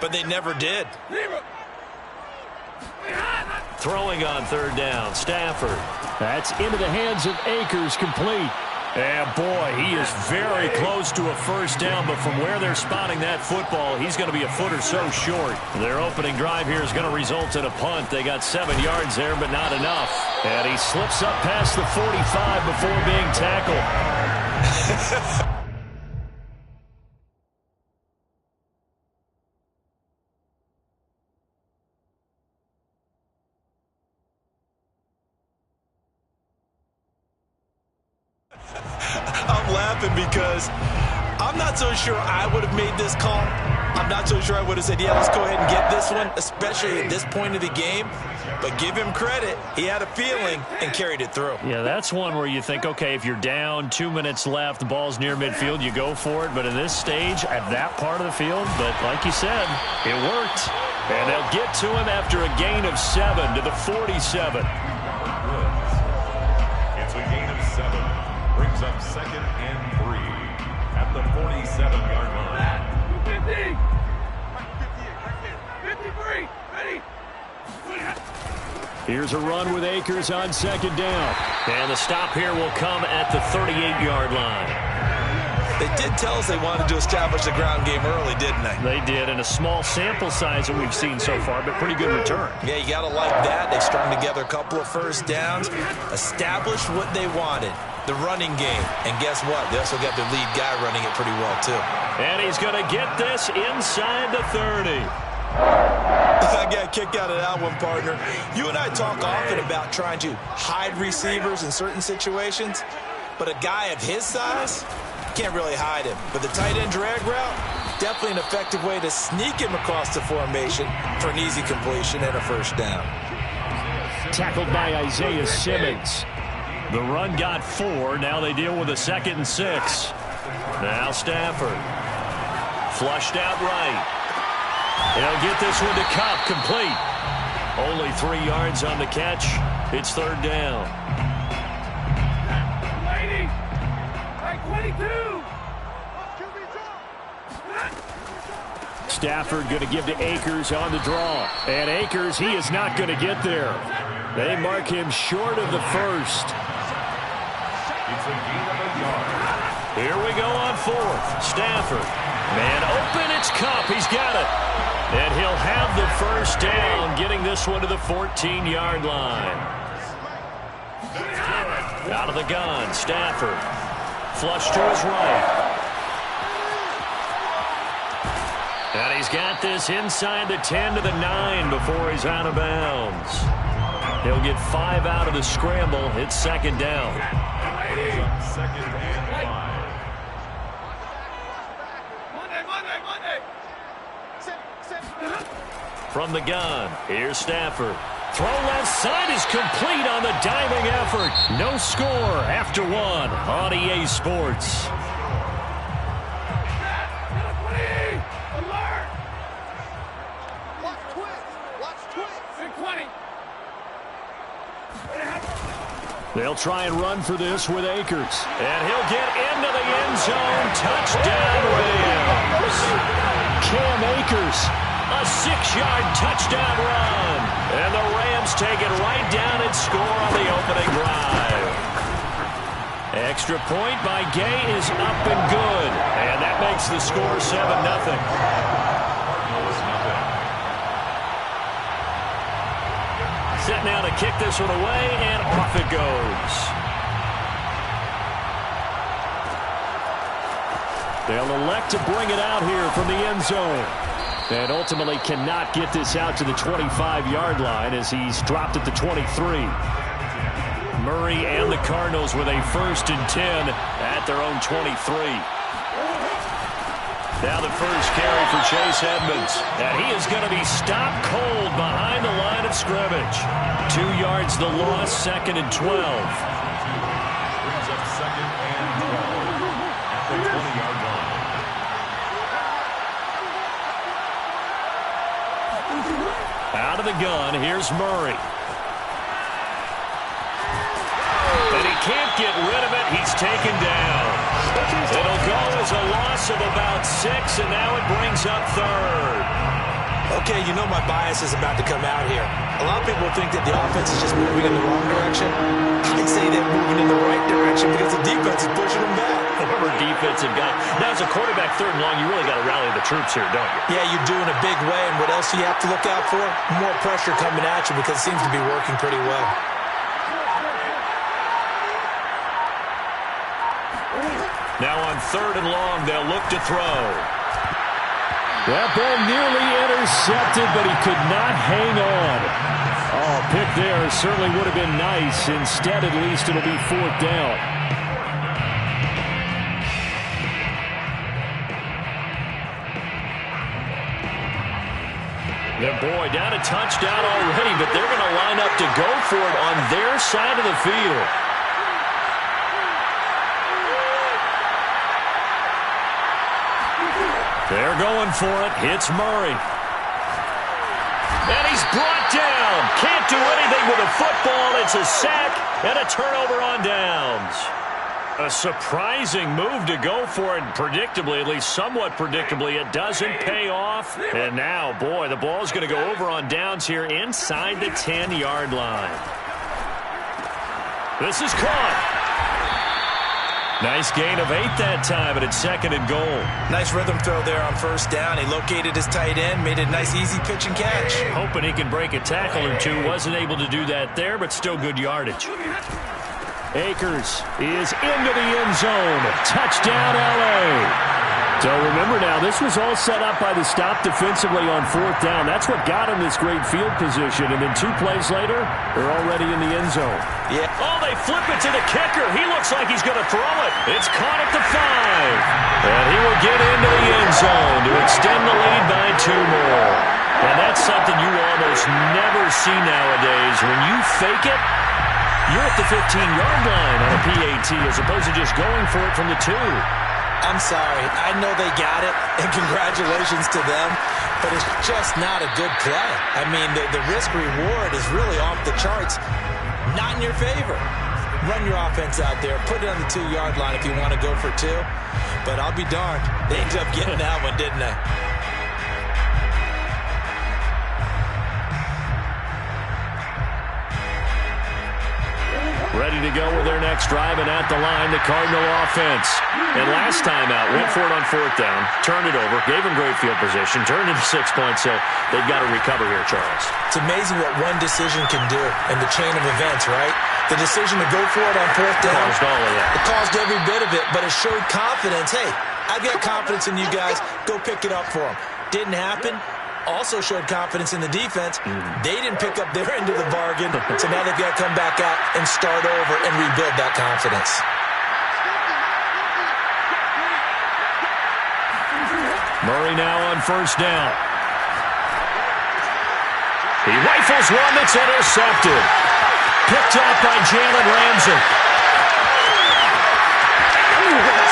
but they never did. Throwing on third down, Stafford. That's into the hands of Akers, complete. And boy, he is very close to a first down, but from where they're spotting that football, he's going to be a foot or so short. Their opening drive here is going to result in a punt. They got 7 yards there, but not enough. And he slips up past the 45 before being tackled. I'm laughing because I'm not so sure I would have made this call. I'm not so sure I would have said, yeah, let's go ahead and get this one, especially at this point of the game. But give him credit. He had a feeling and carried it through. Yeah, that's one where you think, okay, if you're down, 2 minutes left, the ball's near midfield, you go for it. But in this stage, at that part of the field, but like you said, it worked. And they'll get to him after a gain of 7 to the 47. It's a gain of 7. Brings up 2nd and 3 at the 47-yard line. 50. 53. Ready. Here's a run with Akers on second down. And the stop here will come at the 38-yard line. They did tell us they wanted to establish the ground game early, didn't they? They did, in a small sample size that we've seen so far, but pretty good return. Yeah, you got to like that. They strung together a couple of first downs, established what they wanted, the running game. And guess what? They also got their lead guy running it pretty well, too. And he's going to get this inside the 30. I got a kick out of that one, partner. You and I talk often about trying to hide receivers in certain situations, but a guy of his size can't really hide him. But the tight end drag route, definitely an effective way to sneak him across the formation for an easy completion and a first down. Tackled by Isaiah Simmons. The run got 4. Now they deal with a 2nd and 6. Now Stafford. Flushed out right. He'll get this one to Cup, complete. Only 3 yards on the catch. It's third down. 22. Stafford going to give to Akers on the draw. And Akers, he is not going to get there. They mark him short of the first. It's a gain of a yard. Here we go on 4th. Stafford. Man open, it's Cup. He's got it. And he'll have the first down, getting this one to the 14-yard line. Out of the gun, Stafford. Flush to his right. And he's got this inside the 10 to the 9 before he's out of bounds. He'll get 5 out of the scramble. It's second down. 2nd and 5. From the gun, here's Stafford. Throw left side is complete on the diving effort. No score after 1 on EA Sports. They'll try and run for this with Akers. And he'll get into the end zone. Touchdown, Rams. Cam Akers, a 6-yard touchdown run. And the Rams take it right down and score on the opening drive. Extra point by Gay is up and good. And that makes the score 7-0. Set now to kick this one away, and off it goes. They'll elect to bring it out here from the end zone. And ultimately cannot get this out to the 25-yard line as he's dropped at the 23. Murray and the Cardinals with a 1st and 10 at their own 23. Now the first carry for Chase Edmonds. And he is going to be stopped cold behind the line of scrimmage. 2 yards the loss, 2nd and 12. Brings up 2nd and 12 at the 20-yard line. Out of the gun, here's Murray. And he can't get rid of it. He's taken down. It'll go as a loss of about 6, and now it brings up 3rd. Okay, you know my bias is about to come out here. A lot of people think that the offense is just moving in the wrong direction. I'd say they're moving in the right direction because the defense is pushing them back. Whoever defensive guy. Now, as a quarterback 3rd and long, you really got to rally the troops here, don't you? Yeah, you do in a big way, and what else do you have to look out for? More pressure coming at you because it seems to be working pretty well. Now on 3rd and long, they'll look to throw. That ball nearly intercepted, but he could not hang on. Oh, pick there certainly would have been nice. Instead, at least, it'll be 4th down. The boy down a touchdown already, but they're going to line up to go for it on their side of the field. They're going for it. Hits Murray. And he's brought down. Can't do anything with a football. It's a sack and a turnover on downs. A surprising move to go for it. Predictably, at least somewhat predictably, it doesn't pay off. And now, boy, the ball's going to go over on downs here inside the 10-yard line. This is caught. Nice gain of 8 that time, and it's 2nd and goal. Nice rhythm throw there on 1st down. He located his tight end, made a nice easy pitch and catch. Hoping he can break a tackle or two. Wasn't able to do that there, but still good yardage. Akers is into the end zone. Touchdown, L.A. So remember now, this was all set up by the stop defensively on 4th down. That's what got him this great field position. And then 2 plays later, they're already in the end zone. Yeah. Oh, they flip it to the kicker. He looks like he's going to throw it. It's caught at the 5. And he will get into the end zone to extend the lead by 2 more. And that's something you almost never see nowadays. When you fake it, you're at the 15-yard line on a PAT as opposed to just going for it from the 2. I'm sorry. I know they got it, and congratulations to them, but it's just not a good play. I mean, the risk-reward is really off the charts. Not in your favor. Run your offense out there. Put it on the 2-yard line if you want to go for 2. But I'll be darned. They ended up getting that one, didn't they? Ready to go with their next drive, and at the line, the Cardinal offense. And last time out, went for it on 4th down, turned it over, gave them great field position, turned it to 6 points, so they've got to recover here, Charles. It's amazing what one decision can do in the chain of events, right? The decision to go for it on 4th down. Caused all of that. It caused every bit of it, but it showed confidence. Hey, I've got confidence in you guys. Go pick it up for them. Didn't happen. Also showed confidence in the defense. They didn't pick up their end of the bargain, so now they've got to come back out and start over and rebuild that confidence. Murray now on 1st down. He rifles one that's intercepted. Picked up by Jalen Ramsey.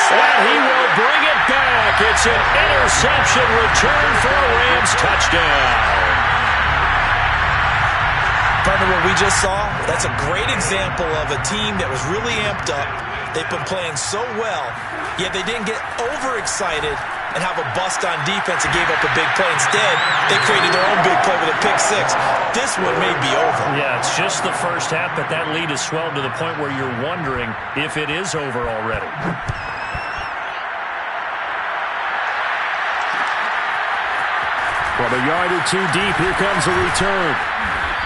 And he will bring it back. It's an interception return for a Rams touchdown. Partner, what we just saw, that's a great example of a team that was really amped up. They've been playing so well, yet they didn't get overexcited and have a bust on defense and gave up a big play. Instead, they created their own big play with a pick-6. This one may be over. Yeah, it's just the first half, but that lead has swelled to the point where you're wondering if it is over already. From a yard or two deep, here comes a return.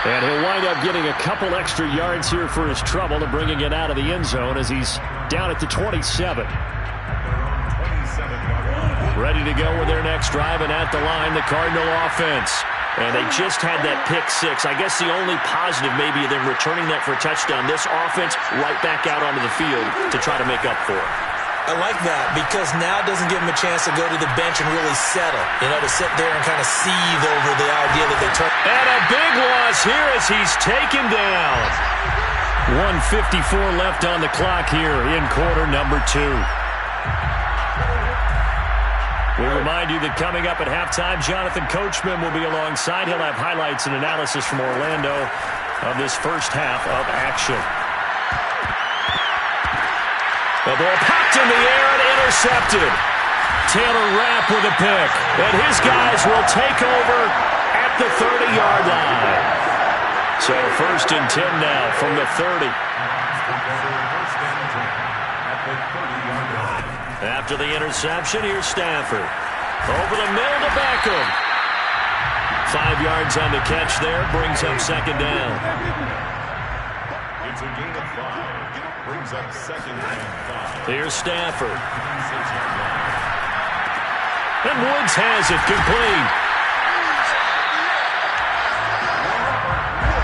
And he'll wind up getting a couple extra yards here for his trouble and bringing it out of the end zone as he's down at the 27. Ready to go with their next drive, and at the line, the Cardinal offense. And they just had that pick-6. I guess the only positive maybe them returning that for a touchdown. This offense right back out onto the field to try to make up for it. I like that because now it doesn't give them a chance to go to the bench and really settle. You know, to sit there and kind of seethe over the idea that they turn. And a big loss here as he's taken down. 1:54 left on the clock here in quarter number 2. We remind you that coming up at halftime, Jonathan Coachman will be alongside. He'll have highlights and analysis from Orlando of this first half of action. The ball popped in the air and intercepted. Taylor Rapp with a pick. And his guys will take over at the 30-yard line. So 1st and 10 now from the 30. After the interception, here's Stafford. Over the middle to Beckham. 5 yards on the catch there. Brings up 2nd down. It's a gain of 5. Brings up 2nd and 5. Here's Stafford. And Woods has it complete.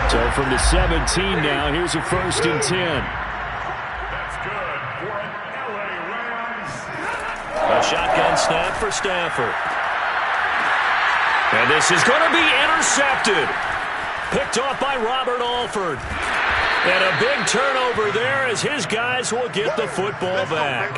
So from the 17 now, here's a 1st and 10. That's good for an LA Rams. A shotgun snap for Stafford. And this is going to be intercepted. Picked off by Robert Alford. And a big turnover there as his guys will get the football back.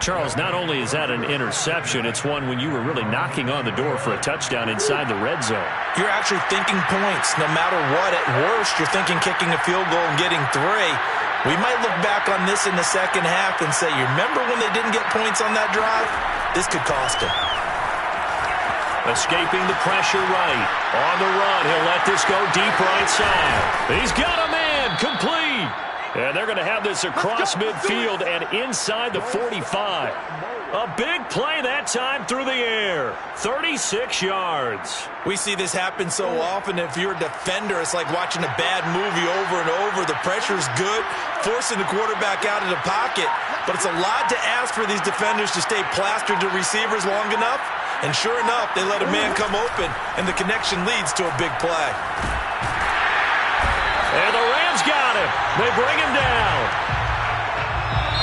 Charles, not only is that an interception, it's one when you were really knocking on the door for a touchdown inside the red zone. You're actually thinking points. No matter what, at worst, you're thinking kicking a field goal and getting 3. We might look back on this in the second half and say, you remember when they didn't get points on that drive? This could cost them. Escaping the pressure right. On the run, he'll let this go deep right side. He's got a man, complete. And they're going to have this across midfield and inside the 45. A big play that time through the air. 36 yards. We see this happen so often. If you're a defender, it's like watching a bad movie over and over. The pressure's good, forcing the quarterback out of the pocket. But it's a lot to ask for these defenders to stay plastered to receivers long enough. And sure enough, they let a man come open, and the connection leads to a big play. And the Rams got him. They bring him down.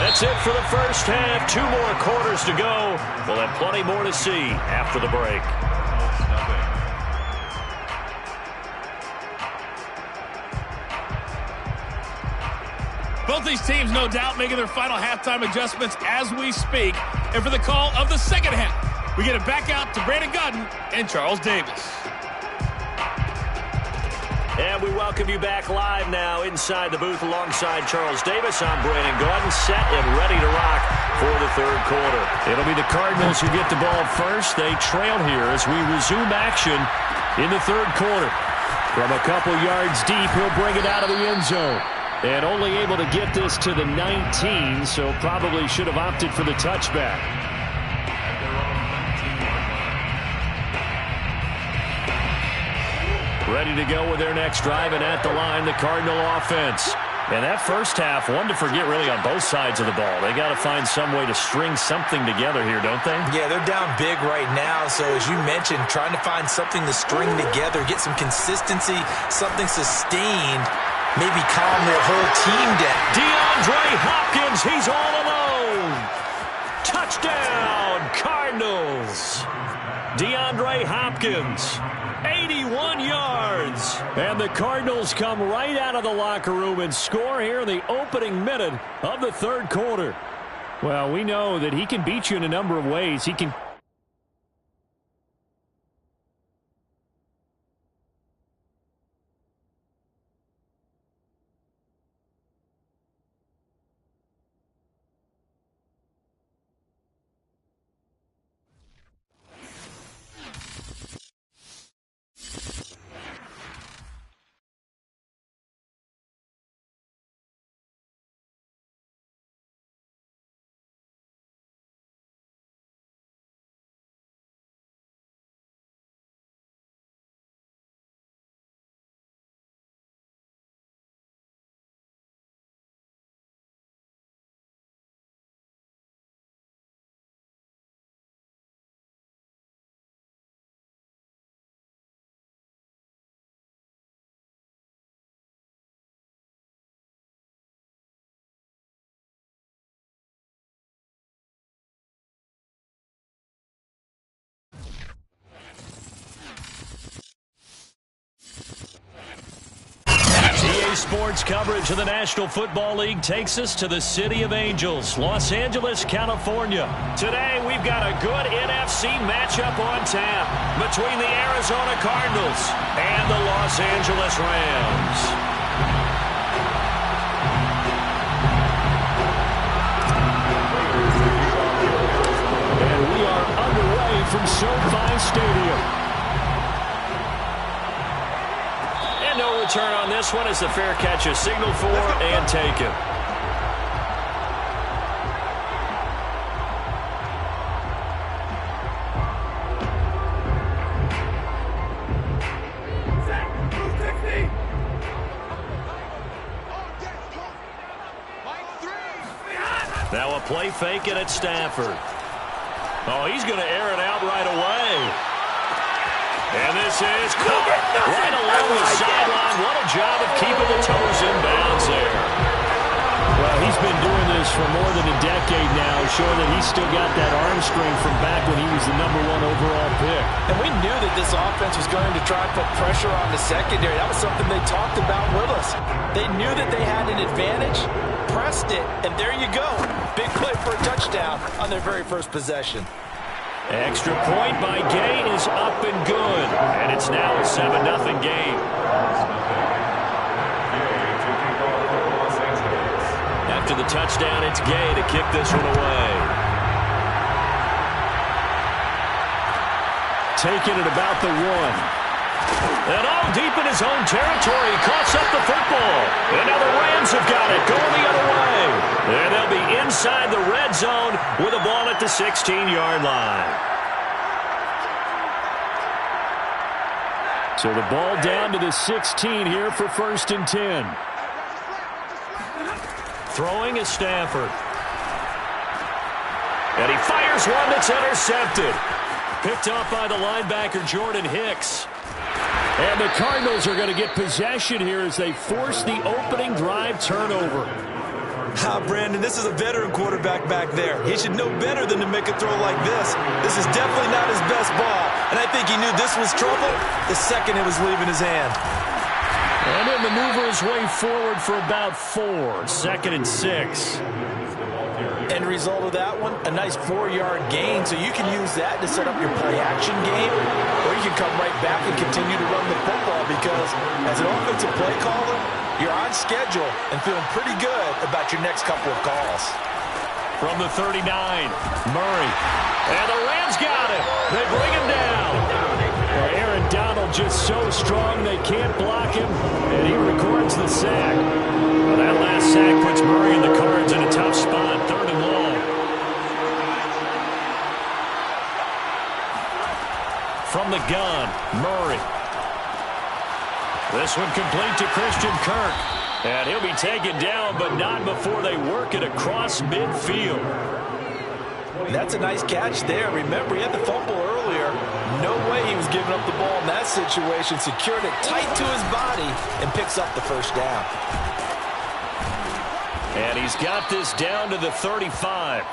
That's it for the first half. 2 more quarters to go. We'll have plenty more to see after the break. Both these teams, no doubt, making their final halftime adjustments as we speak. And for the call of the second half, we get it back out to Brandon Godden and Charles Davis. And we welcome you back live now inside the booth alongside Charles Davis. I'm Brandon Godden, set and ready to rock for the third quarter. It'll be the Cardinals who get the ball first. They trail here as we resume action in the third quarter. From a couple yards deep, he'll bring it out of the end zone. And only able to get this to the 19, so probably should have opted for the touchback. Ready to go with their next drive, and at the line, the Cardinal offense. And that first half, one to forget really on both sides of the ball. They got to find some way to string something together here, don't they? Yeah, they're down big right now, so as you mentioned, trying to find something to string together, get some consistency, something sustained, maybe calm their whole team down. DeAndre Hopkins, he's all alone. Touchdown, Cardinals. DeAndre Hopkins. 81 yards. And the Cardinals come right out of the locker room and score here in the opening minute of the third quarter. Well, we know that he can beat you in a number of ways. He can... Sports coverage of the National Football League takes us to the City of Angels, Los Angeles, California. Today, we've got a good NFC matchup on tap between the Arizona Cardinals and the Los Angeles Rams. And we are underway from SoFi Stadium. No return on this one as the fair catch is signaled for and taken. Now a play fake it at Stafford. Oh, he's going to air it out right away. And this is covered right along the sideline. What a job of keeping the toes in bounds there. Well, he's been doing this for more than a decade now, showing that he's still got that arm strength from back when he was the #1 overall pick. And we knew that this offense was going to try and put pressure on the secondary. That was something they talked about with us. They knew that they had an advantage, pressed it, and there you go. Big play for a touchdown on their very first possession. Extra point by Gay is up and good. And it's now a 7-0 game. After the touchdown, it's Gay to kick this one away. Taking it about the 1. And all deep in his own territory, coughs up the football. And now the Rams have got it, going the other way. And they'll be inside the red zone with a ball at the 16-yard line. So the ball down to the 16 here for 1st and 10. Throwing is Stafford. And he fires one that's intercepted. Picked off by the linebacker, Jordan Hicks. And the Cardinals are going to get possession here as they force the opening drive turnover. Brandon, this is a veteran quarterback back there. He should know better than to make a throw like this. This is definitely not his best ball, and I think he knew this was trouble the second it was leaving his hand. And he'll maneuver his way forward for about 4. 2nd and 6. End result of that one, a nice 4-yard gain, so you can use that to set up your play-action game, or you can come right back and continue to run the football because as an offensive play caller, you're on schedule and feeling pretty good about your next couple of calls. From the 39, Murray. And the Rams got it. They bring him down. Well, Aaron Donald just so strong they can't block him, and he records the sack. Well, that last sack puts Murray and the Cards in a tough spot. 3rd and long. From the gun, Murray. This one complete to Christian Kirk. And he'll be taken down, but not before they work it across midfield. That's a nice catch there. Remember, he had the fumble earlier. No way he was giving up the ball in that situation. Secured it tight to his body and picks up the 1st down. And he's got this down to the 35.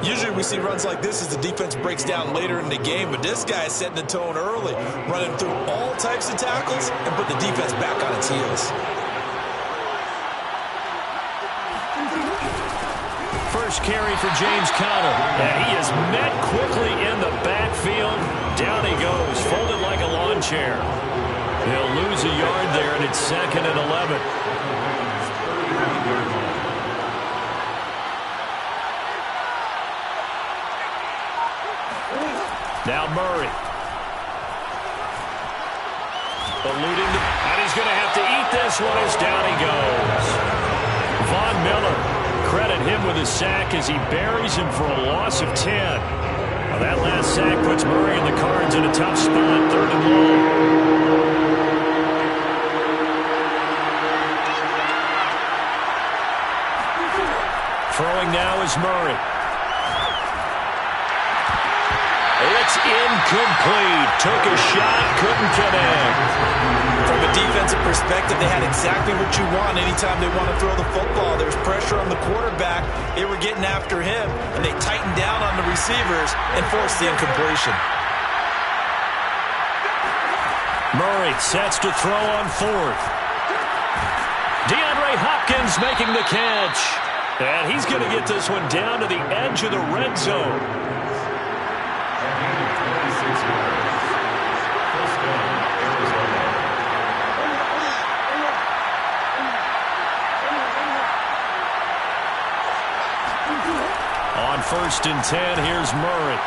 Usually we see runs like this as the defense breaks down later in the game, but this guy is setting the tone early, running through all types of tackles and put the defense back on its heels. First carry for James Conner, and he is met quickly in the backfield. Down he goes, folded like a lawn chair. He'll lose a yard there, and it's 2nd and 11. Now Murray. Eluding, and he's going to have to eat this one as down he goes. Von Miller, credit him with a sack as he buries him for a loss of 10. Now that last sack puts Murray and the Cards in a tough spot, 3rd and long. Throwing now is Murray. It's incomplete. Took a shot, couldn't connect. From a defensive perspective, they had exactly what you want anytime they want to throw the football. There's pressure on the quarterback. They were getting after him, and they tightened down on the receivers and forced the incompletion. Murray sets to throw on 4th. DeAndre Hopkins making the catch. And he's going to get this one down to the edge of the red zone. On 1st and 10, here's Murray.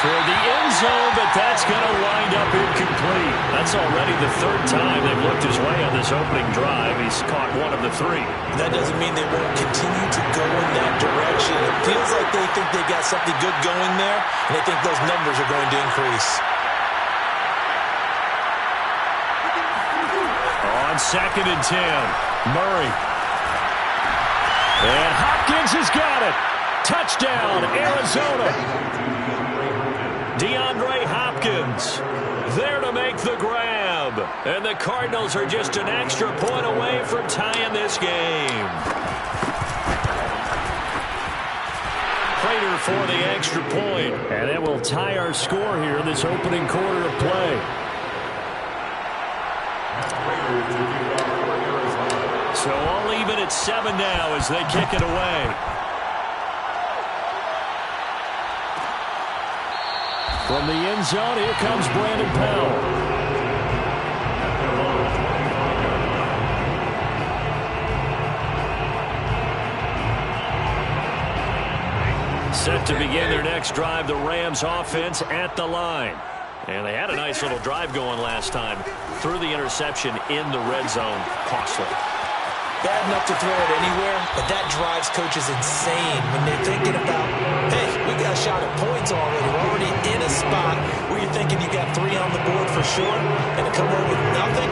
Toward the end zone, but that's going to wind up incomplete. That's already the 3rd time they've looked his way on this opening drive. He's caught 1 of the 3. That doesn't mean they won't continue to go in that direction. It feels like they think they got something good going there, and they think those numbers are going to increase. On 2nd and 10, Murray. And Hopkins has got it. Touchdown, Arizona. DeAndre Hopkins there to make the grab. And the Cardinals are just an extra point away from tying this game. Prater for the extra point. And it will tie our score here in this opening quarter of play. So all even at 7 now as they kick it away. From the end zone, here comes Brandon Powell. Set to begin their next drive, the Rams offense at the line. And they had a nice little drive going last time. Threw the interception in the red zone. Costly. Bad enough to throw it anywhere, but that drives coaches insane when they're thinking about, hey, we got a shot at points already. We're already in a spot where you're thinking you got 3 on the board for sure, and to come away with nothing,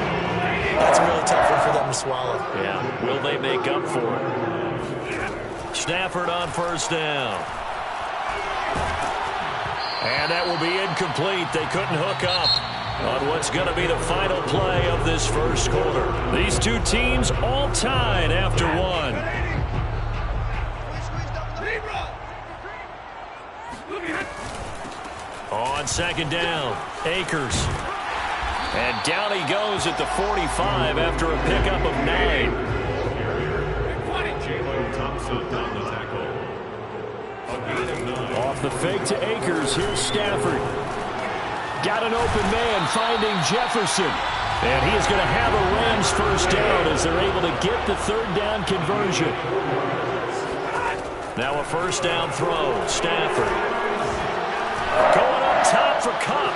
that's a really tough one for them to swallow. Yeah, will they make up for it? Stafford on 1st down. And that will be incomplete. They couldn't hook up on what's going to be the final play of this 1st quarter. These 2 teams all tied after 1. On 2nd down, Akers. And down he goes at the 45 after a pickup of 9. Off the fake to Akers, here's Stafford. Got an open man finding Jefferson. And he is going to have a Rams 1st down as they're able to get the 3rd down conversion. Now a 1st down throw. Stafford. Going up top for Cup.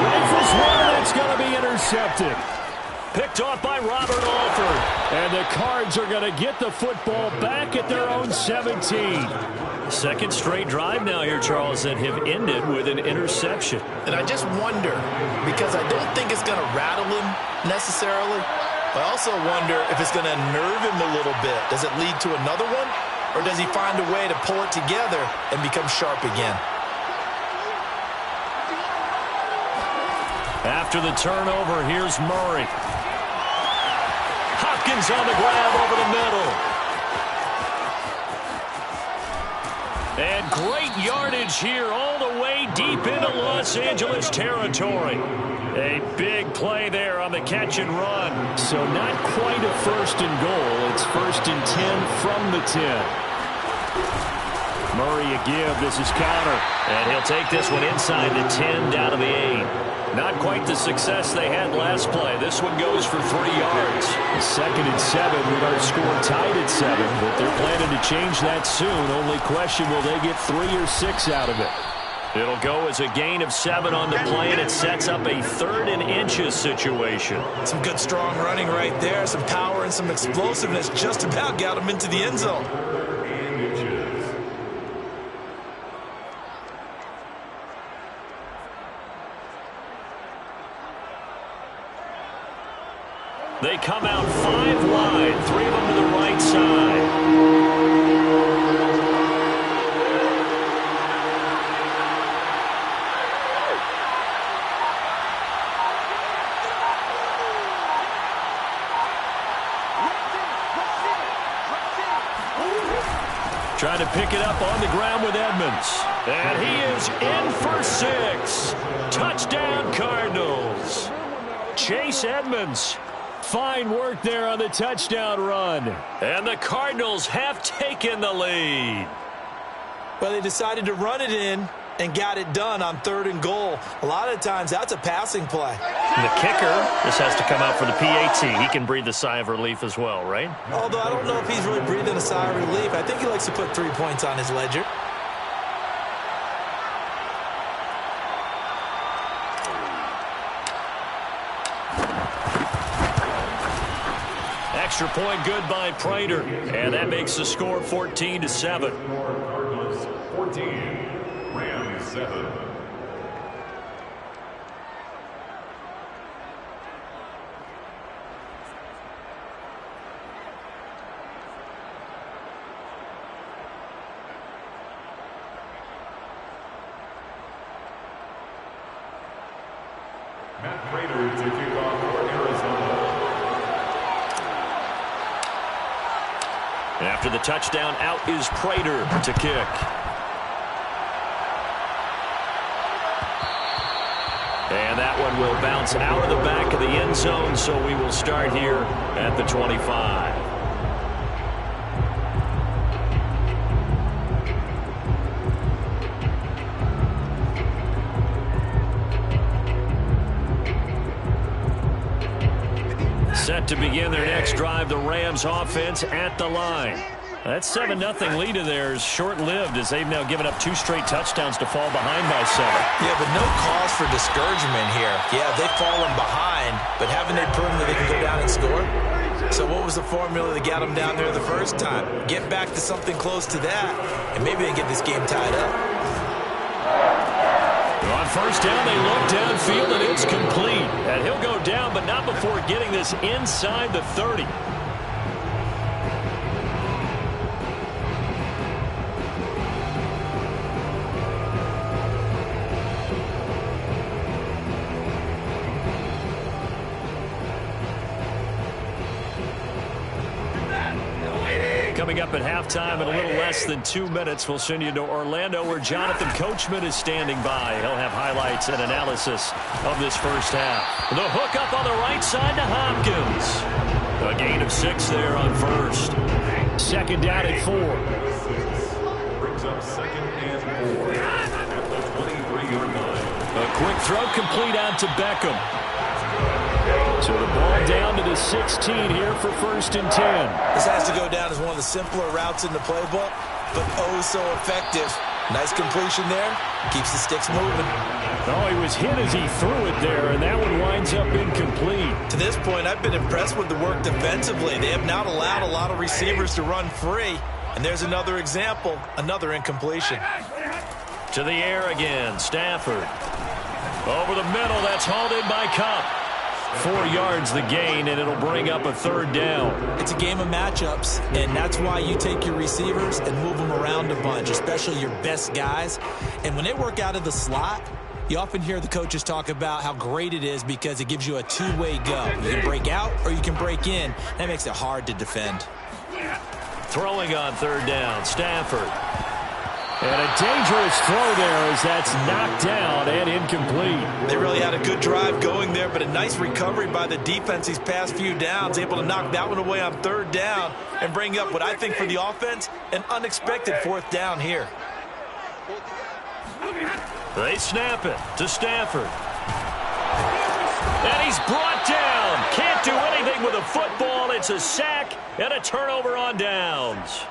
Rifles one, it's going to be intercepted. Picked off by Robert Alford. And the Cards are going to get the football back at their own 17. 2nd straight drive now here, Charles, that have ended with an interception. And I just wonder, because I don't think it's going to rattle him necessarily, but I also wonder if it's going to nerve him a little bit. Does it lead to another one? Or does he find a way to pull it together and become sharp again? After the turnover, here's Murray. Hopkins on the grab over the middle. And great yardage here all the way deep into Los Angeles territory. A big play there on the catch and run. So not quite a 1st and goal. It's 1st and 10 from the 10. Murray a give. This is counter. And he'll take this one inside the 10 down to the 8. Not quite the success they had last play. This one goes for 3 yards. 2nd and 7 with our score tied at 7. But they're planning to change that soon. Only question, will they get 3 or 6 out of it? It'll go as a gain of 7 on the play, and it sets up a 3rd and inches situation. Some good strong running right there. Some power and some explosiveness just about got him into the end zone. They come out 5 wide, 3 of them to the right side. Trying to pick it up on the ground with Edmonds. And he is in for 6. Touchdown, Cardinals. Chase Edmonds. Fine work there on the touchdown run. And the Cardinals have taken the lead. Well, they decided to run it in and got it done on 3rd and goal. A lot of times, that's a passing play. And the kicker, this has to come out for the PAT. He can breathe a sigh of relief as well, right? Although I don't know if he's really breathing a sigh of relief. I think he likes to put 3 points on his ledger. Extra point good by Prater. And that makes the score 14-7. Cardinals 14, Rams 7. Matt Prater to kick off for Arizona. After the touchdown, out is Prater to kick. And that one will bounce out of the back of the end zone, so we will start here at the 25. Set to begin their next drive, the Rams offense at the line. That 7-0 lead of theirs short-lived as they've now given up 2 straight touchdowns to fall behind by 7. Yeah, but no cause for discouragement here. Yeah, they've fallen behind, but haven't they proven that they can go down and score? So what was the formula that got them down there the first time? Get back to something close to that, and maybe they can get this game tied up. On first down, they look downfield, and it's complete. And he'll go down, but not before getting this inside the 30. Coming up at halftime in a little less than 2 minutes, we'll send you to Orlando where Jonathan Coachman is standing by. He'll have highlights and analysis of this first half. The hook up on the right side to Hopkins. A gain of 6 there on first. Second down at 4. Brings up 2nd and 4 at the 23-yard line. A quick throw complete out to Beckham. So the ball down to the 16 here for 1st and 10. This has to go down as one of the simpler routes in the playbook, but oh so effective. Nice completion there. Keeps the sticks moving. Oh, he was hit as he threw it there, and that one winds up incomplete. To this point, I've been impressed with the work defensively. They have not allowed a lot of receivers to run free. And there's another example, another incompletion. To the air again, Stafford. Over the middle, that's hauled in by Kupp. 4 yards the gain, and it'll bring up a 3rd down. It's a game of matchups, and that's why you take your receivers and move them around a bunch, especially your best guys. And when they work out of the slot, you often hear the coaches talk about how great it is because it gives you a 2-way go. You can break out or you can break in. That makes it hard to defend. Throwing on 3rd down, Stafford. And a dangerous throw there as that's knocked down and incomplete. They really had a good drive going there, but a nice recovery by the defense these past few downs, able to knock that one away on 3rd down and bring up what I think for the offense, an unexpected 4th down here. They snap it to Stafford. And he's brought down. Can't do anything with a football. It's a sack and a turnover on downs.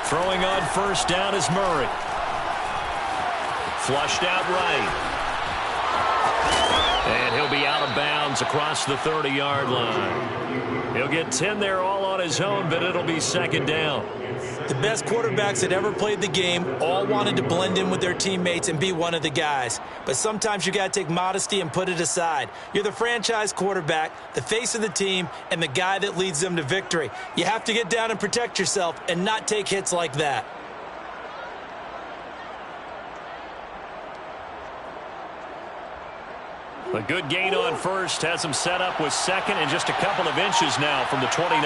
Throwing on 1st down is Murray. Flushed out right. And he'll be out of bounds across the 30-yard line. He'll get 10 there all on his own, but it'll be 2nd down. The best quarterbacks that ever played the game all wanted to blend in with their teammates and be one of the guys. But sometimes you got to take modesty and put it aside. You're the franchise quarterback, the face of the team, and the guy that leads them to victory. You have to get down and protect yourself and not take hits like that. A good gain on first. Has him set up with second and just a couple of inches now from the 29.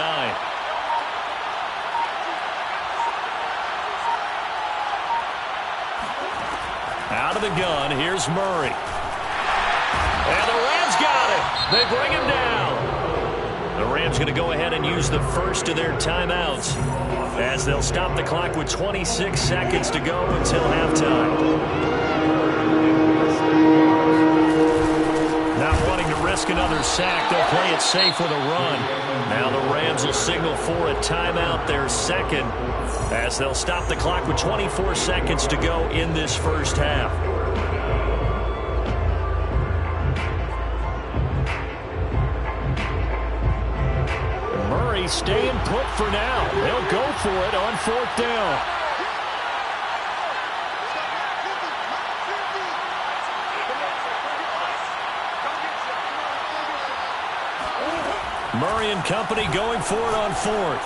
Out of the gun, here's Murray. And the Rams got it. They bring him down. The Rams going to go ahead and use the first of their timeouts as they'll stop the clock with 26 seconds to go until halftime. Not wanting to risk another sack, they'll play it safe with a run. Now the Rams will signal for a timeout, their second, as they'll stop the clock with 24 seconds to go in this first half. Murray staying put for now. They'll go for it on 4th down. Murray and company going for it on 4th.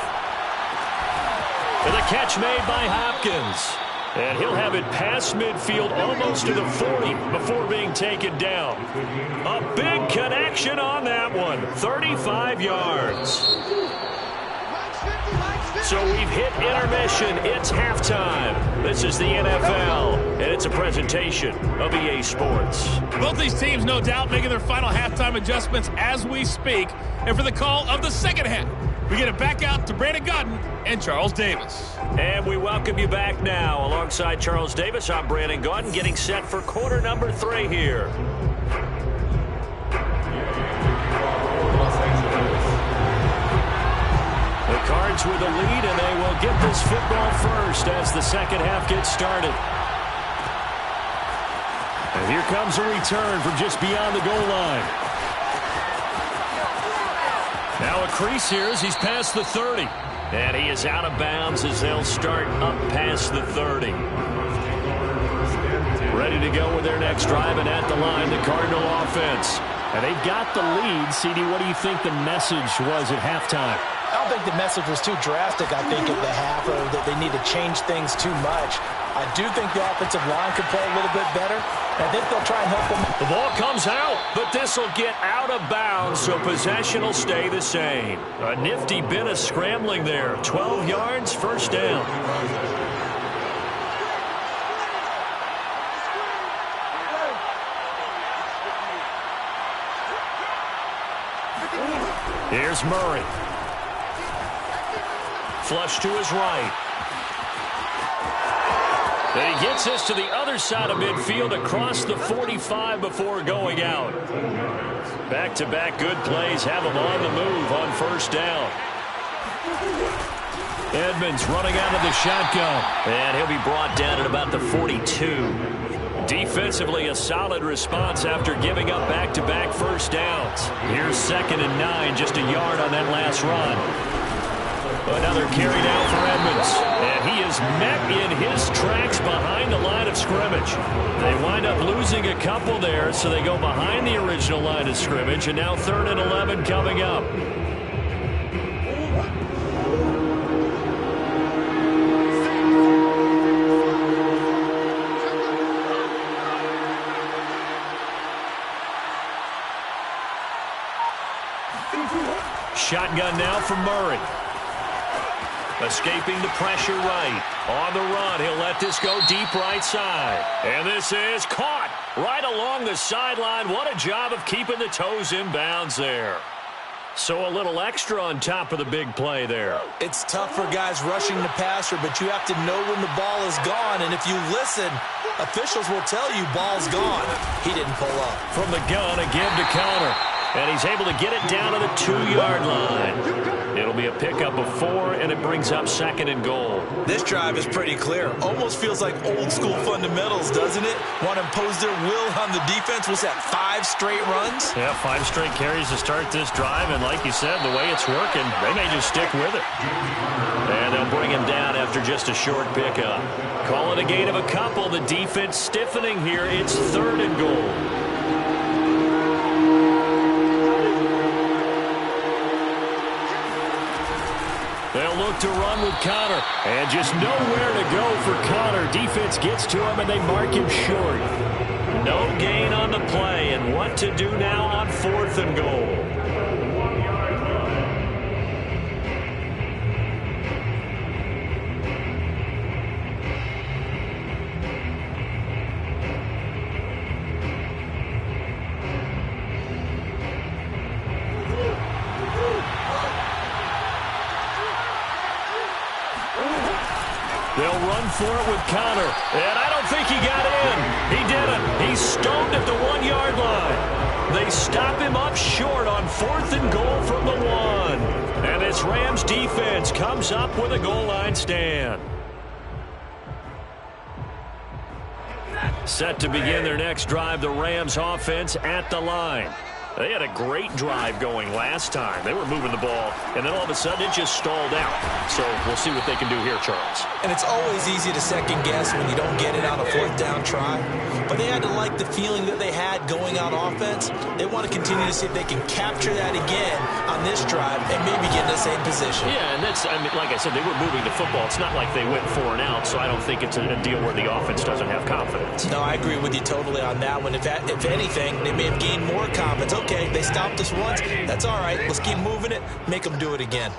And the catch made by Hopkins. And he'll have it past midfield almost to the 40 before being taken down. A big connection on that one. 35 yards. So we've hit intermission. It's halftime. This is the NFL, and it's a presentation of EA Sports. Both these teams, no doubt, making their final halftime adjustments as we speak. And for the call of the second half, we get it back out to Brandon Gaudin and Charles Davis. And we welcome you back now. Alongside Charles Davis, I'm Brandon Gaudin, getting set for quarter number 3 here. The Cards with the lead, and they will get this football first as the second half gets started. And here comes a return from just beyond the goal line. Now a crease here as he's past the 30. And he is out of bounds as they'll start up past the 30. Ready to go with their next drive, and at the line, the Cardinal offense. And they've got the lead. CD, what do you think the message was at halftime? I don't think the message was too drastic, I think, at the half, or that they need to change things too much. I do think the offensive line could play a little bit better. I think they'll try and help them. The ball comes out, but this will get out of bounds, so possession will stay the same. A nifty bit of scrambling there. 12 yards, first down. Here's Murray. Flush to his right. And he gets this to the other side of midfield across the 45 before going out. Back-to-back good plays have him on the move on first down. Edmonds running out of the shotgun. And he'll be brought down at about the 42. Defensively, a solid response after giving up back-to-back first downs. Here's 2nd and 9, just a yard on that last run. Another carry down for Edmonds. And he is met in his tracks behind the line of scrimmage. They wind up losing a couple there, so they go behind the original line of scrimmage. And now 3rd and 11 coming up. Shotgun now from Murray. Escaping the pressure right. On the run, he'll let this go deep right side. And this is caught right along the sideline. What a job of keeping the toes in bounds there. So a little extra on top of the big play there. It's tough for guys rushing the passer, but you have to know when the ball is gone. And if you listen, officials will tell you ball's gone. He didn't pull up. From the gun, a give to counter. And he's able to get it down to the 2-yard line. It'll be a pickup of 4, and it brings up 2nd and goal. This drive is pretty clear. Almost feels like old-school fundamentals, doesn't it? Want to impose their will on the defense. Was that 5 straight runs? Yeah, 5 straight carries to start this drive. And like you said, the way it's working, they may just stick with it. And they'll bring him down after just a short pickup. Call it a gain of a couple. The defense stiffening here. It's 3rd and goal. They'll look to run with Connor. And just nowhere to go for Connor. Defense gets to him, and they mark him short. No gain on the play, and what to do now on 4th and goal. They'll run for it with Connor. And I don't think he got in. He didn't. He's stoned at the 1-yard line. They stop him up short on 4th and goal from the 1. And this Rams defense comes up with a goal line stand. Set to begin their next drive, the Rams offense at the line. They had a great drive going last time. They were moving the ball, and then all of a sudden it just stalled out. So we'll see what they can do here, Charles. And it's always easy to second guess when you don't get it on a 4th down try. But they had to like the feeling that they had going on offense. They want to continue to see if they can capture that again on this drive and maybe get in the same position. Yeah, and that's, I mean, like I said, they were moving the football. It's not like they went 4 and out, so I don't think it's a deal where the offense doesn't have confidence. No, I agree with you totally on that one. If anything, they may have gained more confidence. Okay, they stopped us once. That's all right. Let's keep moving it. Make them do it again.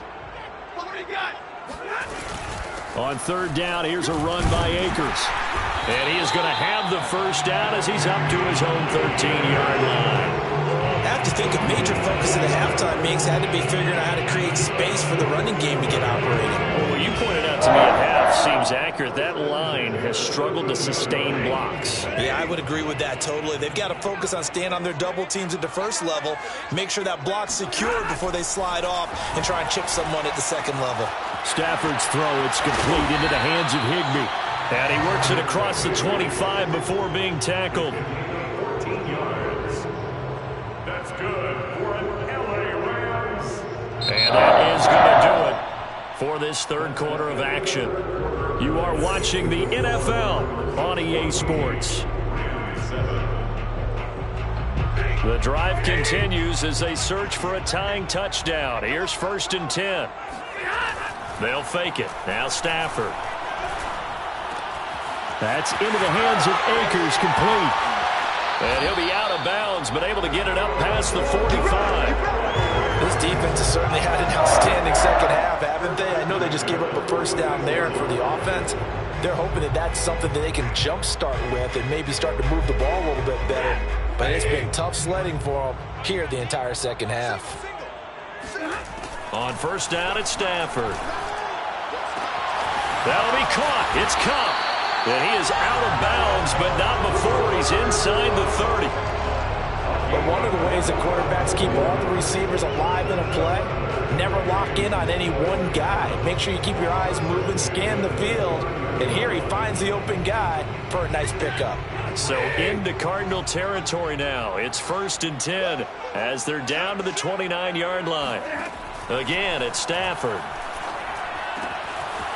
On 3rd down, here's a run by Akers. And he is going to have the first down as he's up to his own 13-yard line. I have to think a major focus of the halftime meetings had to be figuring out how to create space for the running game to get operating. Well, you pointed out to me at half seems accurate. That line has struggled to sustain blocks. Yeah, I would agree with that totally. They've got to focus on staying on their double teams at the first level, make sure that block's secured before they slide off and try and chip someone at the second level. Stafford's throw, it's complete into the hands of Higbee. And he works it across the 25 before being tackled. 14 yards. That's good for an LA Rams. And that is going to do it for this 3rd quarter of action. You are watching the NFL on EA Sports. The drive continues as they search for a tying touchdown. Here's 1st and 10. They'll fake it. Now Stafford. That's into the hands of Akers, complete. And he'll be out of bounds, but able to get it up past the 45. This defense has certainly had an outstanding second half, haven't they? I know they just gave up a first down there, and for the offense, they're hoping that that's something that they can jumpstart with and maybe start to move the ball a little bit better. But it's been tough sledding for them here the entire second half. On 1st down, it's Stafford. That'll be caught. It's Cup. And he is out of bounds, but not before he's inside the 30. But one of the ways that quarterbacks keep all the receivers alive in a play, never lock in on any one guy. Make sure you keep your eyes moving, scan the field, and here he finds the open guy for a nice pickup. So into Cardinal territory now. It's 1st and 10 as they're down to the 29-yard line. Again, it's Stafford.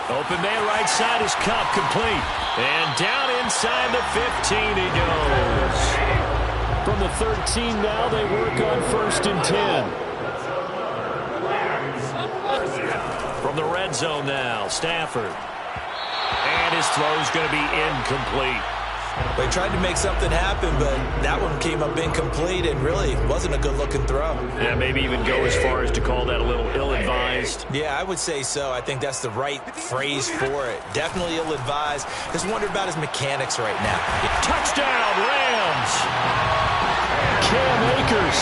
Open man right side is Cup, complete. And down inside the 15 he goes. From the 13 now, they work on 1st and 10. From the red zone now, Stafford. And his throw's going to be incomplete. They tried to make something happen, but that one came up incomplete and really wasn't a good-looking throw. Yeah, maybe even go as far as to call that a little ill-advised. Yeah, I would say so. I think that's the right phrase for it. Definitely ill-advised. Just wonder about his mechanics right now. Touchdown, Rams! Cam Akers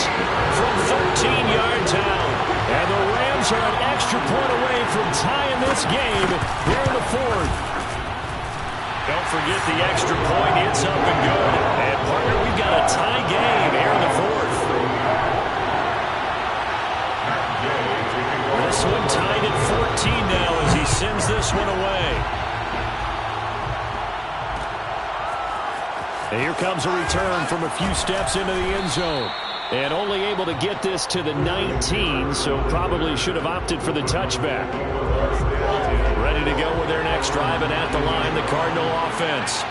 from 13 yards out. And the Rams are an extra point away from tying this game here in the 4th. Don't forget the extra point. It's up and good. And, partner, we've got a tie game here in the 4th. This one tied at 14 now as he sends this one away. And here comes a return from a few steps into the end zone. And only able to get this to the 19, so probably should have opted for the touchback. Ready to go with their next drive, and at the line, the Cardinal offense.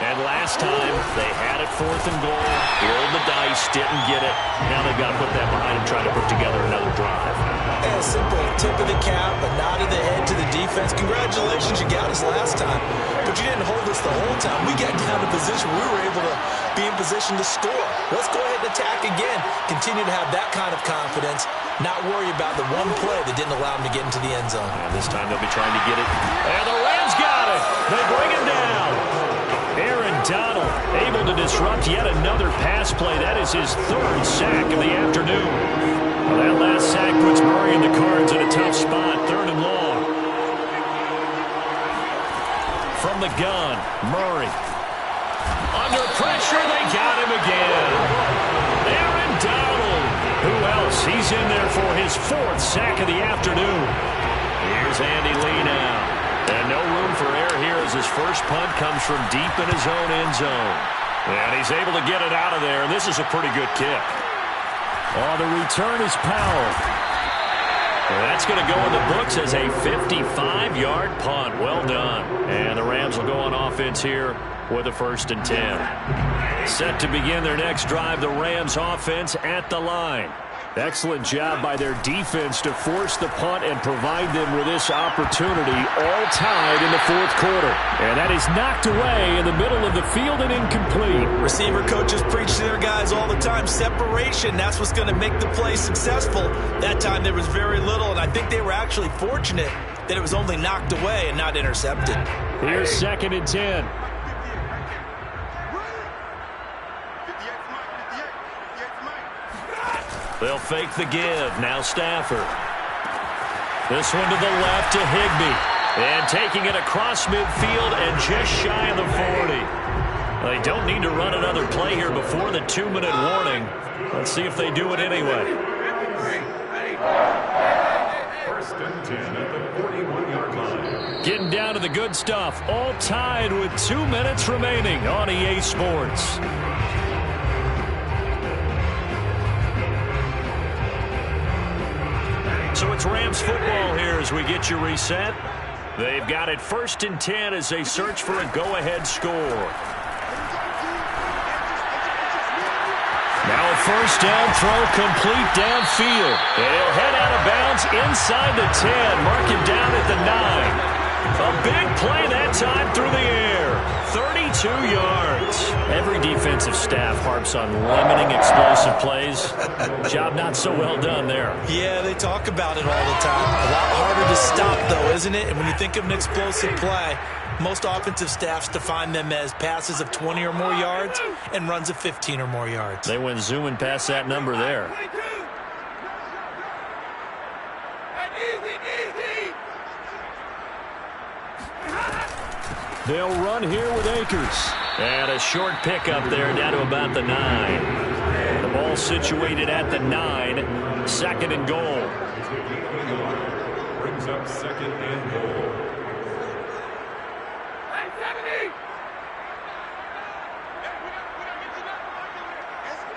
And last time, they had it 4th and goal, rolled the dice, didn't get it. Now they've got to put that behind them, try to put together another drive. A simple tip of the cap, a nod of the head to the defense. Congratulations, you got us last time. But you didn't hold us the whole time. We got down to position. We were able to be in position to score. Let's go ahead and attack again. Continue to have that kind of confidence, not worry about the one play that didn't allow them to get into the end zone. And this time they'll be trying to get it. And the Rams got it. They bring it down. Aaron Donald able to disrupt yet another pass play. That is his third sack of the afternoon. Well, that last sack puts Murray in the cards in a tough spot. 3rd and long. From the gun, Murray. Under pressure, they got him again. Aaron Donald. Who else? He's in there for his 4th sack of the afternoon. Here's Andy Lee now. And no room for error here as his first punt comes from deep in his own end zone. And he's able to get it out of there, and this is a pretty good kick. Oh, the return is Powell. And that's going to go in the books as a 55-yard punt. Well done. And the Rams will go on offense here with a 1st and 10. Set to begin their next drive, the Rams offense at the line. Excellent job by their defense to force the punt and provide them with this opportunity, all tied in the 4th quarter. And that is knocked away in the middle of the field and incomplete. Receiver coaches preach to their guys all the time. Separation, that's what's going to make the play successful. That time there was very little, and I think they were actually fortunate that it was only knocked away and not intercepted. Here's 2nd and 10. They'll fake the give. Now Stafford. This one to the left to Higbee. And taking it across midfield and just shy of the 40. They don't need to run another play here before the 2-minute warning. Let's see if they do it anyway. 1st and 10 at the 41-yard line. Getting down to the good stuff. All tied with 2 minutes remaining on EA Sports. So it's Rams football here as we get you reset. They've got it 1st and 10 as they search for a go-ahead score. Now a 1st down throw complete downfield. And he'll head out of bounds inside the 10. Mark him down at the 9. A big play that time through the air. 32 yards. Every defensive staff harps on limiting explosive plays. Job not so well done there. Yeah, they talk about it all the time. A lot harder to stop, though, isn't it? And when you think of an explosive play, most offensive staffs define them as passes of 20 or more yards and runs of 15 or more yards. They went zooming past that number there. They'll run here with Akers. And a short pickup there down to about the 9. The ball situated at the 9. 2nd and goal. Brings up 2nd and goal.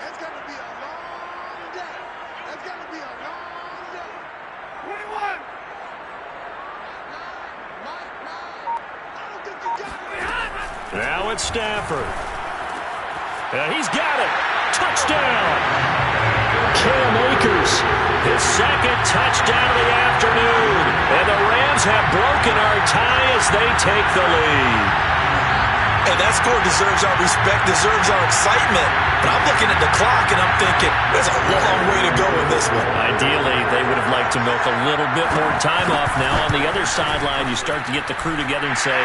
That's going to be a long day. That's going to be a long day. 21. Now it's Stafford. He's got it. Touchdown. Cam Akers, his 2nd touchdown of the afternoon. And the Rams have broken our tie as they take the lead. And that score deserves our respect, deserves our excitement. But I'm looking at the clock, and I'm thinking, there's a long way to go in this one. Ideally, they would have liked to milk a little bit more time off. Now, on the other sideline, you start to get the crew together and say,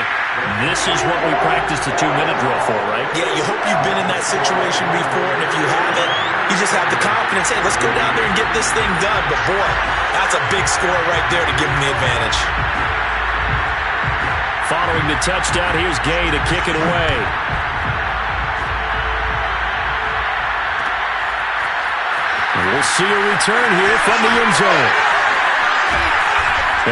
this is what we practiced the 2-minute drill for, right? Yeah, you hope you've been in that situation before, and if you haven't, you just have the confidence, hey, let's go down there and get this thing done. But, boy, that's a big score right there to give them the advantage. Following the touchdown, here's Gay to kick it away. We'll see a return here from the end zone.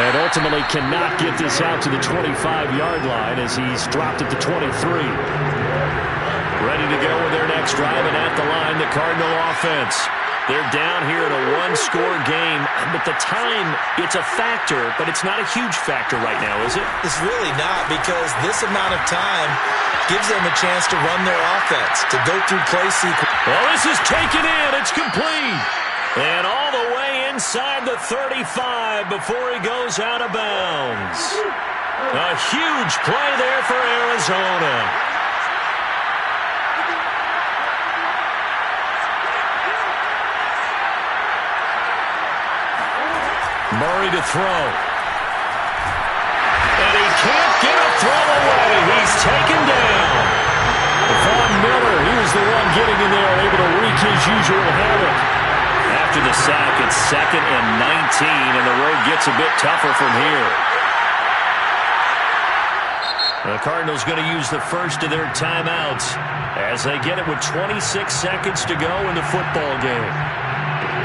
And ultimately cannot get this out to the 25-yard line as he's dropped at the 23. Ready to go with their next drive, and at the line, the Cardinal offense. They're down here in a 1-score game, but the time, it's a factor, but it's not a huge factor right now, is it? It's really not, because this amount of time gives them a chance to run their offense, to go through play sequence. Well, this is taken in. It's complete. And all the way inside the 35 before he goes out of bounds. A huge play there for Arizona. Murray to throw. And he can't get a throw away. He's taken down. Von Miller, he was the one getting in there, able to wreak his usual havoc. After the sack, it's 2nd and 19, and the road gets a bit tougher from here. The Cardinals going to use the first of their timeouts as they get it with 26 seconds to go in the football game.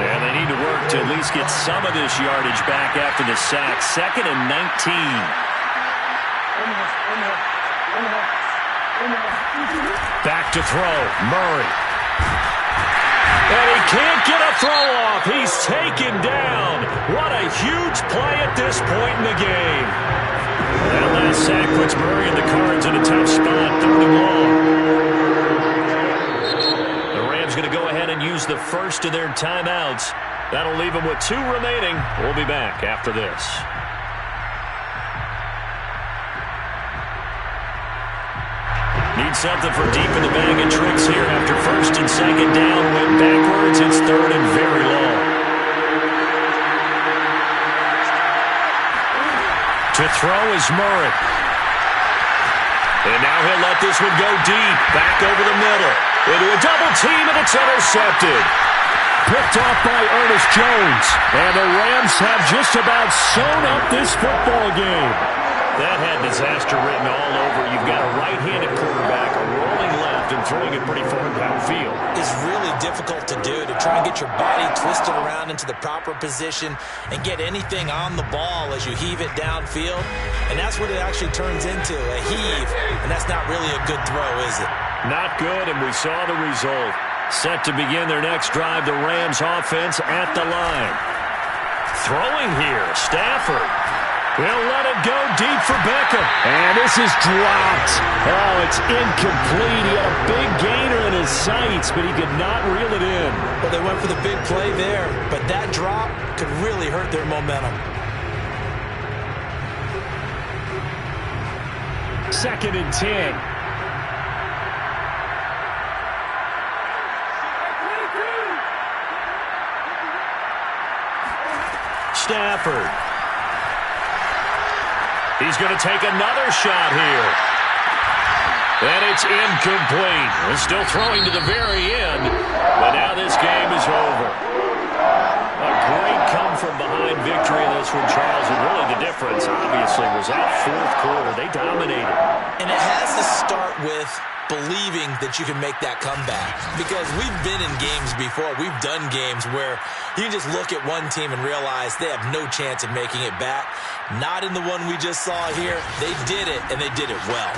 And they need to work to at least get some of this yardage back after the sack. 2nd and 19. Back to throw. Murray. And he can't get a throw off. He's taken down. What a huge play at this point in the game. That last sack puts Murray and the Cards in a tough spot. 3rd and long. The Rams going to go ahead and use the first of their timeouts. That'll leave them with 2 remaining. We'll be back after this. Need something for deep in the bag of tricks here after 1st and 2nd down. Went backwards. It's 3rd and very long. To throw is Murray. And now he'll let this one go deep. Back over the middle. Into a double team, and it's intercepted. Picked off by Ernest Jones. And the Rams have just about sewn up this football game. That had disaster written all over. You've got a right-handed quarterback, a rolling left, and throwing it pretty far downfield. It's really difficult to do, to try and get your body twisted around into the proper position and get anything on the ball as you heave it downfield. And that's what it actually turns into, a heave. And that's not really a good throw, is it? Not good, and we saw the result. Set to begin their next drive, the Rams offense at the line. Throwing here, Stafford. He'll let it go deep for Beckham. And this is dropped. Oh, it's incomplete. He had a big gainer in his sights, but he could not reel it in. Well, they went for the big play there, but that drop could really hurt their momentum. 2nd and 10. Stafford. He's going to take another shot here. And it's incomplete. He's still throwing to the very end. But now this game is over. A great come-from-behind victory in this one, Charles. And really the difference, obviously, was that 4th quarter. They dominated. And it has to start with believing that you can make that comeback. Because we've been in games before. We've done games where you just look at one team and realize they have no chance of making it back. Not in the one we just saw here. They did it, and they did it well.